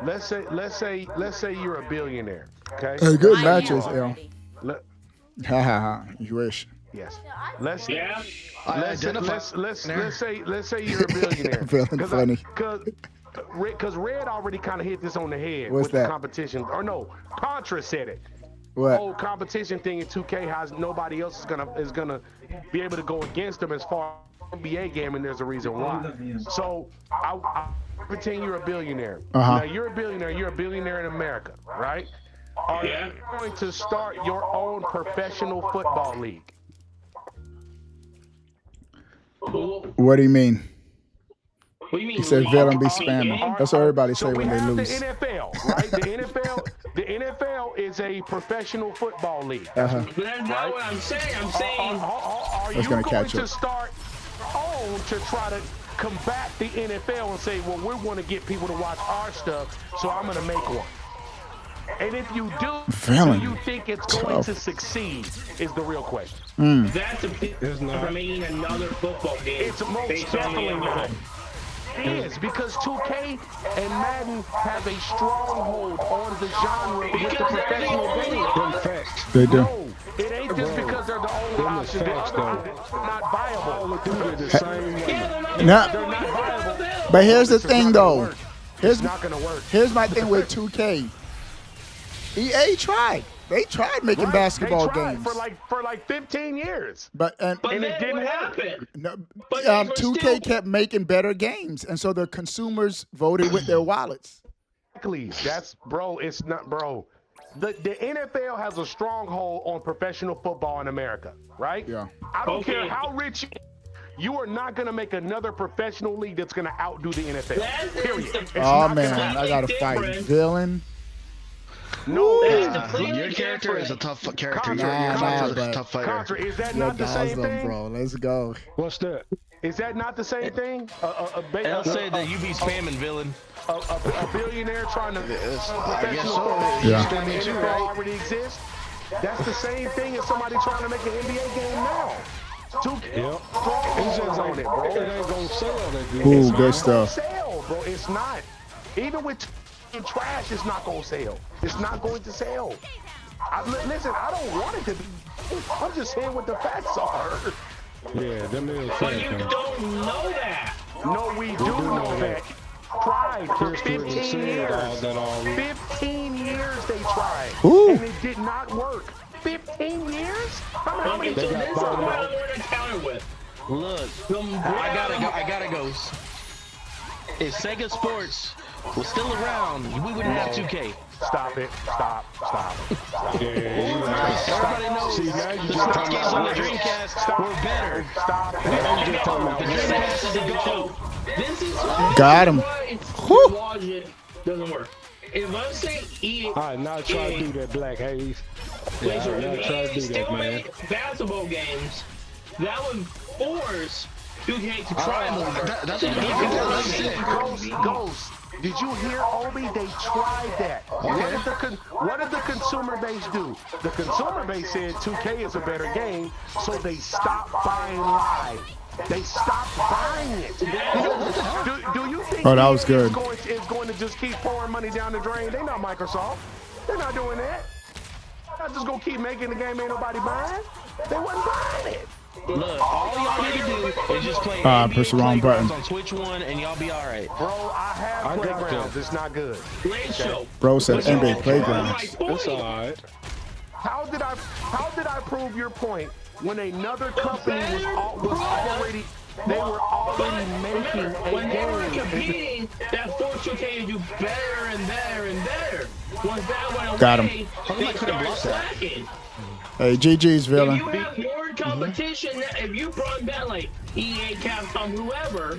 Let's say you're a billionaire. Okay. Hey, good matches, L. You wish. Yes. Let's say you're a billionaire. Villain funny. Because Red already kind of hit this on the head What's with that? the competition. Or no, Contra said it. What? Whole competition thing in 2K, how nobody else is gonna be able to go against them as far as NBA game, and there's a reason why. So I pretend you're a billionaire. Now you're a billionaire. You're a billionaire in America, right? Are you going to start your own professional football league? What do you mean? What do you mean? He said Villain be spamming. That's what everybody say when they lose. The NFL, right? The NFL is a professional football league. But that's not what I'm saying. I'm saying. Are you going to start on to try to combat the NFL and say, well, we want to get people to watch our stuff, so I'm going to make one? And if you do you think it's going to succeed is the real question. That's for making another football game. It's most definitely not. It is, because 2K and Madden have a stronghold on the genre with the professional game. They do. No, it ain't just because they're the only option. The other is not viable. The same way. They're not viable. But here's the thing, though. It's not going to work. Here's my thing with 2K. EA tried. They tried making basketball games for like 15 years. But it didn't happen. No, 2K kept making better games, and so the consumers voted with their wallets. Exactly. That's bro. It's not, bro. The NFL has a stronghold on professional football in America, right? Yeah. I don't care how rich you are not going to make another professional league that's going to outdo the NFL. Period. It's Oh not man, gonna I gotta fight villain. No, your character is a tough character. Nah, You're a tough fighter. Contra, is that not the same thing? Bro, let's go. What's that? Is that not the same thing? L said that you be spamming villain. A billionaire trying to I guess so. Yeah. The NFL already exists. That's the same thing as somebody trying to make an NBA game now. Yep. It's just on it, bro. It ain't gonna sell that good. Ooh, good stuff. Sell, bro. It's not. Even with trash, it's not gonna sell. It's not going to sell. Listen, I don't want it to be. I'm just saying what the facts are. Yeah, them is But you don't know that. No, we do know that. Tried for 15 years. 15 years they tried. Ooh. And it did not work. 15 years? How many So this is what I want to counter with. Look, I gotta go. If Sega Sports was still around, we wouldn't have 2K. Stop it. Stop. Everybody knows the sports games on the Dreamcast were better. Stop it. The Dreamcast is a go. This is why Got him. Logic doesn't work. If I say EA, All right, now try to do that, Black Haze. Yeah, now try to do that, man. basketball games, that would force 2K to try more. Ghost. Did you hear, Obi? They tried that. What did the consumer base do? The consumer base said 2K is a better game, so they stopped buying live. They stopped buying it. Do you think Oh, that was good. Is going to just keep pouring money down the drain? They're not Microsoft. They're not doing that. They're not just going to keep making the game ain't nobody buying. They wasn't buying it. Look, all y'all need to do is just play push the wrong button. on Switch 1 and y'all be alright. Bro, I have Playgrounds. It's not good. Bro said NBA Playgrounds. It's alright. How did I prove your point when another company was already they were already making a when they were game? competing, that forced 2K to do better and better and better. Once that went away, Got him. they started slacking. Hey, GG's If villain. you have more competition, if you brought back like EA, Capcom, whoever,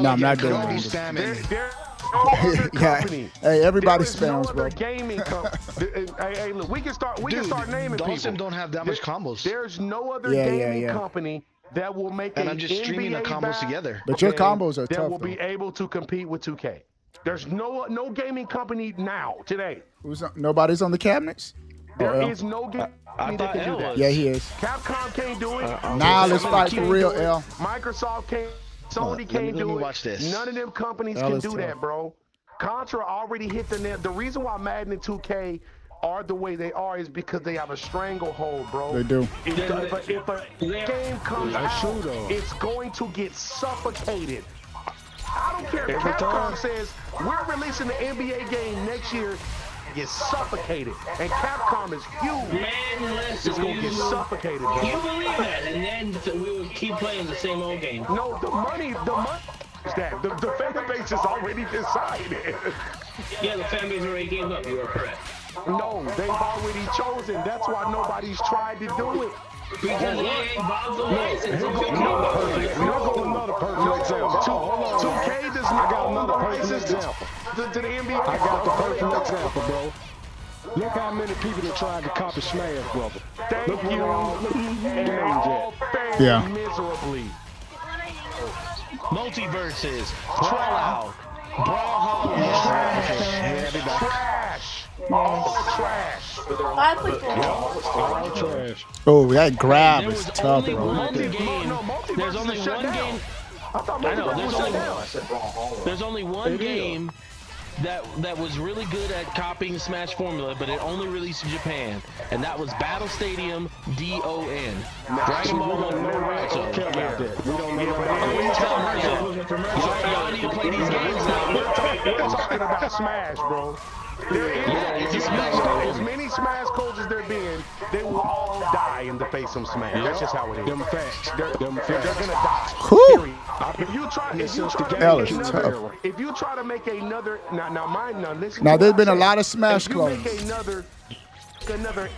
No, I'm not doing There's it. Yeah. Hey, everybody There is no spams, other bro. gaming company. Hey, look, we can start naming Dawson people. don't have that much combos. There's no other Yeah, gaming yeah. company that will make And a I'm just streaming the NBA combos back together. But your game combos are that tough, will be though. able to compete with 2K. There's no gaming company now today. Nobody's on the cabinets? There is no gaming company that can do that. Yeah, he is. Capcom can't do it. Now let's fight for real, L. Microsoft can't. Sony can't do it. Watch this. None of them companies L can is do tough. that, bro. Contra already hit the nail. The reason why Madden and 2K are the way they are is because they have a stranglehold, bro. They do. If a game comes out, it's going to get suffocated. I don't care if Capcom says we're releasing the NBA game next year. Get suffocated, and Capcom is huge. man, listen, It's gonna get suffocated, bro. you believe that, and then we would keep playing the same old game. No, the money is that. The fan base is already decided. Yeah, the fan base already gave up. You are correct. No, they've already chosen. That's why nobody's tried to do it. Because EA bought the license. Another perfect example. 2K does not got another own the perfect license example. to the NBA. I got the perfect example, bro. Look how many people that tried to copy Smash Brothers. Thank Look you. what And they all failed Yeah. miserably. Multiverses, Brawl Out, Trash. All trash. I played all trash. Oh, that grab There is was tough, only bro. one game. There's only one game. I know. There's only one game that was really good at copying Smash formula, but it only released in Japan, and that was Battle Stadium DON. Dragon Ball no Naruto. Care about that. We don't know Y'all need to play these games now. We're talking about Smash, bro. As many Smash codes as there being, they will all die in the face of Smash. That's just how it is. Them facts. They're gonna die. Whew. If you try to make another, Now there's been a lot of Smash if you clones. make another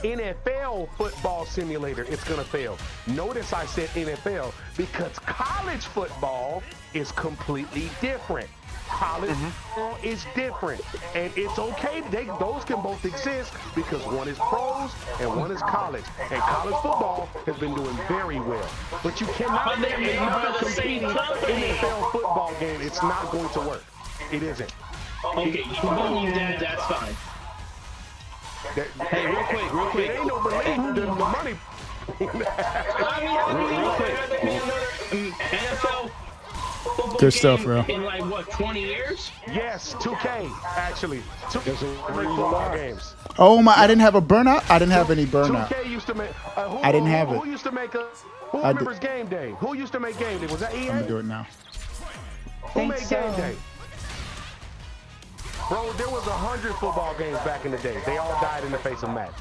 NFL football simulator, it's gonna fail. Notice I said NFL because college football is completely different. College football is different, and it's okay. Those can both exist because one is pros and one is college. And college football has been doing very well. But you cannot make another competing NFL football game. It's not going to work. It isn't. Okay, you believe that? That's fine. Hey, real quick. It ain't no belief. The money. Real quick. NFL football Good stuff, game bro. in like what, 20 years? Yes, 2K actually. 2K football games. Oh my! I didn't have a burnout. I didn't have any burnout. 2K used to make. I didn't have it. Who used to make a? Who remembers Game Day? Who used to make Game Day? Was that EA? I'm gonna do it now. Who made Game Day? Bro, there was 100 football games back in the day. They all died in the face of Madden.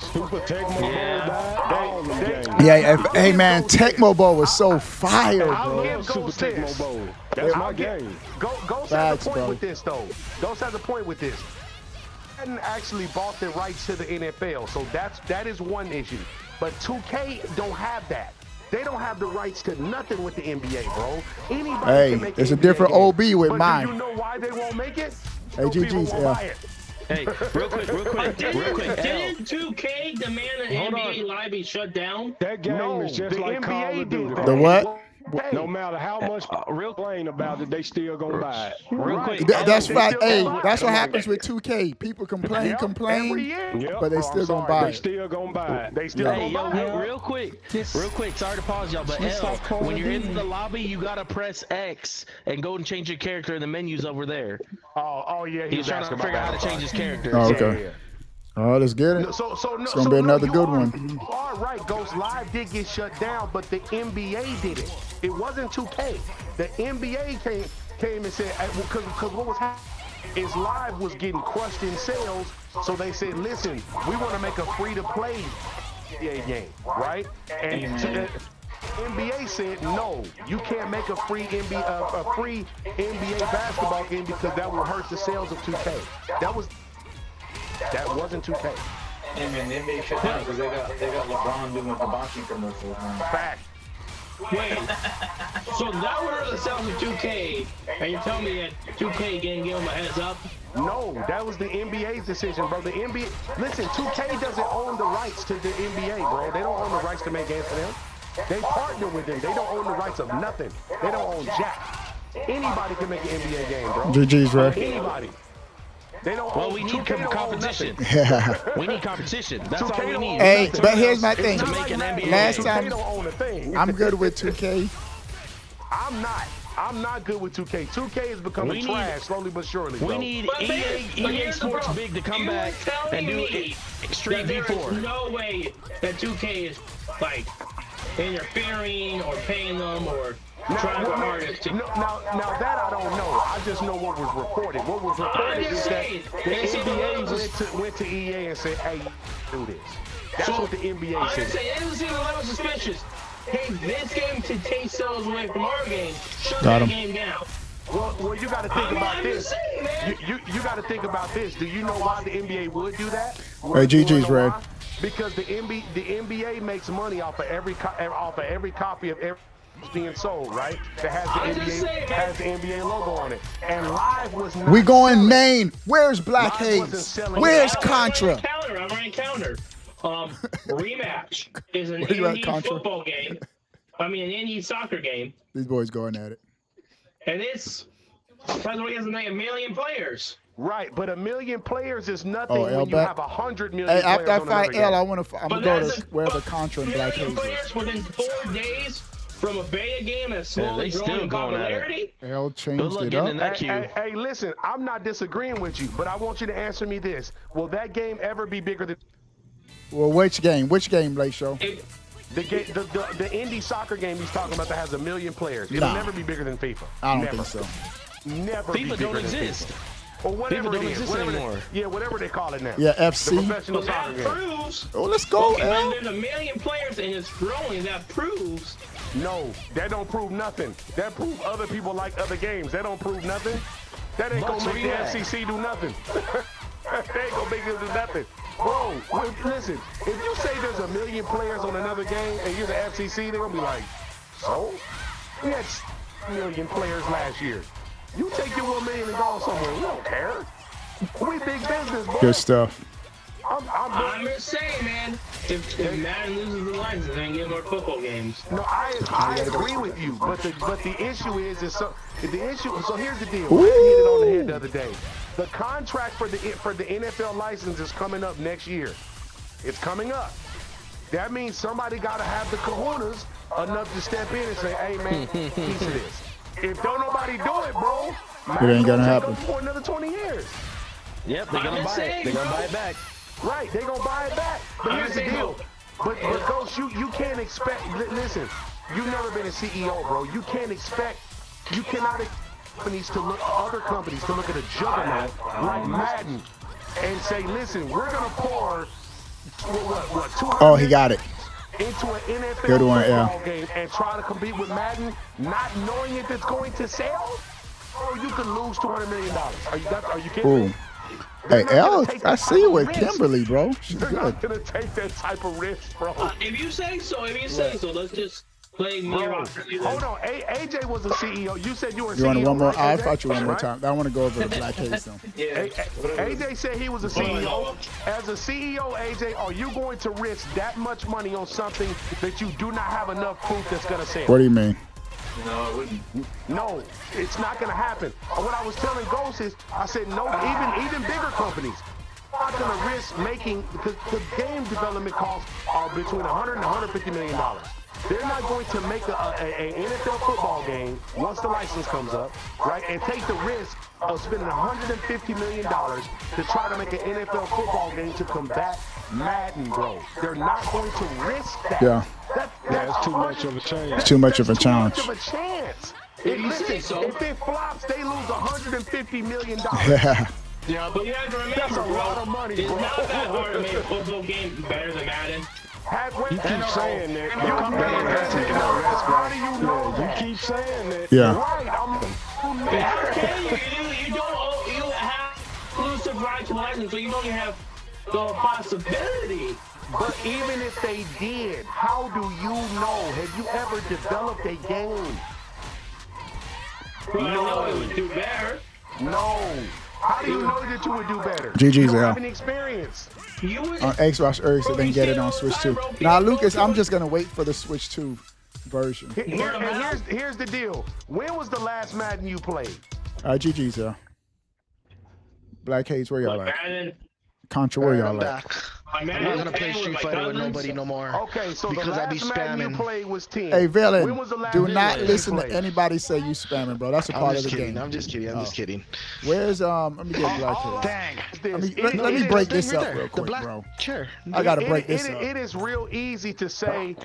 Super Tecmo Bowl died. All them games. Hey man, Tecmo Bowl was so fire, I'll bro. give Super Ghost Tecmo this. Bowl. That's my game. Ghost has Facts, a point bro. with this, though. Ghost has a point with this. Madden actually bought the rights to the NFL, so that is one issue. But 2K don't have that. They don't have the rights to nothing with the NBA, bro. Anybody can make It's a NBA different game. OB with But mine. do you know why they won't make it? Hey, No people GG's, won't yeah. buy it. Hey, real quick. Didn't 2K demand an NBA Live be shut down? That game is just the like Call NBA of Duty. did bro. The what? No matter how much complain about it, they still gonna buy it. Real quick. That's They right. still Hey, gonna buy that's it. what happens with 2K. People complain, Every year. Yep. but they Bro, still I'm gonna sorry. buy They it. still gonna buy it. They still Hey, gonna yo, buy it. real quick. Sorry to pause y'all, but L, when you're in the lobby, you gotta press X and go and change your character in the menus over there. Oh yeah, He's trying to figure out how to change his character. Oh, okay. All right, let's get it. It's It's gonna be another good one. You are right. Ghost Live did get shut down, but the NBA did it. It wasn't 2K. The NBA came and said, because what was happening is Live was getting crushed in sales, so they said, listen, we want to make a free-to-play NBA game, right? And NBA said, no, you can't make a free NBA basketball game because that will hurt the sales of 2K. That wasn't 2K. Hey man, the NBA shut down because they got LeBron doing hibachi commercials. Fact. Wait, so that would hurt the sales of 2K, and you're telling me that 2K didn't give them a heads up? No, that was the NBA's decision, bro. The NBA, listen, 2K doesn't own the rights to the NBA, bro. They don't own the rights to make games for them. They partner with them. They don't own the rights of nothing. They don't own jack. Anybody can make an NBA game, bro. GG's, right? Anybody. They don't Well, own, we need 2K don't own competition. nothing. We need competition. That's 2K all we don't need. own Hey, nothing. but here's my thing. To make an NBA Last game. time, 2K don't own a thing. I'm good with 2K. I'm not good with 2K. 2K is becoming trash slowly but surely, bro. We need But EA here's the Sports problem. Big to come You back were telling and do me Street that there V4. is no way that 2K is like interfering or paying them or trying to artists to. Now that I don't know. I just know what was reported. What was reported is that the NBA went to EA and said, "Hey, do this." That's what the NBA I said. say it doesn't seem a little suspicious. Hey, this game to take sales away from our game. Shut Got that him. game down. Well, you got to think about I'm this. just saying, man. You got to think about this. Do you know why the NBA would do that? Hey, GG's, Red. Because the NBA makes money off of every copy of every being sold, right? That has the NBA logo on it. And Live was not. We going selling. Maine. Where's Black Live wasn't Haze? selling Where's it. Contra? I'm running counter. Rematch is an Where you at, indie Contra? football game. I mean, an indie soccer game. These boys going at it. And it's probably has a million players. Right, but 1 million players is nothing Oh, when L you back? have 100 million Hey, players after I on fight another L, game. I'm But gonna go that's to a- wherever Contra and Black Million Haze players is. within 4 days from a beta game that's Yeah, slowly they still growing in going at it. popularity. L Good changed luck it getting in up. that queue. Hey, listen, I'm not disagreeing with you, but I want you to answer me this. Will that game ever be bigger than... Well, which game? Which game, Late Show? The indie soccer game he's talking about that has 1 million players. It'll never be bigger than FIFA. I don't never. think so. Never. FIFA don't exist. Or whatever FIFA don't it is. exist anymore. Whatever they call it now. Yeah, FC. The professional soccer game. Proves. Oh, let's go, Okay, L. when there's 1 million players and it's growing, that proves. No, that don't prove nothing. That prove other people like other games. That don't prove nothing. That ain't gonna make the FCC do nothing. They ain't gonna make it do nothing. Bro, listen, if you say there's 1 million players on another game and you're the FCC, they're gonna be like, so? We had 1 million players last year. You take your 1 million and go somewhere. We don't care. We big business, bro. Good stuff. I'm just saying, man. If Madden loses the license, they ain't get more football games. No, I agree with you, but the issue is so here's the deal. Ooh. I hit it on the head the other day. The contract for the NFL license is coming up next year. It's coming up. That means somebody got to have the kahunas enough to step in and say, "Hey, man, piece of this." If don't nobody do it, bro, it ain't gonna happen for another 20 years. Yep, they're gonna buy it. They're gonna buy it back. Right, they're gonna buy it back. But here's the deal. But Ghost, you can't expect. Listen, you've never been a CEO, bro. You cannot expect other companies to look at a juggernaut like Madden and say, "Listen, we're gonna pour what 200 Oh, he got it. into an NFL Good one, football game and try to compete with Madden, not knowing if it's going to sell, or you could lose $200 million. Are you kidding me? Hey, L, I see you with Kimberly, bro. She's They're good. not gonna take that type of risk, bro. If you say so, let's just play mirror. Hold on, AJ was a CEO. You said you were a CEO. You want one more? Right, I fought you one more time. I want to go over the Black Case though. AJ said he was a CEO. As a CEO, AJ, are you going to risk that much money on something that you do not have enough proof that's gonna sell? What do you mean? No, I wouldn't. No, it's not gonna happen. What I was telling Ghost is, I said no. Even bigger companies are not gonna risk making, because the game development costs are between $100 and $150 million. They're not going to make an NFL football game once the license comes up, right, and take the risk of spending $150 million to try to make an NFL football game to combat Madden, bro. They're not going to risk that. Yeah. That's too much of a chance. It's too much of a challenge. Too much of a chance. If it flops, they lose $150 million. Yeah. Yeah, but you have to remember, That's a lot of money, it's bro. not that hard to make a football game better than Madden. You keep saying that. How do you know that? You keep saying that. Yeah. Right, You have exclusive right to license, so you don't even have the possibility. But even if they did, how do you know? Have you ever developed a game? Well, I know it would do better. No. How do you know that you would do better? GG's, you don't Al. have any experience. On Xbox Earth, so they can get it on Switch 2. Now, Lucas, I'm just gonna wait for the Switch 2 version. Here's the deal. When was the last Madden you played? GG's, yeah. Black Haze, where y'all at? Madden. Contra, where y'all I'm at? back. I'm not gonna play Street Fighter with nobody no more. Okay, so because the I be last Madden you spamming. played was 10. Hey, When Villain, was the last do Madden not you listen to played? anybody say you spamming, bro. That's a I'm part of just the kidding. game. I'm just kidding. I'm just kidding. Where's let me get Black Haze. Dang. Let me break this up real quick, bro. Sure. I gotta break this up. It is real easy to say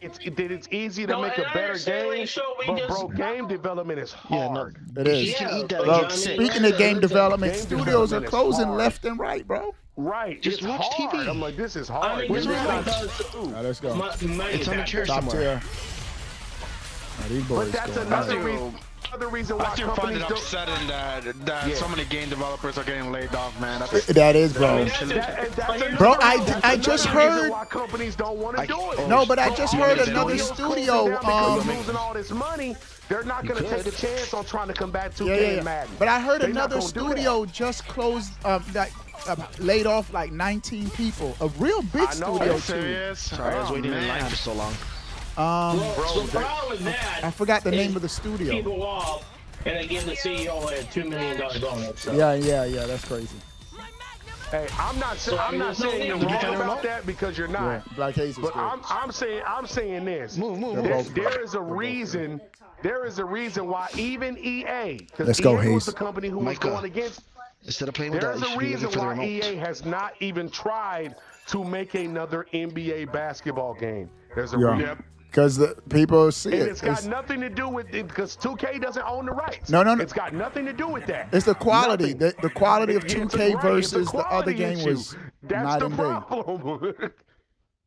it's easy to make a and I better understand what game, you show, we but just- bro, game development is hard. It is. Yeah, Bro, speaking of game development, Game studios are development is closing hard. left and right, bro. Right, Just it's watch hard. TV. I'm like, this is I hard. mean, This just is not because true. Let's go. It's on the chair Top somewhere. tier. Now, these boys But that's going another at it. reason why I still find companies it don't. upsetting that so many game developers are getting laid off, man. That's That is, bro. Bro, I just heard. Why companies don't want to do it. No, but I just heard Studios another closing studio. down because you're losing all this money. They're not going to take a chance on trying to combat 2K and Madden. But I heard They're not another gonna do studio just closed that laid off like 19 people. A real big studio too. Sorry, I was waiting in line for so long. The problem with that, I forgot the name is of the studio. people off, and they give the CEO a $2 million bonus. So. Yeah, that's crazy. Hey, I'm not saying you're wrong about that because you're not. Yeah, Black Haze was But good. I'm saying this. Move. There is a reason. There is a reason why even EA, Let's because go, EA was Hayes. the company who was going against Instead of playing with that, There's you a should be reason looking for the why remote. EA has not even tried to make another NBA basketball game. There's a Yeah. reason. Because the people see And it. it's got nothing to do with it because 2K doesn't own the rights. No. It's got nothing to do with that. It's the quality. The quality of It's 2K right, versus it's a the other quality game issue. was That's night the and day. problem.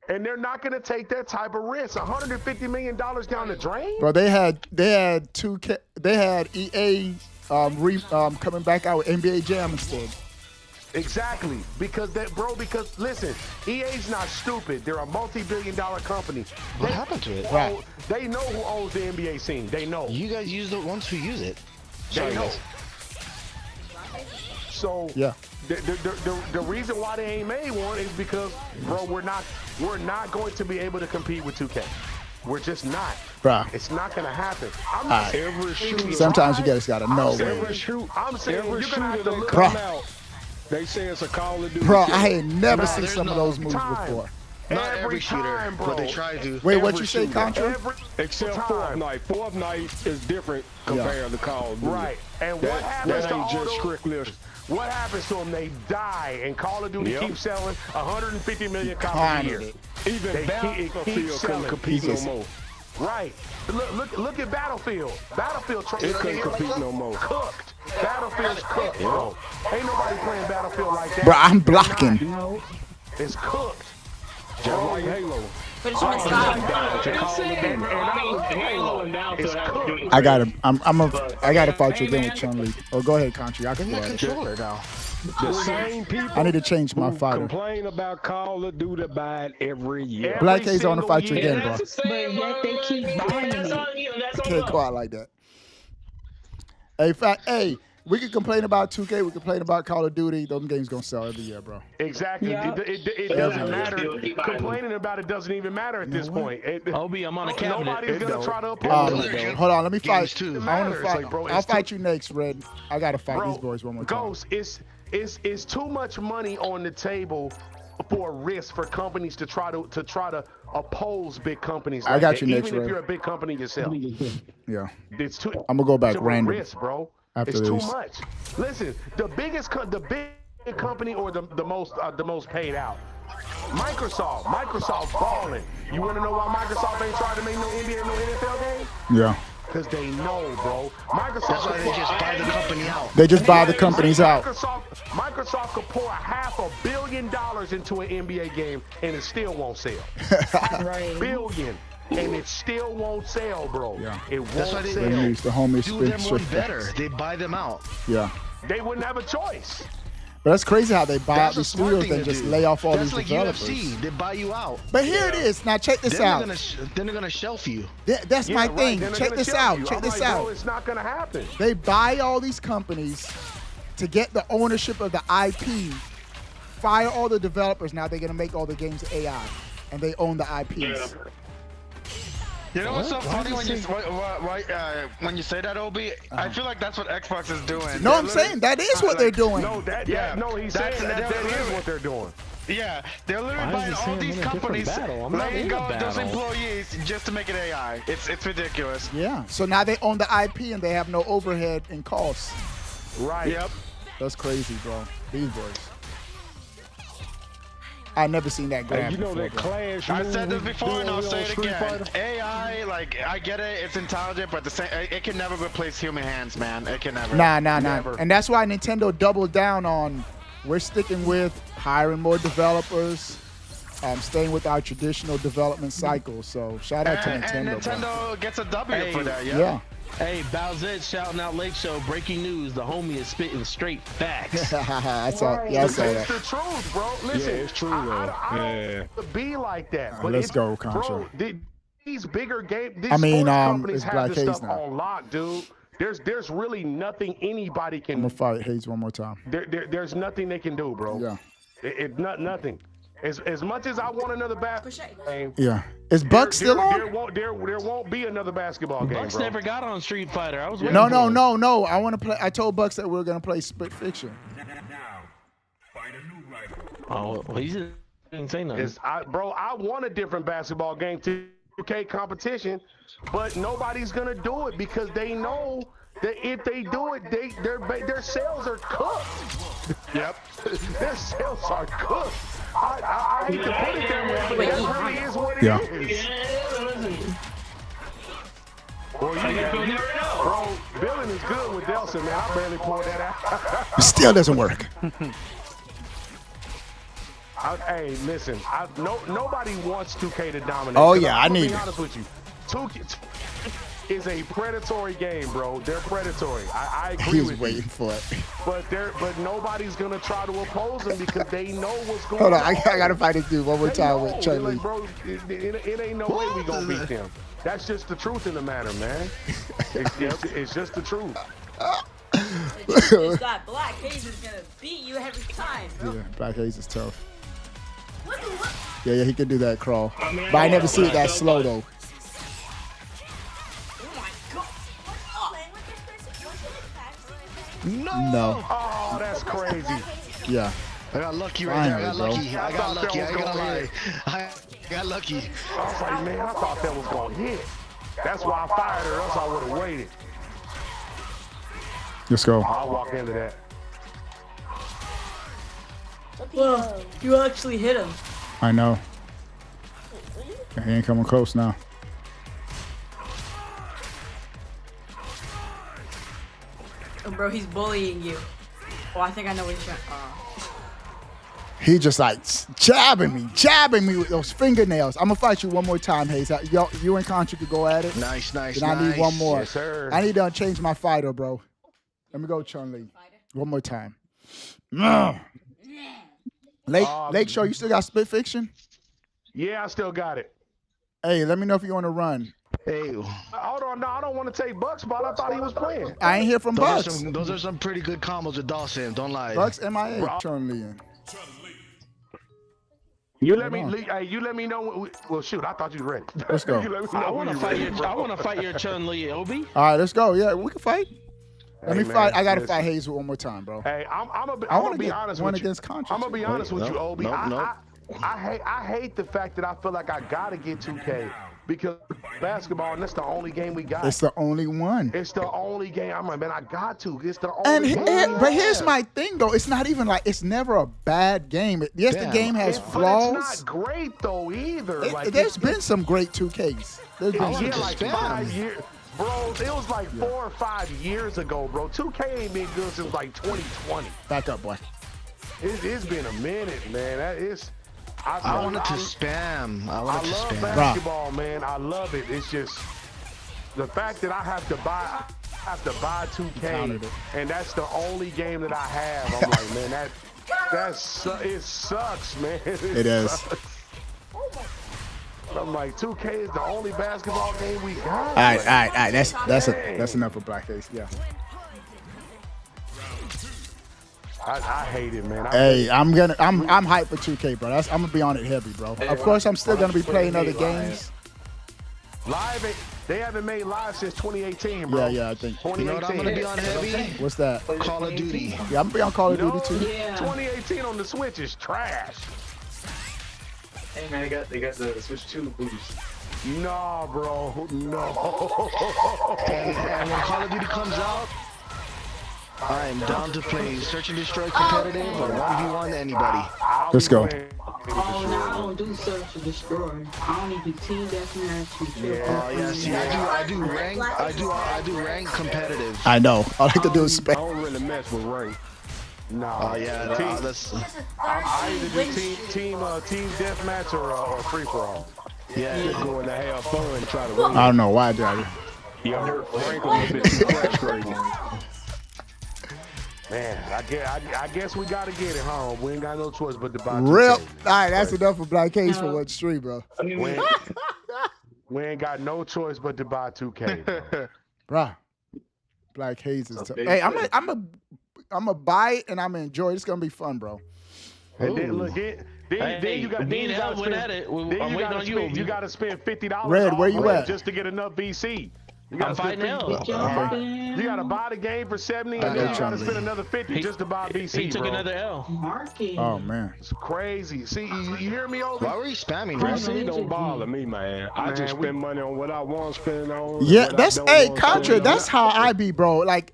And they're not going to take that type of risk. $150 million down the drain? Bro, they had 2K. They had EA coming back out with NBA Jam instead. Exactly. Because listen, EA's not stupid. They're a multi-billion-dollar company. What happened to it? Right. They know who owns the NBA scene. They know. You guys use the ones who use it. They know. Guys. So Yeah. the reason why they ain't made one is because, bro, we're not going to be able to compete with 2K. We're just not. Bruh. It's not going to happen. I'm not saying Every it's shooter. Sometimes you just gotta know, Every man. I'm saying every you're gonna have shooter to that look come Bruh. out, they say it's a Call of Duty. Bro, killer. I ain't never Nah, seen there's some of no those moves time. before. Not every shooter, time, bro. but they try to. Wait, what Every you say, shooter. Contra? Except time. Fortnite. Fortnite is different compared to Call of Duty. Right. And what happens that to ain't all just those? strictly. What happens to them? They die, and Call of Duty Yep. keeps selling 150 million copies a Contra year. it. Even They keep Battlefield couldn't selling. compete no more. Right. Look at Battlefield. Battlefield It couldn't compete no more. cooked. Battlefield's cooked, bro. Ain't nobody playing Battlefield like that. Bro, I'm blocking. No, it's cooked. Just like Halo. But it's missed out. Halo and Battlefield have to do I gotta fight you again with Chun-Li. Oh, go ahead, Contra. I can Give me go a ahead. controller now. The same people I need to change my who fighter. complain about Call of Duty buying every year. Black Haze on to fight you again, bro. But yet they keep buying That's it. on you. That's on Can't you. go out like that. Hey, we can complain about 2K. We complain about Call of Duty. Those games gonna sell every year, bro. Exactly. Yeah. It doesn't matter. Complaining about it doesn't even matter at this point. Obi, I'm on a cabinet. Nobody's gonna try to oppose it. Hold on, let me fight. Games too. I want to matters. fight. Like, bro, I'll it's fight you next, Red. I gotta fight Bro, these boys one more time. Ghost, it's too much money on the table for a risk for companies to try to oppose big companies. I like got that, you next, even if Red. you're a big company yourself. Yeah, It's too. I'm gonna go back too random risk, bro. after It's this. too much. Listen, the big company or the most paid out. Microsoft balling. You want to know why Microsoft ain't trying to make no NBA, no NFL game? Yeah, Because they know, bro. Microsoft. That's why they just buy the company out. they just buy the companies out. Microsoft could pour $500 million into an NBA game and it still won't sell. Right. Billion. And it still won't sell, bro. Yeah. It won't That's why they sell. They use the homies do spin them one shift better. backs. They buy them out. Yeah, They wouldn't have a choice. but that's crazy how they buy out That's a these smart studios thing and to just do. lay off all That's these like developers. UFC. They buy you out. But here it is. Now check this Then out. they're gonna shelf you. That's my Yeah, right. thing. Then they're Check gonna this kill out. you. Check I'm this like, out. Bro, it's not gonna happen. They buy all these companies to get the ownership of the IP, fire all the developers. Now they're gonna make all the games AI, and they own the IPs. You know what's so funny when you say that, Obi? I feel like that's what Xbox is doing. No, They're I'm saying that is what they're doing. No, he's saying that is what they're doing. Yeah, they're literally Why is buying he all saying these I'm in a different companies, battle? I'm not letting in go a of those battle. employees just to make it AI. It's ridiculous. Yeah. So now they own the IP and they have no overhead and costs. Right. Yep. That's crazy, bro. These boys. I never seen that graph And you know before, that bro. Clash. I said this movie before and I'll doing say on it Street again. Fighter? AI, like, I get it, it's intelligent, but it can never replace human hands, man. It can never. Nah. Never. And that's why Nintendo doubled down on we're sticking with hiring more developers, staying with our traditional development cycle. So shout out to And Nintendo, bro. Nintendo gets a W for that, yeah. Yeah. Hey, Bowsette shouting out Lake Show. Breaking news. The homie is spitting straight facts. I saw It's that. the truth, bro. Listen, Yeah, it's true, I though. don't want to be like that. But let's it's- go, Contra. Bro, these bigger games, these I mean, sports companies it's have Black this Haze stuff now. on lock, dude. There's really nothing anybody I'm can. gonna fight Hayes one more time. There's nothing they can do, bro. Yeah. Nothing. As much as I want another basketball game, Yeah. Is Buck still on? There won't be another basketball game, Bucks bro. never got on Street Fighter. I was waiting No. for him. I want to play. I told Bucks that we are gonna play Split Fiction. Oh, well, he didn't say nothing. Bro, I want a different basketball game, 2K competition, but nobody's gonna do it because they know if they do it, their sales are cooked. Yep. Their sales are cooked. I hate to put it that way, but that really is what it is. Boy, bro, billing is good with Delson, man. I barely pulled that out. It still doesn't work. Hey, listen. Nobody wants 2K to dominate. Oh yeah, I to need be it. honest with you. 2K is a predatory game, bro. They're predatory. I agree with you. He's waiting for it. But nobody's gonna try to oppose them because they know what's going Hold on. on, I gotta fight this dude one more time with They're Chun-Li. like, bro, it ain't no way we gonna beat them. That's just the truth in the matter, man. It's just the truth. It's that Black Haze is gonna beat you every time, bro. Yeah, Black Haze is tough. What the what? Yeah, he can do that crawl. But I never see it that slow though. Oh my god. No. Oh, that's crazy. Yeah. I got lucky right there. I got Finally, lucky. I got lucky. I ain't gonna lie. I got lucky. I was like, man, I thought that was gonna hit. That's why I fired her, else I would have waited. Let's go. I'll walk into that. Well, you actually hit him. I know. He ain't coming close now. Oh, bro, he's bullying you. Oh, I think I know what he's trying. He just like jabbing me with those fingernails. I'm gonna fight you one more time, Hayes. You and Contra could go at it. Nice. And I need one more. Yes, sir. I need to change my fighter, bro. Let me go, Chun-Li. One more time. Lake Show, you still got Split Fiction? Yeah, I still got it. Hey, let me know if you want to run. Hey. Hold on, no, I don't want to take Buck's ball. I thought he was playing. I ain't hear from Bucks. Those are some pretty good combos with Dawson. Don't lie. Bucks MIA, Chun-Li. You let me know. Well, shoot, I thought you were ready. Let's go. I want to fight your Chun-Li, Obi. All right, let's go. Yeah, we can fight. Let me man, fight. I gotta fight Hayes one more time, bro. Hey, I'm I gonna want to be get honest one with you. against Contra. I'm gonna be honest with you, Obi. Nope. I hate the fact that I feel like I gotta get 2K because basketball, and that's the only game we got. It's the only one. It's the only game. I'm like, man, I got to. It's the only game. But here's my thing, though. It's not even like it's never a bad game. Yes, the game has flaws. But it's not great though either. There's been some great 2Ks. There's been some like 5 years. Bro, it was like 4 or 5 years ago, bro. 2K ain't been good since like 2020. Back up, boy. It's been a minute, man. I wanted to spam. I love basketball, man. I love it. It's just the fact that I have to buy 2K, and that's the only game that I have. I'm like, man, it sucks, man. It is. Sucks. I'm like, 2K is the only basketball game we got. All right. That's enough for Black Ace. Yeah. I hate it, man. I'm hyped for 2K, bro. I'm gonna be on it heavy, bro. Of course, I'm still gonna be playing other games. They haven't made live since 2018, bro. Yeah, I think. You know what I'm gonna be on heavy? What's that? Call of Duty. Yeah, I'm gonna be on Call of Duty too. 2018 on the Switch is trash. Hey man, they got the Switch 2 boost. No, bro, no. And when Call of Duty comes out, I am down to play Search and Destroy competitive or 1v1 anybody. Let's go. Oh, no, I don't do Search and Destroy. I only do Team Deathmatch. Yeah, see, I do rank competitive. I know. All I can do is spam. I don't really mess with rank. No. Oh yeah, that's. I either do team deathmatch or free for all. Yeah, just going to have fun and try to win. I don't know why I did it. Yeah, rank a little bit too frustrating. Man, I guess we gotta get it home. We ain't got no choice but to buy. Real. All right, that's enough for Black Case for one stream, bro. We ain't got no choice but to buy 2K, bro. Black Haze is tough. Hey, I'm a buy it and I'm gonna enjoy it. It's gonna be fun, bro. And then look, then you got went at it. I'm waiting on you. You got to spend $50 Red, where you at? just to get enough VC. I'm fighting L. You gotta buy the game for 70, and then you gotta spend another 50 just to buy BC. He took another L. Oh man, it's crazy. See, you hear me, Obi? Why were you spamming? BC don't bother me, man. I just spend money on what I want to spend on. Yeah, that's Contra. That's how I be, bro. Like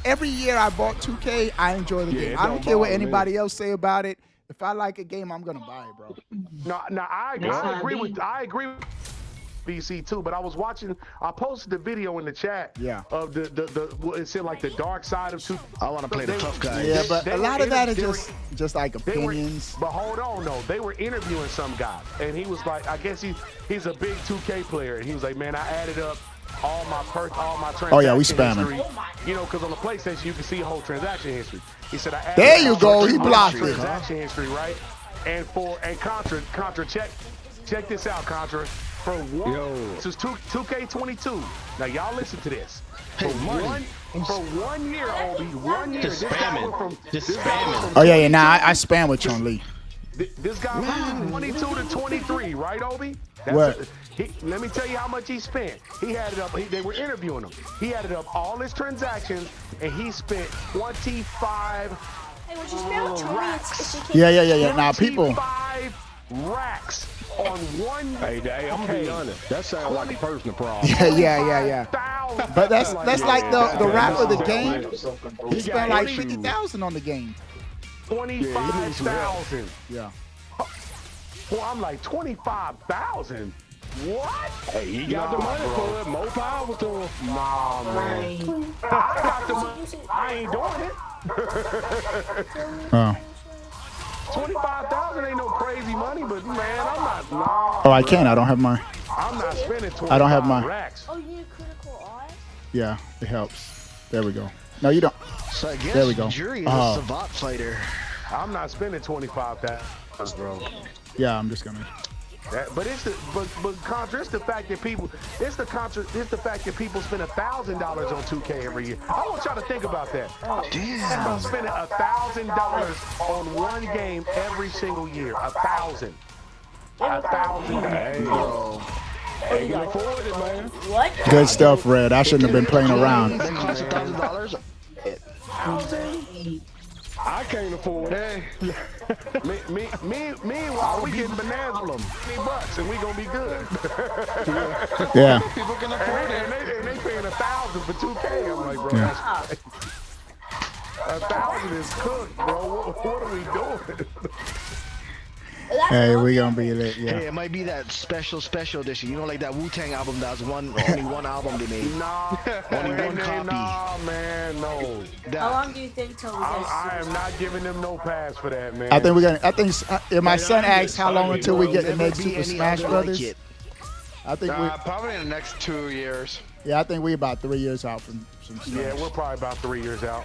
every year I bought 2K. I enjoy the game. I don't care what anybody else say about it. If I like a game, I'm gonna buy it, bro. No, I agree with BC too, but I was watching. I posted the video in the chat. Yeah. Of it said like the dark side of two. I want to play the tough guy. Yeah, but a lot of that is just like opinions. But hold on, though. They were interviewing some guy, and he was like, I guess he's a big 2K player, and he was like, man, I added up all my transactions. Oh yeah, we spamming. History. You know, because on the PlayStation you can see whole transaction history. He said, I added there you go. He blocked it. Transaction history, right? And Contra, check this out, Contra. For one, this is 2K22. Now y'all listen to this. For 1 year, Obi, 1 year. Just spamming. Oh yeah. Nah, I spam with Chun Li. This guy from 22 to 23, right, Obi? What? Let me tell you how much he spent. He had it up. They were interviewing him. He added up all his transactions, and he spent 25 racks. Yeah. Now people. 25 racks on one. Hey, I'm gonna be honest. That sounds like a personal problem. Yeah. But that's like the rap of the game. He spent like 50,000 on the game. 25,000. Yeah. Well, I'm like 25,000. What? Hey, he got the money for it. More power to him. Nah, man. I got the money. I ain't doing it. Oh. 25,000 ain't no crazy money, but man, I'm not. Nah. Oh, I can't. I don't have mine. I'm not spending 25 I don't have mine. racks. Oh, you need critical odds? Yeah, it helps. There we go. No, you don't. So I guess there we go. Jury is a Savant fighter. I'm not spending 25,000, bro. Yeah, I'm just gonna. But Contra, it's the fact that people, it's the fact that people spend $1,000 on 2K every year. I want y'all to think about that. Damn. I'm spending $1,000 on one game every single year. 1,000. 1,000. Hey, bro. Hey, you can afford it, man. What? Good stuff, Red. I shouldn't have been playing around. That costs $1,000. I can't afford it. Meanwhile, we getting bananas $20 and we gonna be good. Yeah. People can afford it, and they paying $1,000 for 2K. I'm like, bro, that's 1,000 is cooked, bro. What are we doing? Hey, we gonna be lit, yeah. Hey, it might be that special edition. You know, like that Wu-Tang album that was only one album they made. Nah, only one copy. Nah, man, no. How long do you think till we get I am not giving them no pass for that, man. I think if my son asks how long until we get the next Super Smash Brothers, I think probably in the next 2 years. Yeah, I think we about 3 years out from some Smash. Yeah, we're probably about 3 years out.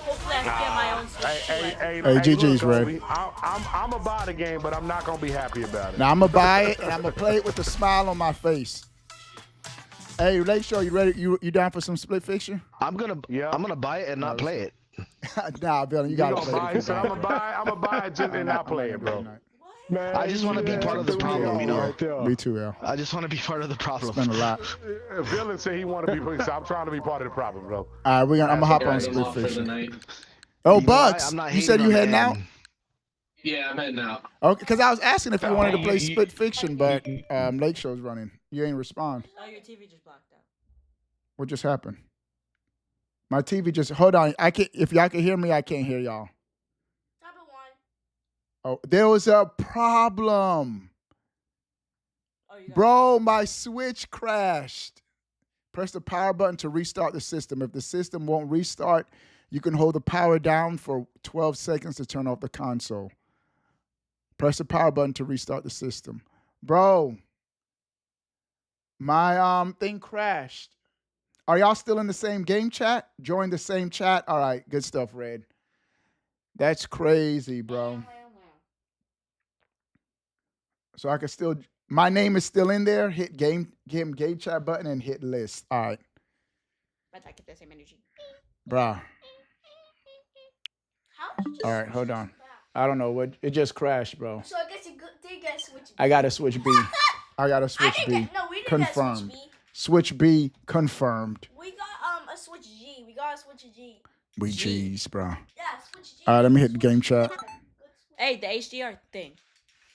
Hopefully I can get my own Hey, GG's, look, Ray. I'm gonna buy the game, but I'm not gonna be happy about it. Now I'm gonna buy it and I'm gonna play it with a smile on my face. Hey, Lake Show, you ready? You down for some split fiction? I'm gonna buy it and not play it. Nah, Billy, you gotta play it. I'm gonna buy it and not play it, bro. Man, I just want to be part of the problem, you know. Me too, yeah. I just want to be part of the problem. Spend a lot. Villain said he want to be. So I'm trying to be part of the problem, bro. All right, I'm gonna hop on split fiction. Oh, Bugs, you said you heading out? Yeah, I'm heading out. Okay, because I was asking if you wanted to play split fiction, but Lake Show's running. You ain't respond. Oh, your TV just blocked out. What just happened? My TV just hold on. I can't. If y'all can hear me, I can't hear y'all. Oh, there was a problem. Bro, my Switch crashed. Press the power button to restart the system. If the system won't restart, you can hold the power down for 12 seconds to turn off the console. Press the power button to restart the system. Bro, my thing crashed. Are y'all still in the same game chat? Join the same chat? All right, good stuff, Red. That's crazy, bro. So I can still, my name is still in there. Hit game chat button and hit list. All right. But I get the same energy. Bruh. All right, hold on. I don't know what, it just crashed, bro. So I guess you did get Switch I gotta switch B. I gotta switch B. No, we didn't Confirmed. switch B. Switch B confirmed. We got a switch G. We got a switch G. We G's, bro. Yeah, switch G. All right, let me hit the game chat. Hey, the HDR thing.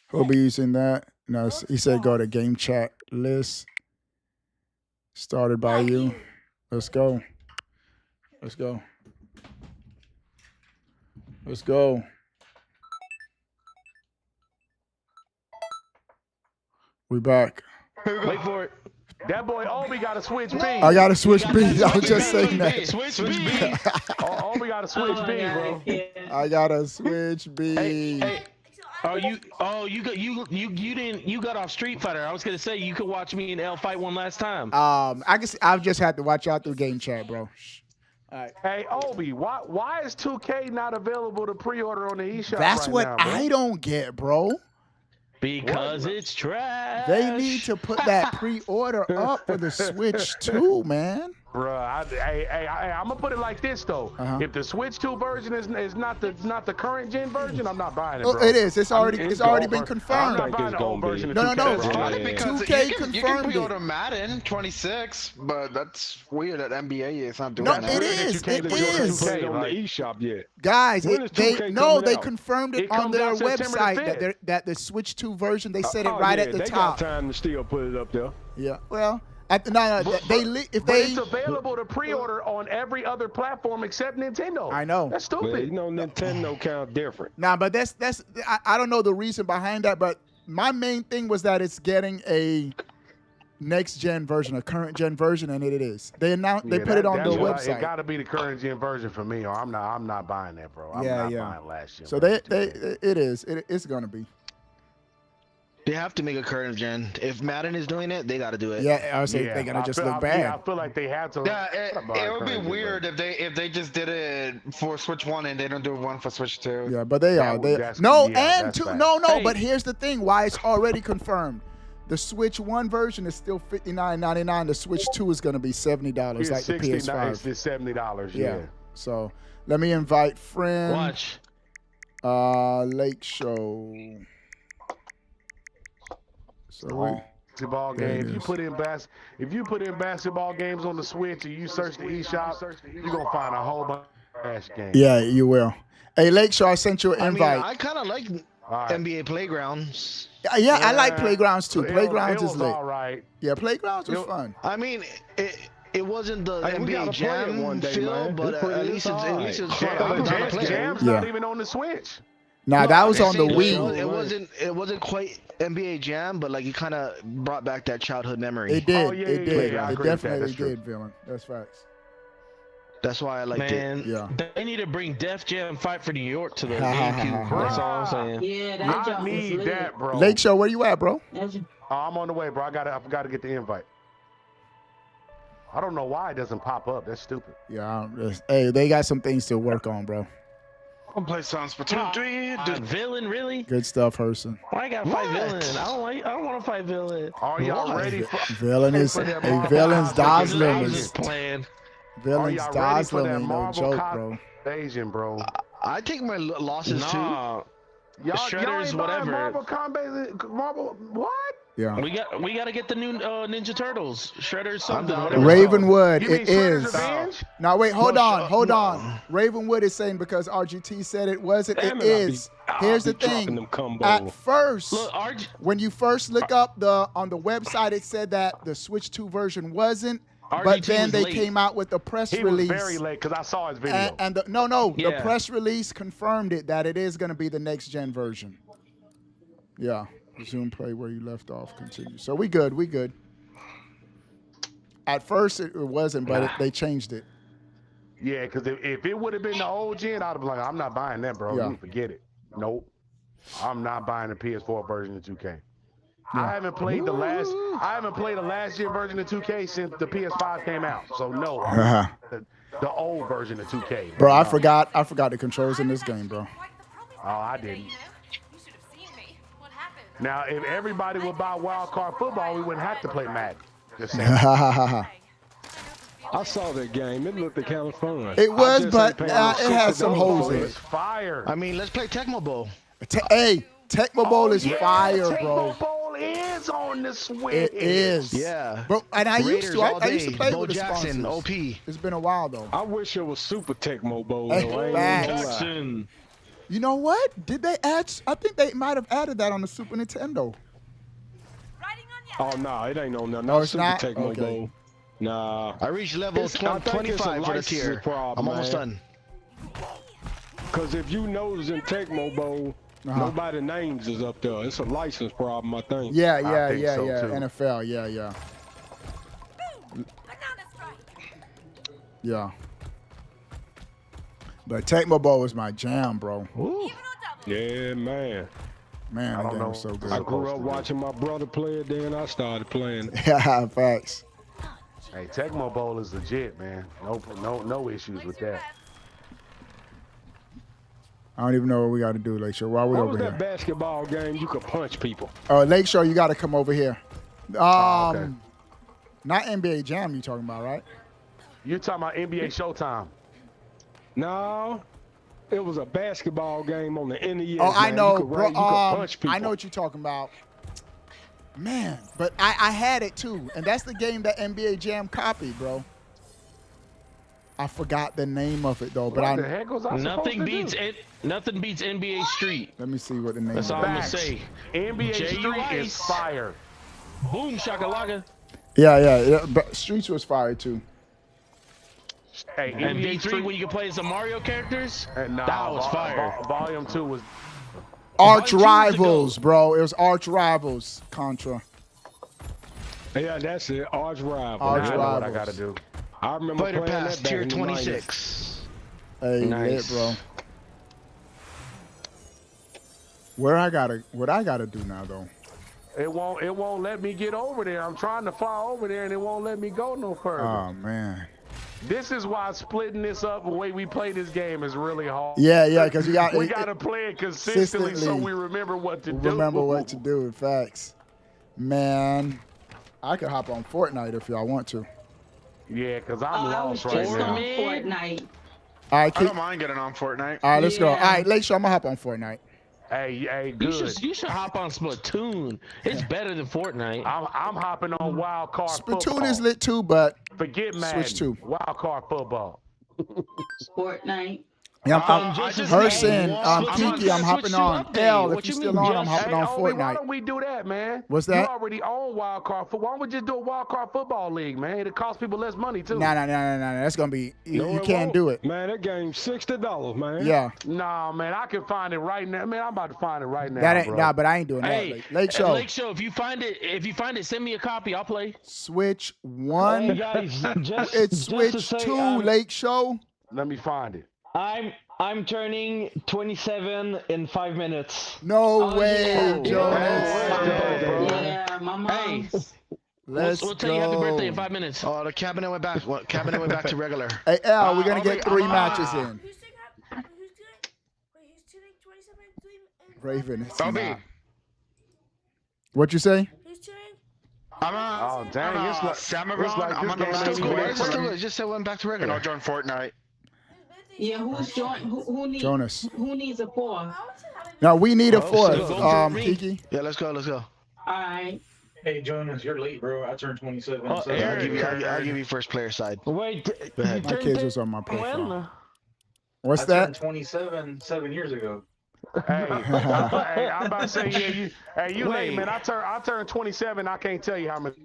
Who'll be using that? No, he said go to game chat list. Started by you. Let's go. Let's go. Let's go. We back. Wait for it. That boy Obi got to switch B. I got to switch B. I was just saying that. Switch B. Obi got to switch B, bro. I got to switch B. Hey. You got off Street Fighter. I was gonna say you could watch me and L fight one last time. I've just had to watch out through game chat, bro. All right. Hey Obi, why is 2K not available to pre-order on the eShop? That's right what now, bro? I don't get, bro. Because it's trash. They need to put that pre-order up for the Switch 2, man. Bruh, I'm gonna put it like this though. If the Switch 2 version is not the current gen version, I'm not buying it, bro. It is. It's already been confirmed. I'm not buying the old version of No. 2K. It's bro. Because 2K you confirmed can it. pre-order Madden 26, but that's weird that NBA is not doing No, that. it is. It is. Put it on the eShop yet? Guys, When is 2K they coming out? confirmed it It on comes their out September website 5th. that the Switch 2 version. They said it Oh, right yeah, at the they top. got time to still put it up there. Yeah. Well, if But they it's available to pre-order on every other platform except Nintendo. I know. That's Well, stupid. you know, Nintendo count different. Nah, but that's I don't know the reason behind that, but my main thing was that it's getting a next gen version, a current gen version, and it is. They announced they put it on the website. It got to be the current gen version for me, or I'm not buying that, bro. I'm not buying last gen. So it's gonna be. They have to make a current gen. If Madden is doing it, they got to do it. Yeah, I would say they're gonna just look bad. Yeah, I feel like they have to. Yeah, it would be weird if they just did it for Switch 1 and they don't do one for Switch 2. Yeah, but they are. But here's the thing: why it's already confirmed. The Switch 1 version is still $59.99. The Switch 2 is gonna be $70, like the PS5. It's $70. Yeah. So let me invite friend. Watch. Lake Show. So basketball game. If you put in basketball games on the Switch and you search the eShop, you're gonna find a whole bunch of trash games. Yeah, you will. Hey, Lakeshore, I sent you an invite. I kind of like NBA Playgrounds. Yeah, I like Playgrounds too. Playgrounds it is was lit. all right. Yeah, Playgrounds was fun. I mean, it wasn't the we gotta NBA play it Jam one day, feel, man. but at least it's fun. Jam's not even on the Switch. Nah, that was on the Wii. It wasn't quite NBA Jam, but like it kind of brought back that childhood memory. It did. Oh, yeah, it did. yeah, I It agree with that. definitely That's true. did, villain. That's facts. That's why I liked it. Yeah. They need to bring Def Jam Fight for New York to the GameCube. That's all I'm saying. Yeah, that I job was need lit. that, bro. Lakeshore, where you at, bro? I'm on the way, bro. I gotta get the invite. I don't know why it doesn't pop up. That's stupid. Yeah. Hey, they got some things to work on, bro. I'm play Sounds Splatoon 3. Villain, really? Good stuff, Herson. Why I gotta fight Villain? I don't want to fight Villain. Are y'all ready for Villain's dazzling. I was just playing. Villain's dazzling ain't no joke, bro. Invasion, bro. I take my losses too. Y'all Shredders, ain't whatever. Marvel Combat, Marvel, what? Yeah. We got to get the new Ninja Turtles. Shredders something. Whatever. Ravenwood, You mean it Shredder's is. Revenge? Now wait, hold on. Ravenwood is saying because RGT said it wasn't. Damn It it, is. Here's the dropping them thing. combos. At first, Look, when you first look up on the website, it said that the Switch 2 version wasn't. But RGT then was they late. came out with the press He release. was very late because I saw his video. And the Yeah. press release confirmed it that it is going to be the next gen version. Yeah. Resume play where you left off. Continue. So we good. At first it wasn't, but they changed it. Yeah, because if it would have been the old gen, I'd have been like, I'm not buying that, bro. Yeah. You forget it. Nope. I'm not buying the PS4 version of 2K. I haven't played the last gen version of 2K since the PS5 came out. So no, the old version of 2K. Bro, I forgot the controls in this game, bro. Oh, I didn't. Now, if everybody would buy Wild Card Football, we wouldn't have to play Madden. Just saying. I saw that game. It looked kind of fun. It was, I just but ain't paying it no had some $60 holes for in it. it. It's fire. I mean, let's play Tecmo Bowl. Hey, Tecmo Bowl is fire, bro. Tecmo Bowl is on the Switch. It is. Yeah. Bro, and I used to. I used to play Bo with the Jackson, sponsors. OP. It's been a while though. I wish it was Super Tecmo Bowl. Hey, though. I ain't facts. gonna lie. Jackson. You know what? Did they add? I think they might have added that on the Super Nintendo. Oh no, it ain't on there. Oh, Not it's Super not? Tecmo Okay. Bowl. Nah. I reached level I think it's a 25 for the licensing tier. problem, I'm almost man. done. Because if you notice in Tecmo Bowl, nobody names is up there. It's a license problem, I think. Yeah, I think so, too. NFL, yeah. Yeah. But Tecmo Bowl was my jam, bro. Ooh. Yeah, man. Man, I that don't game know. was so good. I grew up watching my brother play it, then I started playing it. Yeah, facts. Hey, Tecmo Bowl is legit, man. No issues with that. I don't even know what we got to do, Lakeshore. Why we What over was here? that basketball game you could punch people? Oh, Lakeshore, you got to come over here. Okay. Not NBA Jam you talking about, right? You talking about NBA Showtime? No, it was a basketball game on the NES. Oh, I man. know, You could, bro. you could punch people. I know what you're talking about. Man, but I had it too, and that's the game that NBA Jam copied, bro. I forgot the name of it though, but What the heck was I Nothing supposed to beats do? it. Nothing beats NBA Street. Let me see what the name That's is. all I'm gonna Facts. say. NBA J.U. Street is Ice. fire. Boom shakalaka. Yeah, but Streets was fire too. Hey, And NBA day 3 Street, when you can play as the Mario characters. nah, that was fire. Volume 2 was. Arch Volume 2 was the Rivals, GOAT. bro. It was Arch Rivals, Contra. Yeah, that's it. Arch Rival. Arch I know what I Rivals. gotta do. I remember Fighter playing Pass that back tier in the 90s. 26. Hey, Nice. lit, bro. What I gotta do now though? It won't let me get over there. I'm trying to fly over there and it won't let me go no further. Oh man. This is why splitting this up the way we play this game is really hard. Yeah, because you got we gotta play it consistently so consistently we remember what to do. remember what to do. Facts. Man, I could hop on Fortnite if y'all want to. Yeah, because I'm I was lost right just now. on Fortnite. All right, I don't mind getting on Fortnite. all right, let's go. All Yeah. right, Lakeshore, I'm gonna hop on Fortnite. Hey, You good. should hop on Splatoon. It's better than Fortnite. I'm hopping on Wild Card Splatoon Football. is lit too, but Forget Madden. Switch to. Wild Card Football. Fortnite. yeah, I just Herson, need one. Kiki, I'm Switch hopping to on. update. L, if What you you still mean, on, I'm just- hopping Hey, on Obi, why Fortnite. don't we do that, man? What's that? You already own Wild Card Football. Why don't we just do a Wild Card Football League, man? It costs people less money, too. Nah. That's gonna be you No, it can't won't. do it. Man, that game's $60, man. Yeah, Nah, man, I can find it right now. Man, I'm about to find it right now, that ain't bro. nah, but I ain't doing Hey, that. Lake Show, Lake Show. If you find it, send me a copy. I'll play. Switch Hey 1. guys, just It's to Switch say, 2. Lake Show. Let me find it. I'm turning 27 in 5 minutes. No Oh, way, yeah. Jonas. Yeah, my mom. Let's We'll tell you happy birthday in go. 5 minutes. Oh, the cabinet went back. What, cabinet went back to regular. Hey, L, we're gonna I'll get be- 3 I'm, matches in. Who's turning? Who's turning 27? Raven, it's Obi. not. What you say? Who's turning? Oh, dang, it's like Samaron. it's like I'm this on the game last ain't Still even good. working It's for still me. good. It just went back to And I'll regular. join Fortnite. Yeah, who's joining? Who needs? Jonas. Who needs a four? No, we need a Oh, fourth. so vote for me. Kiki. Yeah, let's go. All right. Hey, Jonas, you're late, bro. I turned 27. Oh, so Eric. I'll give you first player side. Wait, Go ahead. My kids was on my profile. when? What's I that? turned 27 7 years ago. Hey, I'm about to say, yeah, you late, Wait. man. I turned 27. I can't tell you how many.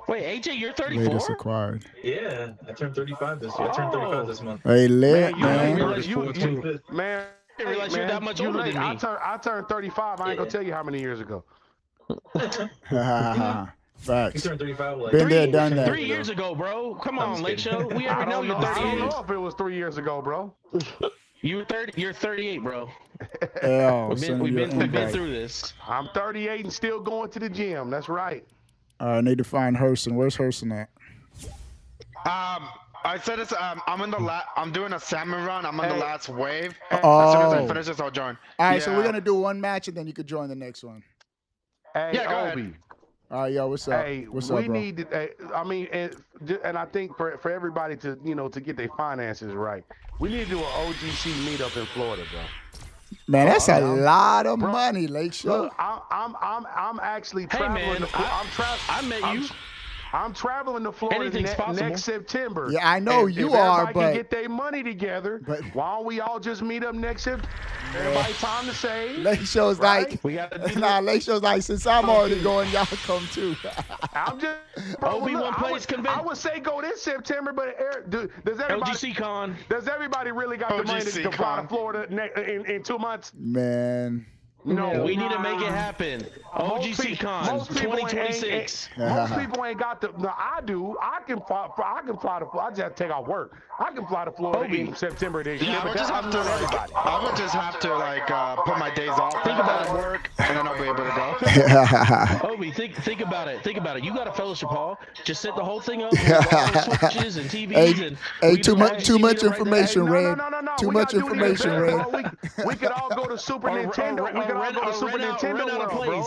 Wait, AJ, you're Latest 34? acquired. Yeah, I turned 35 this year. I turned 35 this month. Hey, lit, Man, man. man, I didn't realize you're that much you older late. than me. I turned 35. I ain't gonna tell you how many years ago. You Facts. turned 35 like Been there, done that. 3 years ago, bro. Come I'm on, just Lake kidding. Show. We I already know don't you're know. I don't 38. know if it was 3 years ago, bro. You're 38, bro. L, We've send been you an invite. through this. I'm 38 and still going to the gym. That's right. I need to find Herson. Where's Herson at? I said it's I'm in the I'm doing a salmon run. I'm on the last wave. As soon as I Oh. finish this, I'll join. All right, so Yeah. we're gonna do one match and then you could join the next one. Hey, Yeah, go ahead. Obi. All right, yo, what's up? Hey, What's we up, bro? need to. I mean, and I think for everybody to to get their finances right, we need to do an OGC meetup in Florida, bro. Man, that's a lot of money, Lake Show. Look, I'm actually traveling. man, I met you. I'm traveling to Florida next September. Yeah, I know if you are, everybody but can get their money together. Why don't we all just meet up next September? Everybody time to save. Lake Show's right? Lake Show's like, since I'm already going, y'all come too. I'm just, bro, I would say go this September, but does everybody? LGC Con. Does everybody really got the money to fly to Florida in 2 months? Man. No, we need to make it happen. OGC Con 2026. Most people ain't got the. No, I do. I can fly to. I just have to take off work. I can fly to Florida in September this year. I would just have to put my days off. Think about work, and then I'll be able to go. Obi, think about it. Think about it. You got a fellowship hall. Just set the whole thing up with switches and TVs. Hey, too much information, Ren. Too much information, Ren. We could all go to Super Nintendo. We could all go to Super Nintendo World, bro.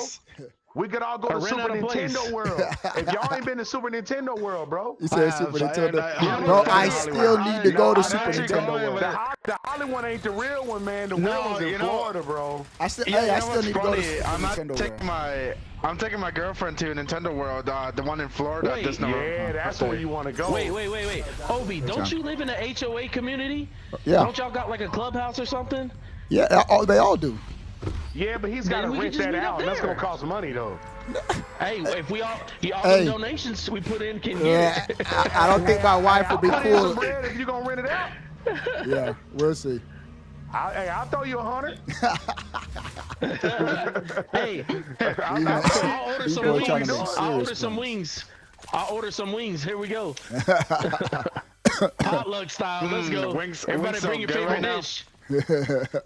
We could all go to Super Nintendo World. If y'all ain't been to Super Nintendo World, bro. You said Super Nintendo. Bro, I still need to go to Super Nintendo World. The Holly one ain't the real one, man. The real one's in Florida, bro. I still need to go to Super Nintendo World. I'm taking my girlfriend to Nintendo World, the one in Florida. Yeah, that's where you want to go. Wait. Obi, don't you live in the HOA community? Yeah. Don't y'all got like a clubhouse or something? Yeah, they all do. Yeah, but he's got to rent that out. That's going to cost money, though. Hey, if we all the donations we put in can get it. I don't think my wife would be cool. Bread if you going to rent it out. Yeah, we'll see. I'll throw you 100. Hey, I'll order some wings. I'll order some wings. Here we go. Potluck style. Let's go. Everybody bring your favorite dish.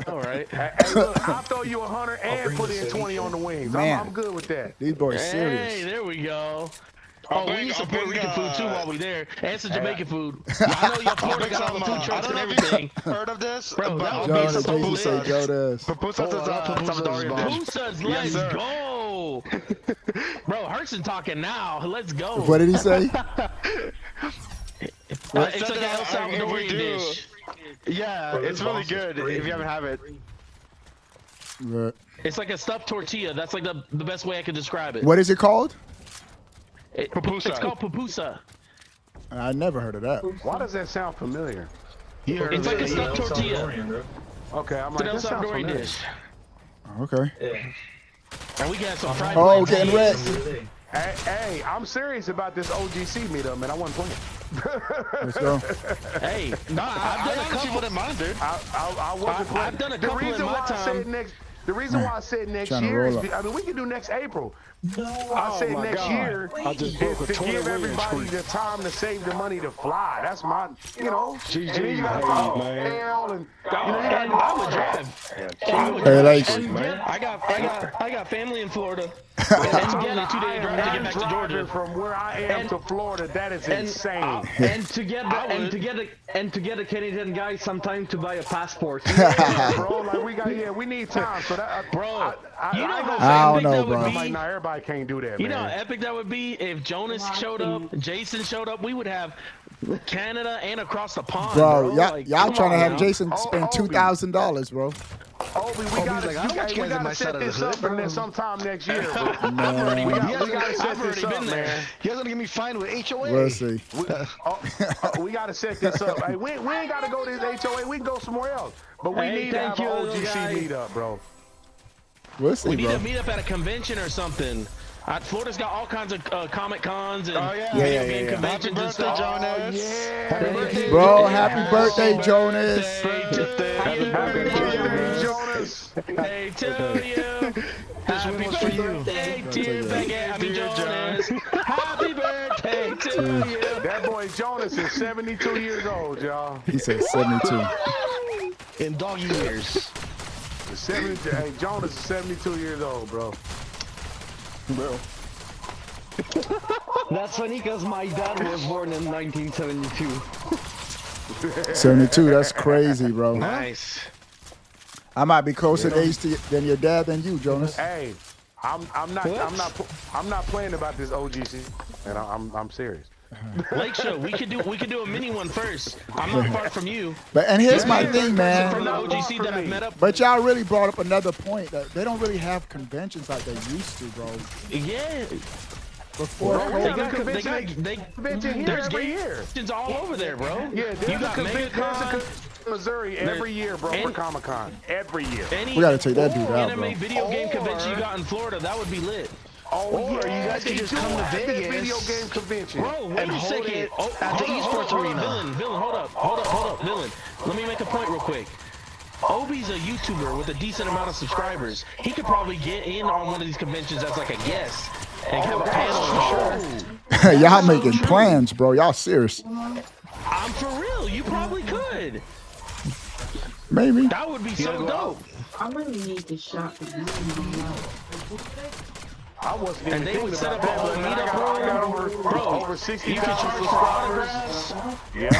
All right. Hey, look, I'll throw you 100 and put in 20 on the wings. I'm good with that. These boys serious. Hey, there we go. We need some Puerto Rican food too while we there, and some Jamaican food. I know y'all Florida got all the food trucks and everything. Heard of this? Bro, that would be so lit. Pupusas, let's go. Bro, Hertzen talking now. Let's go. What did he say? It's like an El Salvadorian dish. Yeah, it's really good if you haven't had it. Right. It's like a stuffed tortilla. That's like the best way I could describe it. What is it called? Pupusa. It's called pupusa. I never heard of that. Why does that sound familiar? It's like a stuffed tortilla. Okay, I'm like, it's an El Salvadorian dish. Okay. And we got some fried getting red. Hey, I'm serious about this OGC meetup, man. I wasn't playing. Let's go. Hey, I've done a couple in mine, dude. I've done a couple in my time. The reason why I said next year is, I mean, we can do next April. I said next year is to give everybody the time to save the money to fly. That's my, and then you got hell and I would drive. Hey, like, I got family in Florida. And again, a 2-day drive to get back to Georgia. From where I am to Florida, that is insane. And to get a Canadian guy sometime to buy a passport. Bro, like we need time. So that, bro, I don't know, bro. I'm like, nah, everybody can't do that, man. You know how epic that would be if Jonas showed up, Jason showed up. We would have Canada and across the pond, bro. Y'all trying to have Jason spend $2,000, bro. We gotta set this up for sometime next year. Man. We gotta set this up, man. You guys gonna get me fined with HOA? We'll see. We gotta set this up. Hey, we ain't gotta go to this HOA. We can go somewhere else. But we need to have an OGC meetup, bro. We'll see, we need bro. to meet up at a convention or something. Florida's got all kinds of Comic Cons and video game conventions and stuff. Happy birthday, bro, happy birthday, Jonas. Happy birthday, Jonas. Hey, to you. Happy birthday to you, Jonas. Happy birthday to you. That boy Jonas is 72 years old, y'all. He said 72. In doggy years. Hey, Jonas is 72 years old, bro. That's funny because my dad was born in 1972. 72, that's crazy, bro. Nice. I might be closer in age than your dad than you, Jonas. Hey, I'm not playing about this OGC, and I'm serious. Lake Show, we could do a mini one first. I'm not far from you. But and here's my thing, man. From the OGC that I've met up. But y'all really brought up another point that they don't really have conventions like they used to, bro. Yeah. Before there's conventions all over there, bro. Yeah, there's a Missouri every year, bro, for Comic-Con. Every year. We gotta take that dude out, bro. Anime video game convention you got in Florida, that would be lit. Or you guys could just come to Vegas video game convention. Bro, wait a second. At the esports arena. Villain, hold up, Villain. Let me make a point real quick. Obi's a YouTuber with a decent amount of subscribers. He could probably get in on one of these conventions as like a guest and have a panel. Y'all making plans, bro. Y'all serious? I'm for real. You probably could. Maybe. That would be so dope. I really need to shop. I wasn't and they would set up a whole meetup, bro. Over 60,000 you could charge for autographs. Yeah.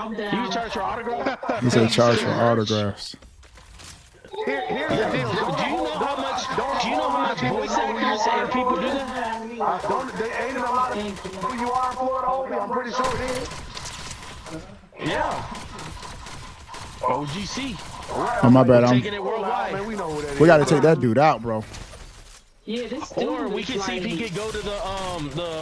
You can charge for autographs. He said charge for autographs. Here's the deal. Do you know how much voice actors and people do that? They ain't a lot of who you are in Florida, Obi. I'm pretty sure it is. Yeah. OGC. Oh my bad. Taking it worldwide. Man, we know who that is. We got to take that dude out, bro. Yeah, this or we can see if he could go to the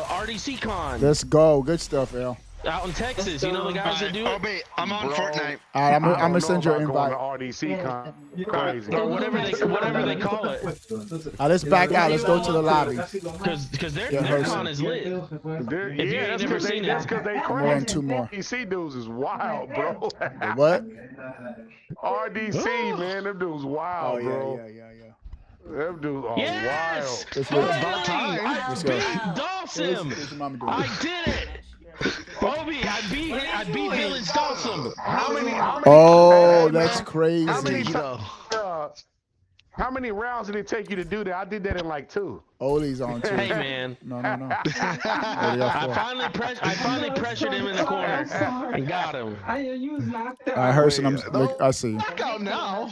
RDC con. Let's go. Good stuff, L. Out in Texas, you know the guys that do it. Wait, I'm on Fortnite. All right, I'm gonna send you an invite. RDC con. Crazy. Or whatever they call it. Let's back out. Let's go to the lobby. Because their con is lit. If you ain't never seen it, that's because they crazy. We're on two more. RDC dudes is wild, bro. What? RDC, man, them dudes wild, bro. Yeah. Them dudes are yes! wild. It's about time. I beat Dawson. I did it. Obi, I beat Villain's Dawson. Oh, that's crazy. How many rounds did it take you to do that? I did that in like 2. Oli's on 2. Hey, man. No. I finally pressured him in the corner and got him. Herson, I see you. Back out now.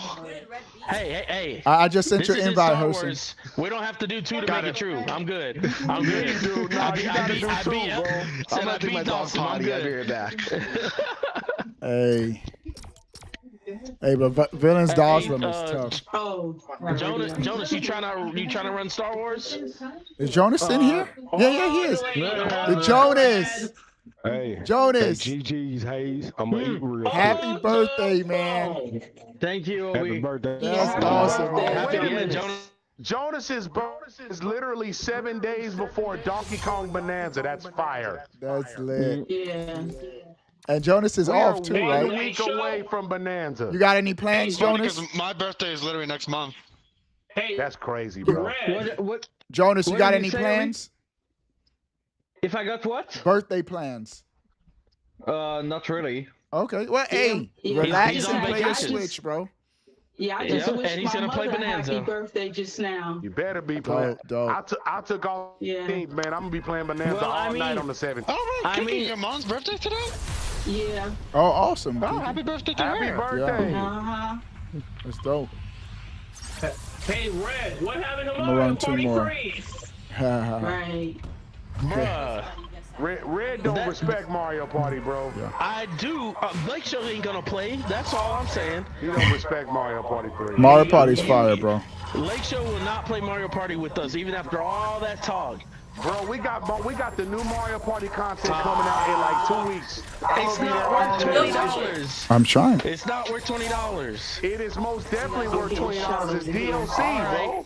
Hey. I just sent you an invite, Herson. We don't have to do 2 to make it true. I'm good. I beat Dawson. I'm good. I'll be right back. Hey, but Villain's Dawson is tough. Oh, Jonas, you trying to run Star Wars? Is Jonas in here? Yeah, he is. The Jonas. Hey, Jonas. GG's Hayes. I'm gonna eat real. Happy birthday, man. Thank you, Happy birthday. That's awesome, man. Jonas's birthday is literally 7 days before Donkey Kong Bonanza. That's fire. That's lit. yeah. And Jonas is off too, right? 1 week away from Bonanza. You got any plans, Jonas? My birthday is literally next month. Hey, that's crazy, bro. What? Jonas, you got any plans? If I got what? Birthday plans. Not really. Okay. Well, hey, relax and play your Switch, bro. Yeah, I just wished and he's my gonna play mother Bonanza. happy birthday just now. You better be playing. Dope. I took all things, man. I'm gonna be playing Bonanza all night on the 7th. Oh, right. Your mom's birthday today? Yeah. Oh, awesome. Oh, happy birthday to her. Happy birthday. Uh-huh. That's dope. Hey, Red, what happened to I'm gonna run 2 Party more. 3? Right. Bruh. Red don't respect Mario Party, bro. Yeah. I do. Blake Show ain't gonna play. That's all I'm saying. You don't respect Mario Party 3. Mario Party's fire, bro. Lake Show will not play Mario Party with us, even after all that talk. Bro, we got the new Mario Party content coming out in like 2 weeks. It's not worth $20. I'm trying. It's not worth $20. It is most definitely worth $20. It's DLC, bro.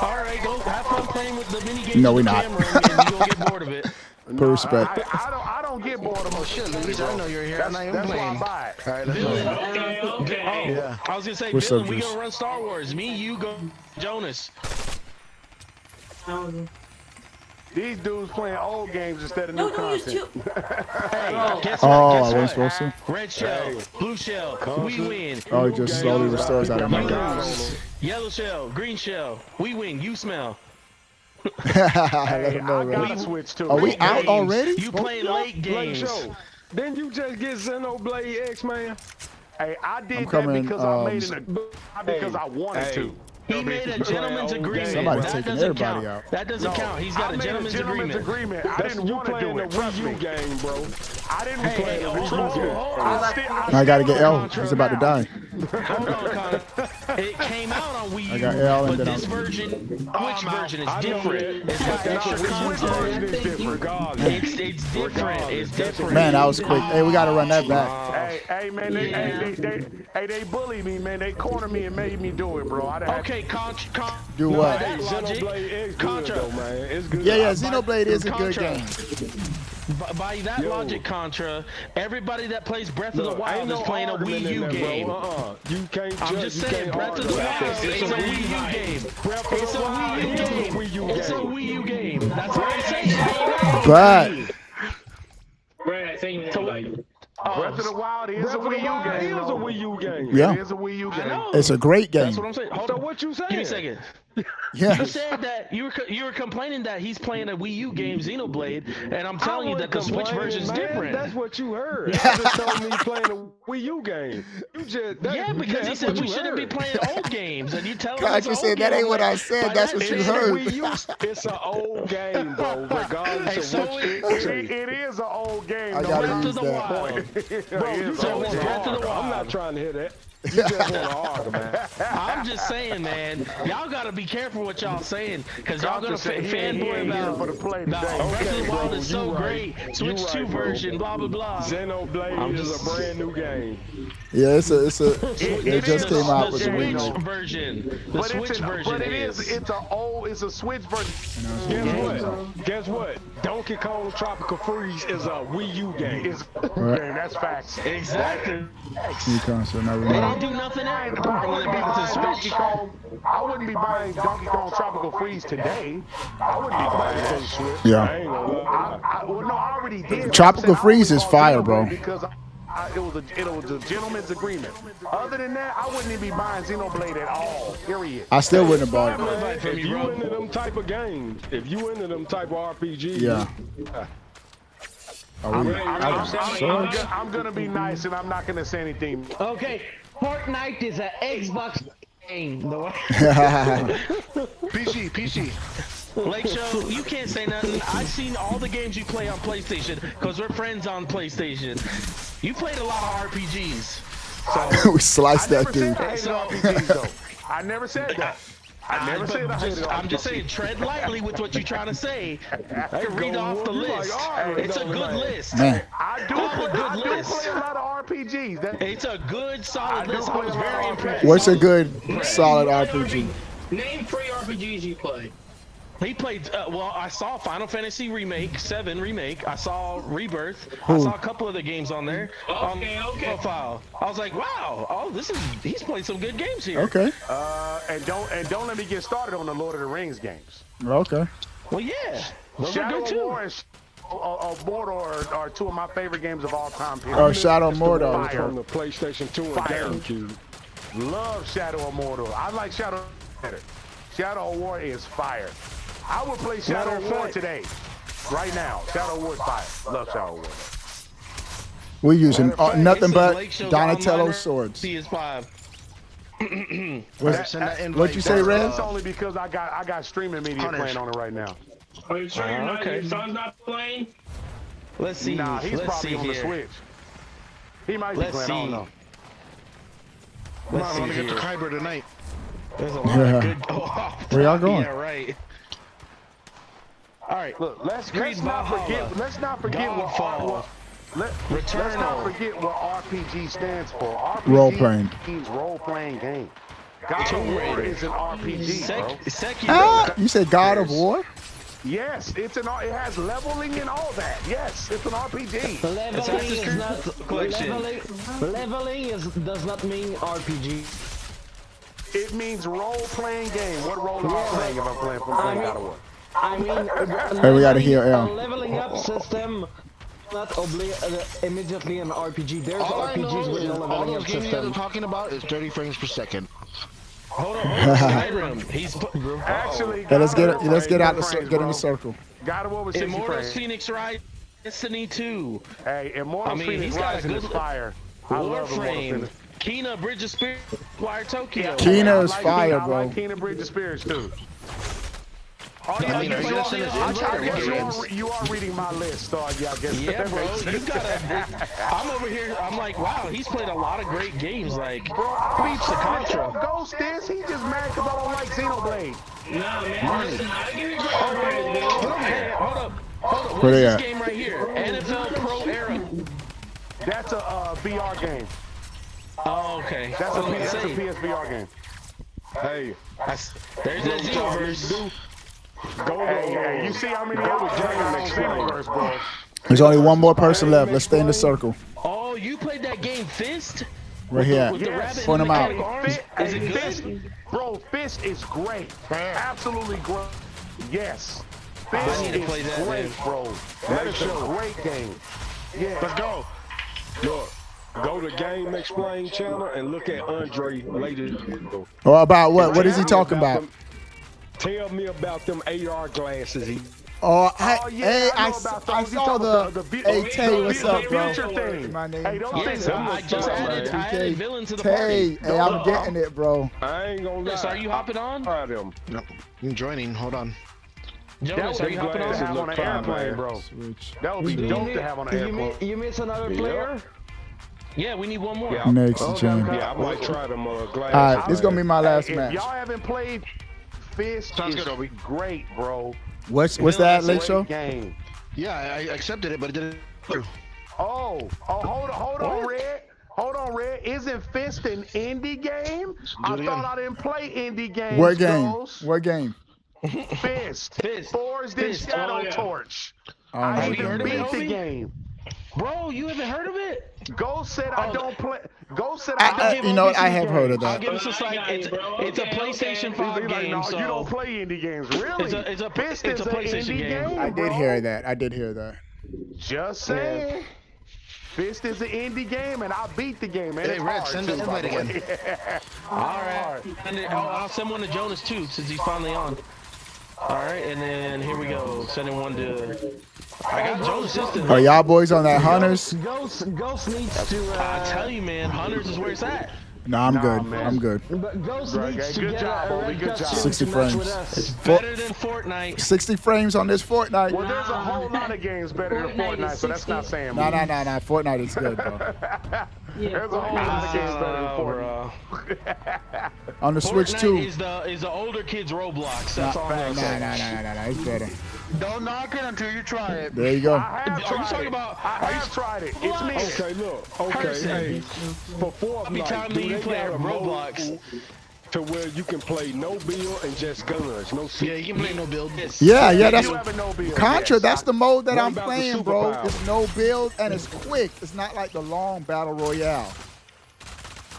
All right, go have fun playing with the mini games. No, on we're the not. camera and you gonna get bored of it. Respect. I don't get bored of Shit, Luis, I know you're here. I'm not even That's why playing. I buy it. All right, let's go. Yeah. I was gonna say, What's Dylan, up, we Juice? gonna run Star Wars. Me, you, go, Jonas. These dudes playing old games instead of new content. Hey, guess what? I Guess wasn't what? supposed to. Red shell, blue shell, we win. Oh, he just slowly restores out of my You God. lose. Yellow shell, green shell, we win. You smell. Let him know, I man. gotta switch to Are we late out games. already? You playing late Blake games. Show. Didn't you just get Xenoblade X, man? Hey, I did I'm coming, that because I made it because I wanted to. He made a gentleman's agreement. Somebody's That taking doesn't everybody count. out. That doesn't count. He's got a gentleman's agreement. I didn't want to do it. Trust me. game, bro. I didn't play the Wii U game. I gotta get L. He's about to die. Hold on, Connor. It came out on Wii U, I got L and but then this version, which version is different? It's got extra content. It's different. It's different. Man, that was quick. Hey, we gotta run that back. Hey, man, they bullied me, man. They cornered me and made me do it, bro. Okay, do what? That logic, Contra. Though, man. It's good. Yeah, Xenoblade is a good game. By that logic, Contra, everybody that plays Breath of the Wild is playing a Wii U game. You can't I'm just saying, Breath of the Wild is a Wii U game. It's a Wii U game. It's a Wii U game. That's what I'm saying. But Right, I think you like. Breath of the Wild is a Wii U game. It is a Wii U game. Yeah. It is a Wii U game. It's a great game. That's what I'm saying. Hold on. What you saying? Give me a second. Yeah. You said that you were complaining that he's playing a Wii U game, Xenoblade, and I'm telling you that the Switch version is different. That's what you heard. You just told me playing a Wii U game. You just because he said we shouldn't be playing old games, and you tell him God, you said that ain't what I said. That's what you heard. It's an old game, bro. Regardless of what you say. It is an old game. I gotta Breath use of the that. Wild. Bro, you So it's Breath of the Wild. I'm not trying to hear that. You just want to argue, man. I'm just saying, man, y'all gotta be careful what y'all saying, because y'all gonna fanboy about Breath of the Wild is so great, Switch 2 version, blah blah blah. Xenoblade is a brand new game. Yeah, it just came out with the Switch remake. version. The Switch version it's a Switch version. Guess what? Donkey Kong Tropical Freeze is a Wii U game. That's facts. Exactly. They don't do nothing else when they bring it to the Switch. I wouldn't be buying Donkey Kong Tropical Freeze today. I wouldn't be buying it to the Switch. Yeah. I already did. Tropical Freeze is fire, bro. Because it was a gentleman's agreement. Other than that, I wouldn't even be buying Xenoblade at all. Period. I still wouldn't have bought it. If you into them type of games, if you into them type of RPGs, yeah. I'm gonna be nice and I'm not gonna say anything. Okay, Fortnite is an Xbox game. PC. Lake Show, you can't say nothing. I've seen all the games you play on PlayStation because we're friends on PlayStation. You played a lot of RPGs. So we sliced that dude. I never said that. I never said I'm just saying, tread lightly with what you're trying to say. I can read off the list. It's a good list. Man. I do play a lot of RPGs. It's a good, solid list. I was very impressed. What's a good, solid RPG? Name 3 RPGs you play. He played, well, I saw Final Fantasy Remake, 7 Remake. I saw Rebirth. I saw a couple other games on there. Okay. Profile. I was like, wow, he's played some good games here. Okay. And don't let me get started on the Lord of the Rings games. Okay. Well, yeah. Those Shadow are good of too. War and Mordor are 2 of my favorite games of all time. Oh, Shadow of Mordor. From the PlayStation 2 and GameCube. Love Shadow of Mordor. I like Shadow better. Shadow of War is fire. I would play Shadow of War today. Right now. Shadow of War is fire. Love Shadow of War. We're using nothing but Donatello swords. PS5. What'd you say, Red? That's only because I got streaming media playing on it right now. Are you sure your son's not playing? Let's see. Nah, he's probably on the Switch. He might be playing, I don't know. I'm gonna get to Kyber tonight. There's a lot of good. Where y'all going? Yeah, right. All right. Look, let's not forget what RPG stands for. RPG means role-playing game. God of War is an RPG, bro. You said God of War? Yes, it has leveling and all that. Yes, it's an RPG. Leveling does not mean RPG. It means role-playing game. What role am I playing if I'm playing God of War? I mean, hey, we gotta hear L. Leveling up system, not immediately an RPG. There's RPGs with no leveling up system. All talking about is 30 frames per second. Hold on. Skyrim. Actually, let's get out get in the circle. God of War was 60 Immortals frames. Phoenix Rise, Destiny 2. Hey, Immortals Phoenix Rising is fire. I love Immortals Phoenix. Kina, Bridge of Spirit, Wire Tokyo. Kina is fire, bro. I like Kina Bridge of Spirits too. Oh, I mean, you are reading my list, so yeah, I guess. Yeah, bro, you gotta. I'm over here. I'm like, wow, he's played a lot of great games. Like, beats the Contra. Ghost is. He just mad because I don't like Xenoblade. No, man. Listen, I give you Hold up. What Where is they this at? game right here? NFL Pro Era. That's a VR game. Oh, okay. That's a PSVR game. Hey, there's that Xenoverse. Hey, you see how many hours Xenoverse, bro? There's only one more person left. Let's stay in the circle. Oh, you played that game Fist? Right here. With the rabbit Point and him the out. arms? Is it Fist, good? bro, Fist is great. Absolutely great. Yes. I Fist need to is play that, great, man. bro. That is a great game. Yeah. let's go. Look, go to Game Explain channel and look at Andre latest. Or about what? What is he talking about? Tell me about them AR glasses. Oh, yeah, I saw the hey Tay, what's up, bro? My name. Hey, don't Yes, I just added Villain to the Tay, party. hey, I'm getting it, bro. I ain't gonna lie. Yes, are you hopping on? Them. No, I'm joining. Hold on. Jonas, are you hopping to have on? on an airplane, bro. That would be dope to have on an airplane. You miss another player? Yeah, we need one more. Yeah, Next, Jim. yeah, I might try them glasses. All right, this is gonna be my last If match. y'all haven't played Fist, Sounds is good, Obi. great, bro. What's that, Lake Show? Game. Yeah, I accepted it, but it didn't. Hold on, Red. Hold on, Red. Isn't Fist an indie game? I thought I didn't play indie games. What game? Ghost. What game? Fist. Forged in Shadow Torch. Oh, I my even God. beat the game. Bro, you haven't heard of it? Ghost said I don't play. Ghost said I don't. You know what? I have heard of I'll that. give us a like. It's a PlayStation 5 Like, game. no, So you don't play indie games, really? It's a Fist it's a is an PlayStation indie game. I did hear that. Just saying. Fist is an indie game, and I beat the game. And Hey, it's Red, hard send too, the by invite the way. All right. And then, I'll send one to Jonas too, since he's finally on. All right, and then here we go. Sending one to. I got Jonas' system. Are y'all boys on that Hunters? Ghost needs to. I tell you, man, Hunters is where it's at. No, I'm good. man. I'm good. But Ghost Right, needs to good get job, a Obi, red good cut job. suit 60 to match with frames. us. Better than Fortnite. 60 frames on this Fortnite. Well, there's a whole lot of games better than Fortnite, so that's not saying No, much. Fortnite is good, bro. There's a whole lot of games better than Fortnite. On the Switch Fortnite too. is the older kids Roblox. That's all I'm No, gonna say. it's better. Don't knock it until you try it. There you go. I have Are you tried talking it. about? I have tried it. It's me. Okay, look. Okay, Person. hey. For Every Fortnite, time do you they play got a Roblox. mode to where you can play no build and just guns, no Yeah, you can play no build. Yeah, You that's have a no build, Contra. yes. That's the mode that What I'm about the playing, super bro. power? It's no build and it's quick. It's not like the long battle royale.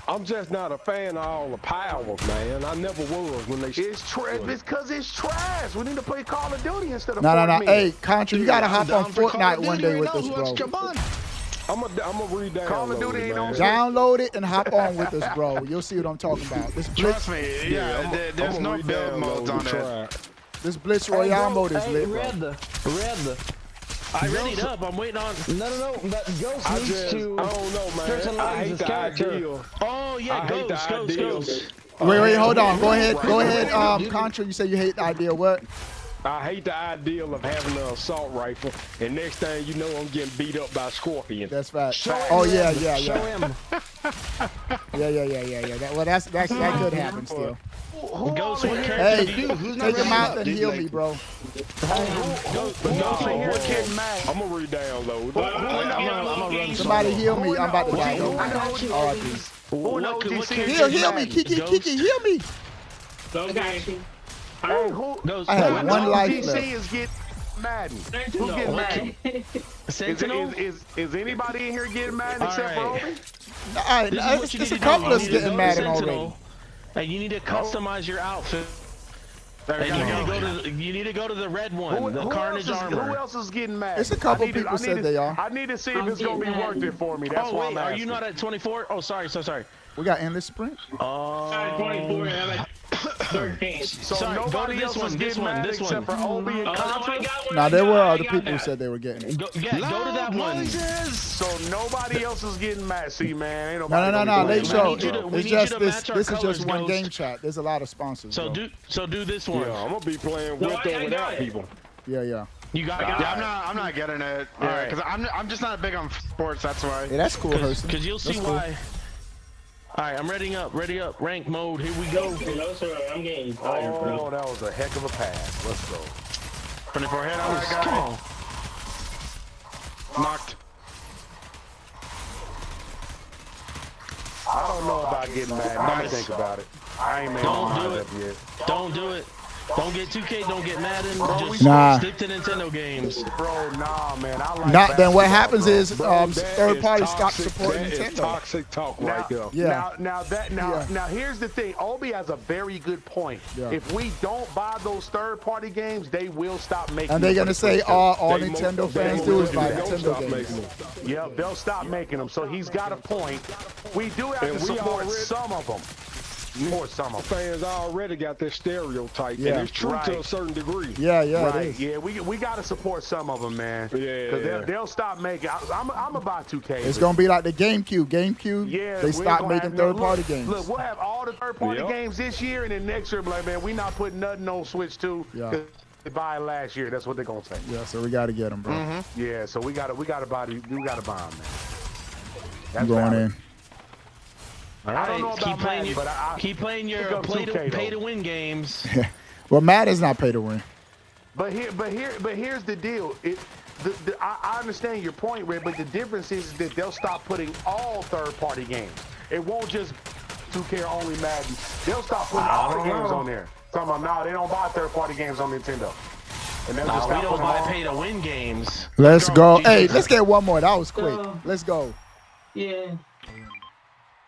I'm just not a fan of all the powers, man. I never was when they. It's because it's trash. We need to play Call of Duty instead of No. Fortnite. Hey, Contra, you gotta hop down on for Call Fortnite of one Duty day with right now. us, Who wants to bro. jump on? I'm a re-download Call of Duty ain't man. on Download it and hop on with us, bro. You'll see what I'm talking about. This Trust Blitz, me, yeah, there's no build modes on that. this Blitz Royale mode is Hey, lit, bro. Red. I readied up. I'm waiting on. No, but Ghost I needs just, to I don't know, man. I personalize hate his the character. idea. Oh yeah, I hate the idea. Ghost. Wait, hold on. Go ahead. Contra, you say you hate the idea. What? I hate the idea of having an assault rifle, and next thing you know, I'm getting beat up by scorpions. That's right. Oh yeah. Show him. Yeah. That could happen still. Ghost, what character Hey, do you? take him out and heal me, bro. I'm gonna re-download. Somebody heal me. I'm about to die. Heal me, Kiki, heal me. Okay. I had one life DC left. is getting Madden. Who's getting Madden? Sentinel? Is anybody in here getting Madden except for Alright. Obi? All right, it's a couple of us getting Madden already. And you need to customize your outfit. And you need to go to the red one, the Carnage armor. Who else is getting Madden? It's a couple people said they are. I need to see if it's gonna be worth it for me. That's why I'm are asking. you not at 24? Oh, sorry. We got endless sprint. 24. 13. So Sorry, go to nobody this else one, was this getting one, mad this except one. for Obi and Contra. Now there were other people who said they were getting it. Go to that one. So nobody else is getting mad. See, man, ain't nobody. No. Late show. We It's need just you to this. match our This is just colors, one Ghost. game chat. There's a lot of sponsors. So bro. do this one. Yeah, I'm gonna be playing with or without people. Yeah. You got I'm not getting it. Yeah, because I'm just not big on sports. That's why. Yeah, that's cool, Hurston. Because you'll see why. All right, I'm ready up. Rank mode. Here we go. No, sir, I'm getting tired, bro. Oh, that was a heck of a pass. Let's go. 24 hit on that guy. Come on. Knocked. I don't know about getting mad. Now I think about it. I ain't made my mind up yet. Don't do it. Don't get 2K. Don't get Madden. Just stick to Nintendo games. Bro, nah, man. I like Not then. What happens bro. is third party stop supporting That is Nintendo. toxic talk right there. Yeah. Now here's the thing. Obi has a very good point. Yeah. If we don't buy those third-party games, they will stop making. And they're them gonna for the say Switch, all too. Nintendo fans do is buy Nintendo games. Yep, they'll stop making them. So he's got a point. We do have to support some of them. Or some of them. Fans already got this stereotype, Yeah. and it's true to a certain degree. Yeah, right. it is. Yeah, we got to support some of them, man. Yeah. Because they'll stop making. I'm about 2K. It's gonna be like the GameCube. Yeah, They stopped making third-party games. Look, we'll have all the third-party games this year, and then next year, like, man, we not putting nothing on Switch 2. Yeah. They buy it last year. That's what they're gonna say. Yeah, so we gotta get them, bro. Yeah, so we gotta buy them, man. That's I'm going valid. in. All I don't know right, about Madden, but keep playing your pick up 2K, pay though. to win games. Well, Madden's not pay to win. But here's the deal. I understand your point, Red, but the difference is that they'll stop putting all third-party games. It won't just 2K or only Madden. They'll stop putting all the games on there. Talking about, no, they don't buy third-party games on Nintendo. And they'll just We stop don't putting buy all. pay to win games. Let's go. Hey, let's get one more. That was quick. Let's go. Yeah.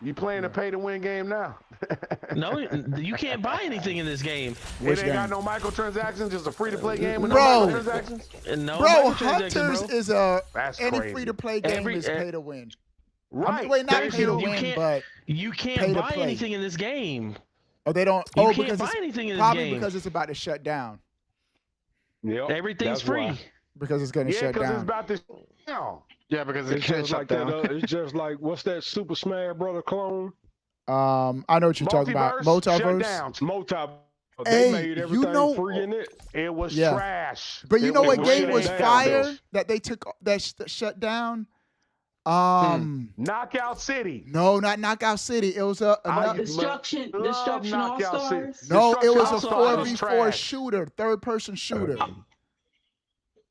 You playing a pay-to-win game now? No, you can't buy anything in this game. It ain't got no microtransactions, just a free-to-play game with Bro. no microtransactions? No Bro, microtransactions, Hunters bro. is That's any crazy. free-to-play game is pay to win. Right. I mean, wait, not pay to win, but you pay can't to buy play. anything in this game. Oh, they don't. You Oh, can't because buy it's anything in this probably game. because it's about to shut down. Yep, Everything's free. Because it's going to Yeah, shut because it's down. about to. No. Yeah, because It's can't just shut like down. that. It's just like what's that Super Smash Brother clone? I know what you're talking about. Multiverse, Multiverse. shut down. They Hey, made you everything know- free in it. It was Yeah. trash. But you It know what was game shut was down. fire that they took that shut down? Knockout City. No, not Knockout City. It was Destruction All Knockout Stars. no, it was a Destruction All-Stars was 4v4 trash. shooter, third-person shooter.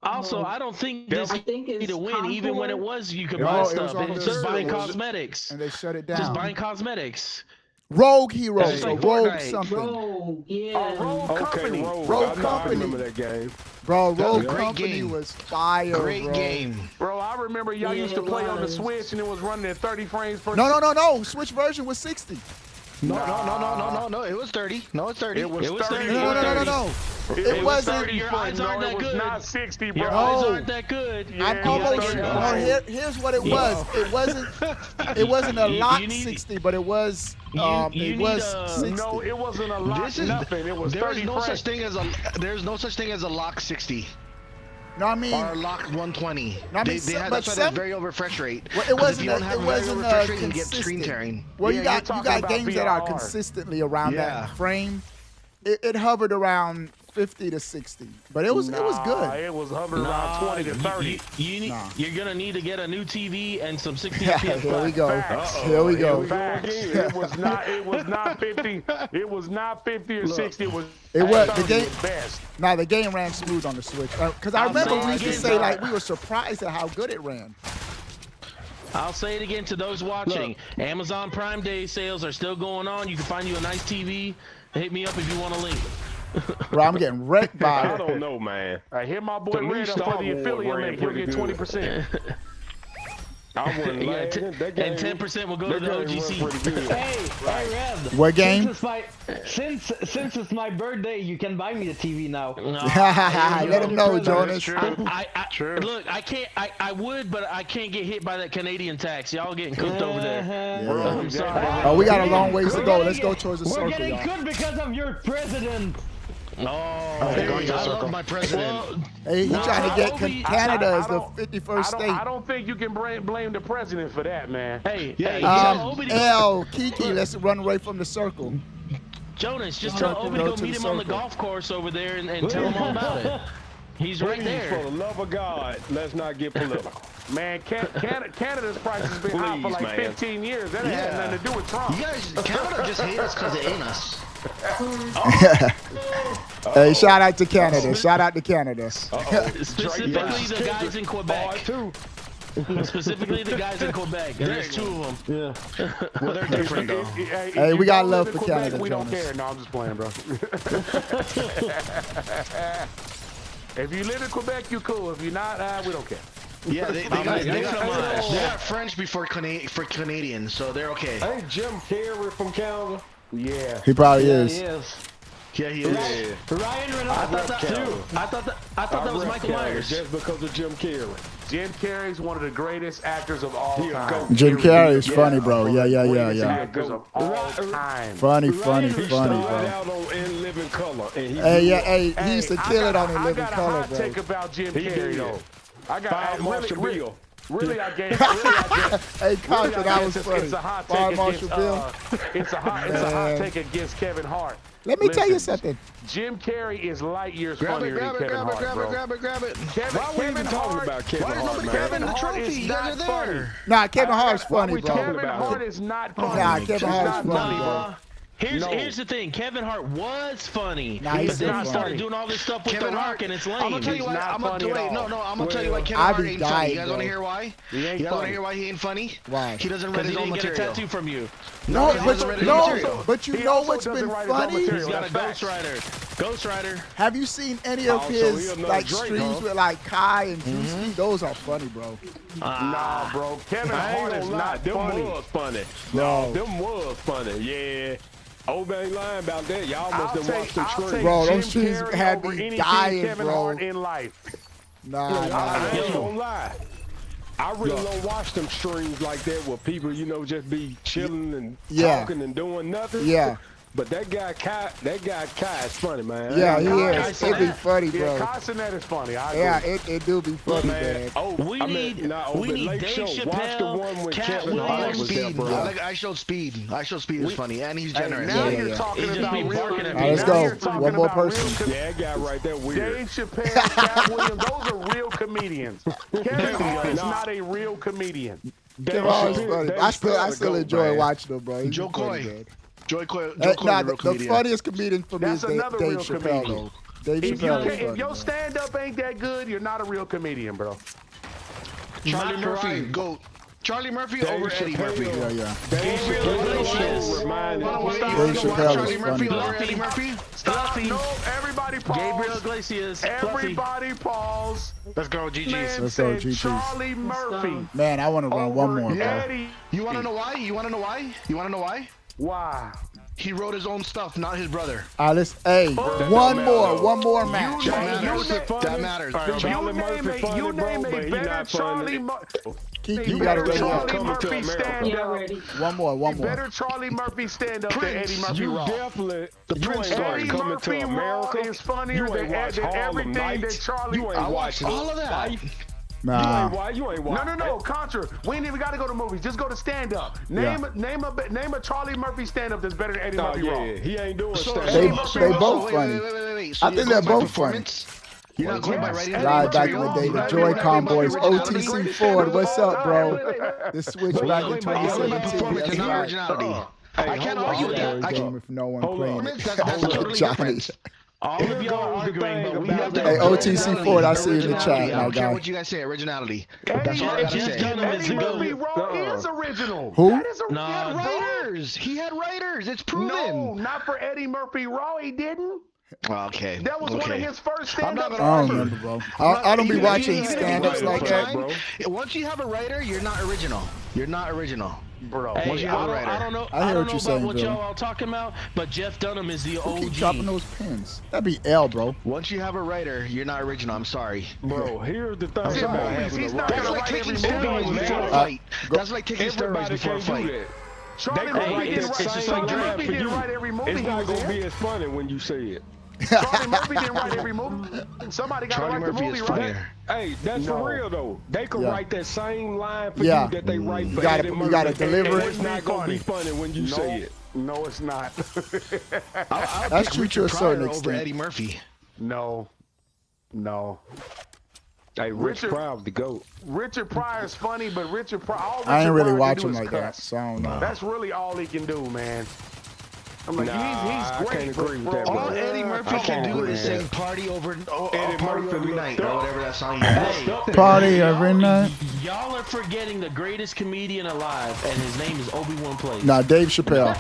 Also, I don't think this I think is it's to win. Even when it Concord. was, you could No, buy it was stuff. on It's the just buying servers. cosmetics. And they shut it Just down. buying cosmetics. Rogue Heroes, It's or like Rogue Fortnite. something. Bro, yeah. Rogue Okay, Company. Rogue. Rogue I Company. remember that game. Bro, was a Rogue great Company game. was fire, Great bro. game. Bro, I remember y'all Yeah, used to it play on the was. Switch and it was running at 30 frames per No. Switch version was 60. No. It was 30. No, it's 30. It was 30. No. It was wasn't. 30. Your eyes aren't that It was good. not 60, bro. Your No. eyes aren't that good. I'm Yeah, almost. it was No, 30. here's what it was. It wasn't. It wasn't a lot you need- 60, but it was. you It need was a- 60. No, it wasn't a lot. This is Nothing. It was there is 30 no frames. such thing as a there's no such thing as a lock 60 No, I mean. or a lock 120. No, I mean, they some- have, but that's why some- there's very over refresh rate. Well, it 'Cause wasn't. if you don't have It a very wasn't over refresh rate, you get consistent. screen tearing. Well, Yeah, you you're got talking games about that are VR. consistently around Yeah. that frame. It hovered around 50 to 60, but it was good. It was hovering around 20 to 30. You're gonna need to get a new TV and some 60 Yeah, FPS. here we go. Facts. Here we go. Facts. It was not 50. It was not 50 or 60. It was. It was the 30 game. was best. Nah, the game ran smooth on the Switch. Because I I'll remember say we used to again, say though. like we were surprised at how good it ran. I'll say it again to those watching. Amazon Prime Day sales are still going on. You can find you a nice TV. Hit me up if you want a link. Bro, I'm getting wrecked by I it. don't know, man. I hit my boy To me, Red up Star for the Wars affiliate ran link. He'll pretty get good. 20%. I wouldn't Yeah, lie. That game, and 10% will go to the that game OGC. run pretty good. Hey, Rev. What game? Since it's my birthday, you can buy me a TV now. Let him know, Jonas. Look, I can't. I would, but I can't get hit by that Canadian tax. Y'all getting cooked over there. Bro, I'm sorry. Oh, we got a long ways to go. Let's go towards the We're circle, getting y'all. good because of your president. I love my president. Hey, he's trying to get Canada as the 51st state. I don't think you can blame the president for that, man. Hey, Kiki, let's run away from the circle. Jonas, just tell Obi to go meet him on the golf course over there and tell him all about it. He's right there. For the love of God, let's not get political. Man, Canada's price has been high for like 15 years. That ain't had nothing to do with Trump. You guys, Canada just hate us because it ain't us. Hey, shout out to Canada. Shout out to Canada. Specifically the guys in Quebec. Specifically the guys in Quebec. And there's 2 of them. Yeah. Well, they're different though. Hey, we got love for Canada, We don't Jonas. care. No, I'm just playing, bro. If you live in Quebec, you cool. If you're not, we don't care. Yeah, they got French before Canadians, so they're okay. Ain't Jim Carrey from Canada? Yeah. He probably is. He is. Yeah, he is. Ryan Reynolds. I thought that was Michael Myers. Just because of Jim Carrey. Jim Carrey's one of the greatest actors of all time. Jim Carrey is funny, bro. Yeah. Actors of all time. Funny, He bro. started out on In Living Color. And He used to kill it on In Living Color, I got a hot bro. take about Jim Carrey, though. I got Fire Marshal Bill. Really, I gave. Hey, Carter, that was funny. It's a hot Fire take Marshal Bill. It's a hot take against Kevin Hart. Let me tell you something. Jim Carrey is light years Grab funnier than Kevin Hart, bro. Grab it. Why are we even talking about Kevin Hart, man? Kevin Hart is You guys not are funny. there. Nah, Kevin Hart's funny, bro. Kevin Hart is not funny. Nah, Kevin Hart's funny, bro. Here's the thing. Kevin Hart was funny, Nah, he's but then not he started funny. doing all this stuff with Kevin The Rock, Hart, and it's lame. I'm gonna tell you why. I'm gonna tell you why Kevin I Hart be ain't dying, funny. You guys bro. wanna hear why? He ain't You guys wanna funny. hear why he ain't funny? Why? He doesn't read Because his he own didn't get a material. tattoo from you. No, he doesn't read his material. but you He know also what's doesn't been write his own funny? He's material. got a Ghost Rider. Ghost Rider. Have you seen any of Oh, so his he another like Drake, streams huh? with like Kai and Juicy? Those are funny, bro. Nah, bro. Kevin I ain't Hart is gonna lie, not them funny. was funny. No. Them was funny. Yeah. Obi ain't lying about that. Y'all must have watched the I'll tree. take Bro, Jim those streams Carrey had over me anything dying, Kevin bro. Hart in life. Nah. I ain't gonna lie. I really don't watch them streams like that where people, just be chilling and talking and doing nothing. Yeah. But that guy Kai is funny, man. Yeah, he Kai is. It be funny, Yeah, bro. Kai Cenat is funny. I agree. Yeah, it do be funny, man. Oh, We need Late Dave Show. Watch the one Chappelle, with Cat Kevin Hart Williams. was there, bro. I showed Speed. I showed Speed is funny, and he's generous. Now Yeah, you're yeah. talking He just about be real. barking at All right, let's now go. you're talking One more about real person. Yeah, that guy right there weird. Dave Chappelle, Cat Williams, those are real comedians. Kevin Hart is not a real comedian. Kevin Hart's funny. I still enjoy watching him, bro. He's Joe funny, Coy. man. Joe Coy, Nah, the real the comedian. funniest comedian for me That's is another Dave real Chappelle, comedian. though. Dave If, Chappelle is if funny, your man. stand-up ain't that good, you're not a real comedian, bro. Charlie Murphy, GOAT. Charlie Murphy Dave over Eddie Murphy. Chappelle. Yeah. Dave Chappelle reminded Dave Chappelle Charlie is Murphy funny. over Eddie Murphy. Stop. No, everybody pause. Gabriel Iglesias. Everybody pause. Let's go, GG's. Man Let's go, said GG's. Charlie Murphy. Man, I want to run one more, bro. Eddie. You want to know why? You want to know why? You want to know why? Why? He wrote his own stuff, not his brother. All right, one more match. That matters. Charlie Murphy funny, You bro, name but a he better not Charlie funny. Kiki, you got to ready up. Charlie Murphy stand Yeah, up. ready. One more. Better Charlie Murphy stand up than Eddie Murphy You Raw. definitely, The you Prince ain't story. Eddie coming Murphy to Raw America. is funnier You ain't than watched Harlem everything that Nights. Charlie. You ain't I watched watched all of that. Nah. You ain't watched. No. Contra. We ain't even got to go to movies. Just go to stand up. Name a Charlie Murphy stand up that's better than Eddie Oh Murphy Raw. yeah, he ain't doing They stand-up. both funny. Wait. I think they're both funny. You're not going by writing Live back in the day, the Joy-Con boys, OTC Ford. What's up, bro? The switch back in 2017. That's right. originality. I can't argue with that. I Game can't. with no one Hold playing on. it. That's totally Johnny. different. All of y'all are arguing, but we have to. Hey, OTC Ford, I see you in the chat, I my don't care guy. what you guys say. Originality. Eddie, That's all I gotta Just say. tell them it's Eddie a Murphy goat. Raw is original. Who? That is He had writers. He had writers. It's proven. No, not for Eddie Murphy Raw. He didn't. Okay. That was one of his first stand-up. I don't remember, bro. I don't be watching stand-ups like that. Once you have a writer, you're not original. You're not original. Bro, hey, I don't know. I hear what you're saying, about what Bill. y'all all talking about, but Jeff Dunham is the Who OG. keep dropping those pins? That'd be L, bro. Once you have a writer, you're not original. I'm sorry. Bro, here's the thing about having a writer. That's like taking steroids before a fight. That's like taking steroids before a fight. Charlie Murphy didn't write every movie. It's not gonna be as funny when you say it. Charlie Murphy didn't write every movie. Somebody got to write the movie, right? Hey, that's for real though. They could write that same line for Yeah. you that they write for You gotta- Eddie you Murphy. gotta deliver it. It's not gonna be funny when you say it. No, it's not. That's true to a certain Over extent. Eddie Murphy. No. Hey, Rich Pryor, the GOAT. Richard Pryor's funny, but Richard Pryor. I ain't really watch him him like that, so I don't know. That's really all he can do, man. I'm like, Nah, he's great. I can't agree with that, All bro. Eddie Murphy can do is sing "Party Over Party Every Night" or whatever that song is. Party every night. Y'all are forgetting the greatest comedian alive, and his name is Obi-Wan Plays. Nah, Dave Chappelle.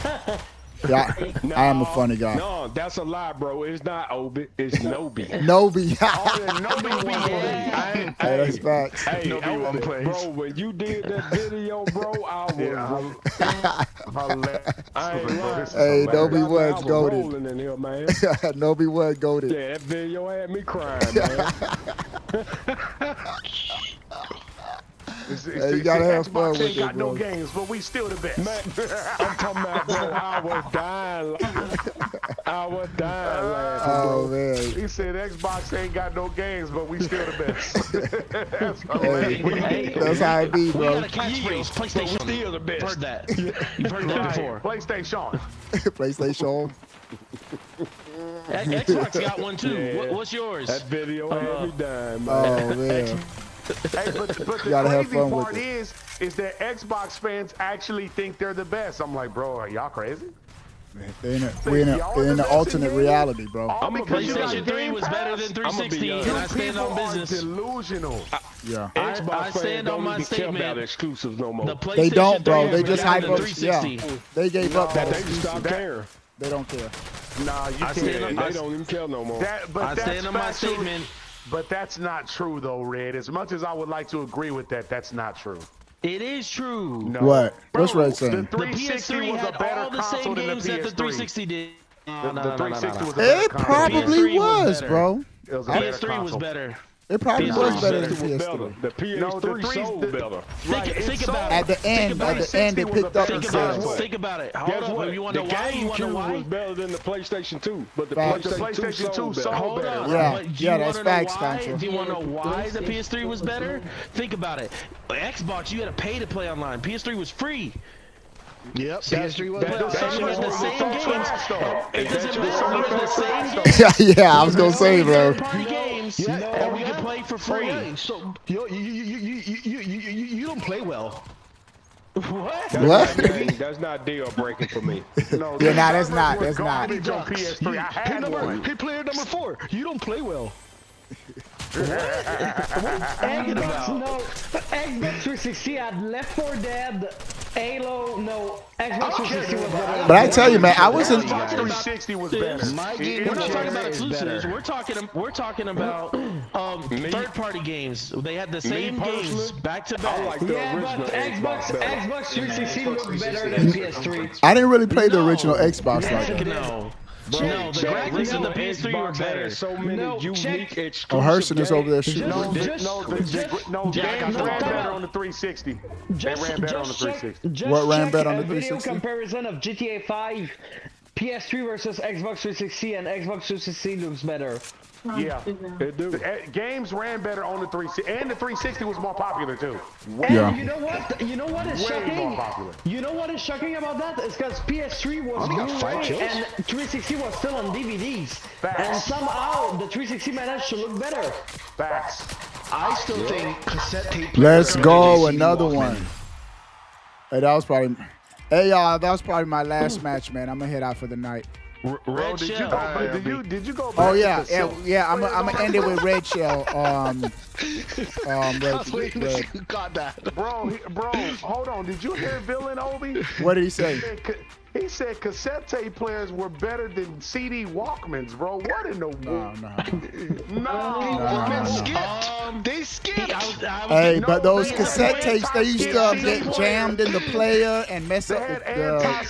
Yeah, I am a funny guy. No, that's a lie, bro. It's not Obi. It's Nobi. Nobi. Nobody Hey, that's facts. Hey, Obi, bro, when you did that video, bro, I was. I ain't lying. Hey, Nobi I was was goated. rolling in here, man. Nobi was goated. Yeah, that video had me crying, man. Hey, you gotta have fun with ain't it, got no bro. games, but we still the best. Man, I'm talking about, bro, I was dying. I was dying laughing, Oh, bro. man. He said Xbox ain't got no games, but we still the best. That's Hey, hilarious. that's how it be, We bro. got a catchphrase, PlayStation. Still the best. Heard that. You've heard that before. PlayStation. PlayStation. Xbox got one too. Yeah. What's yours? That video had me dying, man. Oh, man. Hey, but the gotta have crazy fun with part it. is that Xbox fans actually think they're the best. I'm like, bro, are y'all crazy? We're in an alternate reality, bro. All because you got PlayStation 3 Game was better Pass? than 360, and I stand on business. Delusional. Yeah. Xbox I fans stand on don't my even care about statement. exclusives no more. The PlayStation They don't, bro. 3 They is just better hype than up. 360. Yeah. They gave up. That on they stop that. caring. They don't care. Nah, you I stand can't. on- They don't even care no more. I stand on my statement. But that's not true, though, Red. As much as I would like to agree with that, that's not true. It is true. No. What? What's Bro, Red saying? The The 360 PS3 was a had better all the same console than the games that the PS3. 360 did. The 360 was a better It console. probably PS3 was was, better. bro. It was a better PS3 was console. better. It probably PS3 was better than the was better. PS3. The PS3 No, the sold the- better. Think about At it. the end, about it. they picked up Think the about it. sales. Think about it. Hold Guess up. what? You want The to know why? You want to know GameCube was why? better than the PlayStation 2, but the Facts. PlayStation 2 sold better. Hold better. on. Yeah. But do Yeah, you that's wanna know facts, why? Pancho. Do you want to know why the PS3 was better? Think about it. Xbox, you had to pay to play online. PS3 was free. Yep. PS3 was But better. you had the same games. It doesn't That's matter. You had the trash, same games. Yeah, I was gonna say, bro. Third-party games, and we could play for free. Yeah, so you don't play well. What? That's not deal breaking for me. No, Yeah, nah, that's not. was That's not. garbage on PS3. I had one. Hey, player number 4, you don't play well. Xbox, no. Xbox 360 had Left 4 Dead, Halo, no. Xbox 360 was better. But I tell you, man, I wasn't. Xbox 360 was better. My game We're not talking about is exclusives. better. We're talking about third-party games. They had the same games personally, back to I back. like the Yeah, original but Xbox better. Xbox 360 looked better than PS3. I didn't really play the original Xbox like that. No. No, the graphics in the PS3 were Xbox better. had so many No, unique check- exclusive Oh, Hurston is over there Just- shooting. No, just- games ran no, better on the 360. They ran better on the 360. What ran check better on a the video 360? comparison of GTA 5, PS3 versus Xbox 360, and Xbox 360 looks better. Yeah. It do. Games ran better on the 360, and the 360 was more popular too. And Yeah. you know what? You know what is Way shocking? more popular. You know what is shocking about that? It's because PS3 was Only got 5 Blu-ray kills? and 360 was still on DVDs. Facts. And somehow the 360 managed to look better. Facts. I still think cassette tape. Let's go, CD another Walkman. one. Hey, that was probably. Hey, y'all, that was probably my last match, man. I'm gonna head out for the night. Bro, Red did you Shell. go? Did you go? Oh back yeah, to the yeah, silk? yeah. I'm gonna end it with Red Shell. I was waiting to see who got that. Bro, hold on. Did you hear Villain Obi? What did he say? He said cassette tape players were better than CD Walkmans, bro. What in the world? Walkman skipped. They skipped. Hey, but those cassette tapes, they used to get jammed in the player and mess up the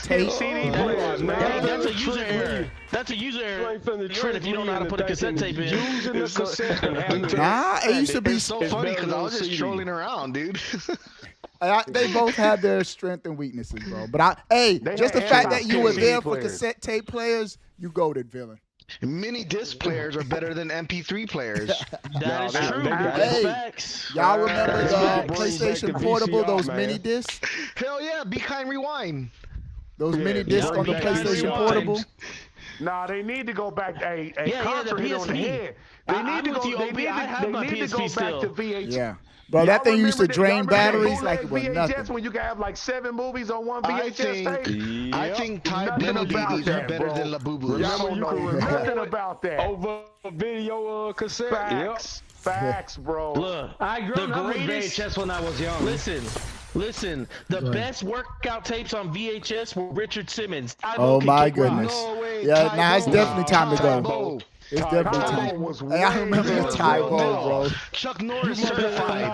tape. That's a user error. That's a user error. Trent, if you don't know how to put a cassette tape in. Nah, it used to be so funny because I was just trolling around, dude. They both have their strengths and weaknesses, bro. But just the fact that you were there for cassette tape players, you goated, villain. Mini disc players are better than MP3 players. That is true. Hey, y'all remember the PlayStation Portable, those mini discs? Hell yeah, Be Kind Rewind. Those mini discs on the PlayStation Portable? Nah, they need to go back. The PSP. They need to go back to VHS. Yeah. Bro, that thing used to drain batteries like it was nothing. When you can have like 7 movies on one VHS tape? I think Ty Benedict are better than La Boo Boo. Nothing about that. Over video cassette. Facts, bro. Look, I grew up with VHS when I was young. Listen. The best workout tapes on VHS were Richard Simmons. Oh my goodness. Yeah, now it's definitely time to go. It's definitely time. Hey, I remember the Tybo, bro. Chuck Norris certified.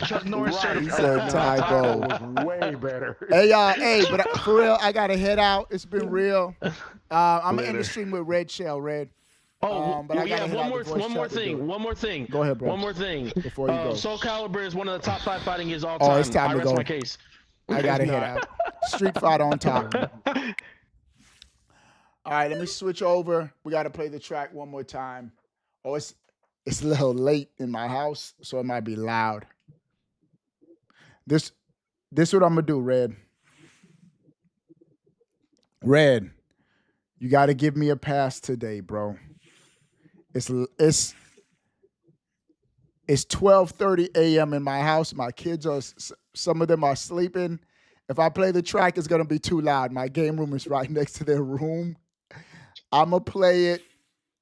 Chuck Norris certified. He said Tybo. Was way better. Hey, but for real, I gotta head out. It's been real. I'm gonna end the stream with Red Shell, Red. But I got one more thing. Go ahead, bro. One more thing. Before you go. Soul Calibur is one of the top 5 fighting games all time. Oh, it's time to rest go. my case. I gotta head out. Street Fighter on top. All right, let me switch over. We got to play the track one more time. Oh, it's a little late in my house, so it might be loud. This is what I'm going to do, Red. Red, you got to give me a pass today, bro. It's 12:30 a.m. in my house. My kids some of them are sleeping. If I play the track, it's going to be too loud. My game room is right next to their room. I'm going to play it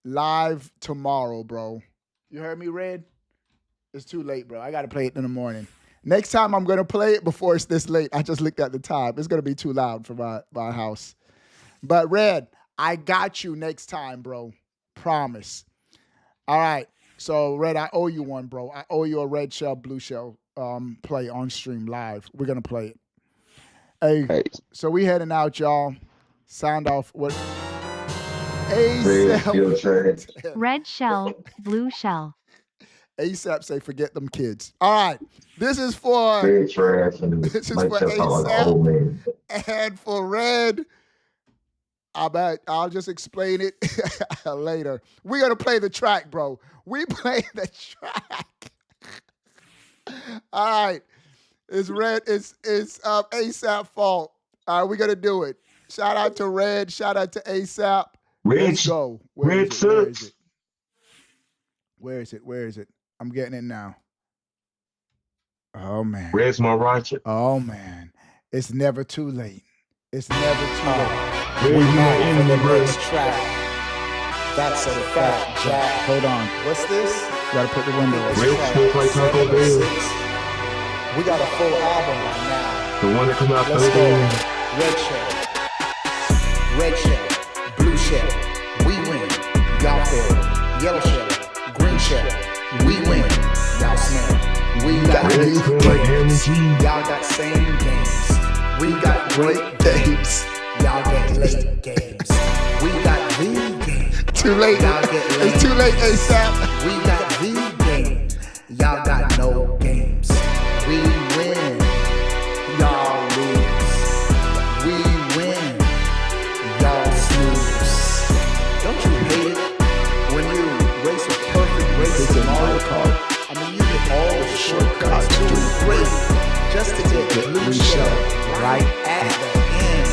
live tomorrow, bro. You heard me, Red? It's too late, bro. I got to play it in the morning. Next time, I'm going to play it before it's this late. I just looked at the time. It's going to be too loud for my house. But, Red, I got you next time, bro. Promise. All right. So, Red, I owe you one, bro. I owe you a Red Shell, Blue Shell play on stream live. We're going to play it. Hey, so we heading out, y'all. Sound off what... ASAP. Red Shell, Blue Shell. ASAP say forget them kids. All right. This is for ASAP and for Red. I'll just explain it later. We're gonna play the track, bro. We play the track. All right. It's Red. It's ASAP fault. All right, we're gonna do it. Shout out to Red. Shout out to ASAP. Let's go. Where is it? I'm getting it now. Oh, man. Red's my righteous. Oh, man. It's never too late. It's never too late. We not in the next track. That's a fact, Jack. Hold on. What's this? You gotta put the window on. We got a full album right now. The one that come out. Let's go. Red shell. Blue shell, we win. Y'all fail. Yellow shell, green shell, we win. Y'all smell. We got new games. Y'all got same games. We got great games. Y'all get late games. We got the game. Too late. Y'all get late. It's too late, ASAP. We got the game. Y'all got no games. We win. Y'all lose. We win. Y'all snooze. Don't you hate it when you race a perfect race in Mario Kart? I mean, you get all the shortcuts to do great just to get the blue shell right at the end.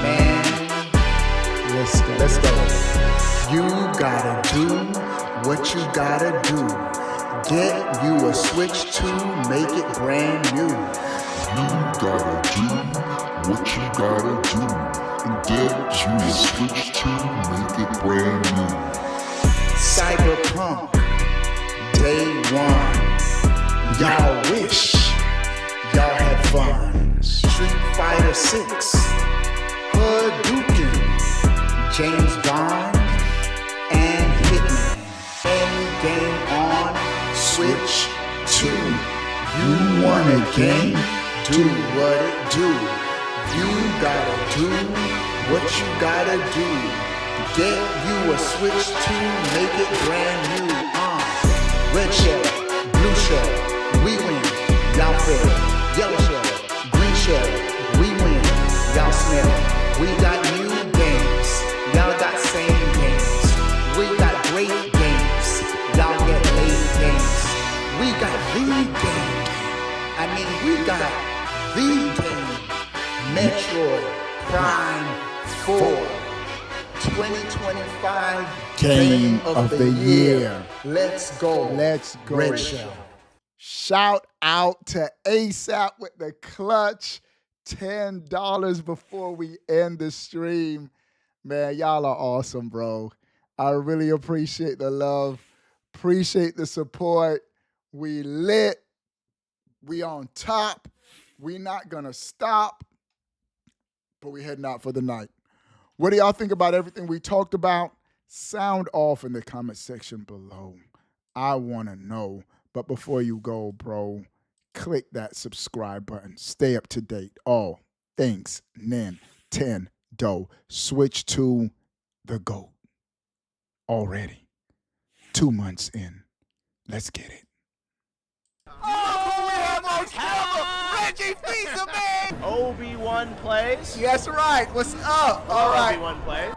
Man, let's go. You gotta do what you gotta do. Get you a Switch to make it brand new. You gotta do what you gotta do. Get you a Switch to make it brand new. Cyberpunk, day one. Y'all wish y'all had fun. Street Fighter 6, Hadouken, James Bond, and Hitman. Any game on Switch 2. You want a game? Do what it do. You gotta do what you gotta do. Get you a Switch 2, make it brand new. Red shell, blue shell, we win. Y'all fail. Yellow shell, green shell, we win. Y'all smell. We got new games. Y'all got same games. We got great games. Y'all get late games. We got the game. I mean, we got the game. Metroid Prime 4. 2025 Game of the Year. Let's go. Let's go. Red Shell. Shout out to ASAP with the clutch. $10 before we end the stream. Man, y'all are awesome, bro. I really appreciate the love. Appreciate the support. We lit. We on top. We not gonna stop. But we heading out for the night. What do y'all think about everything we talked about? Sound off in the comment section below. I want to know. But before you go, bro, click that subscribe button. Stay up to date. All things Nintendo. Switch to the GOAT. Already. 2 months in. Let's get it. Oh, we have our camera! Reggie Fils-Aimé! Obi-Wan plays. Yes, right. What's up? All right. Obi-Wan plays.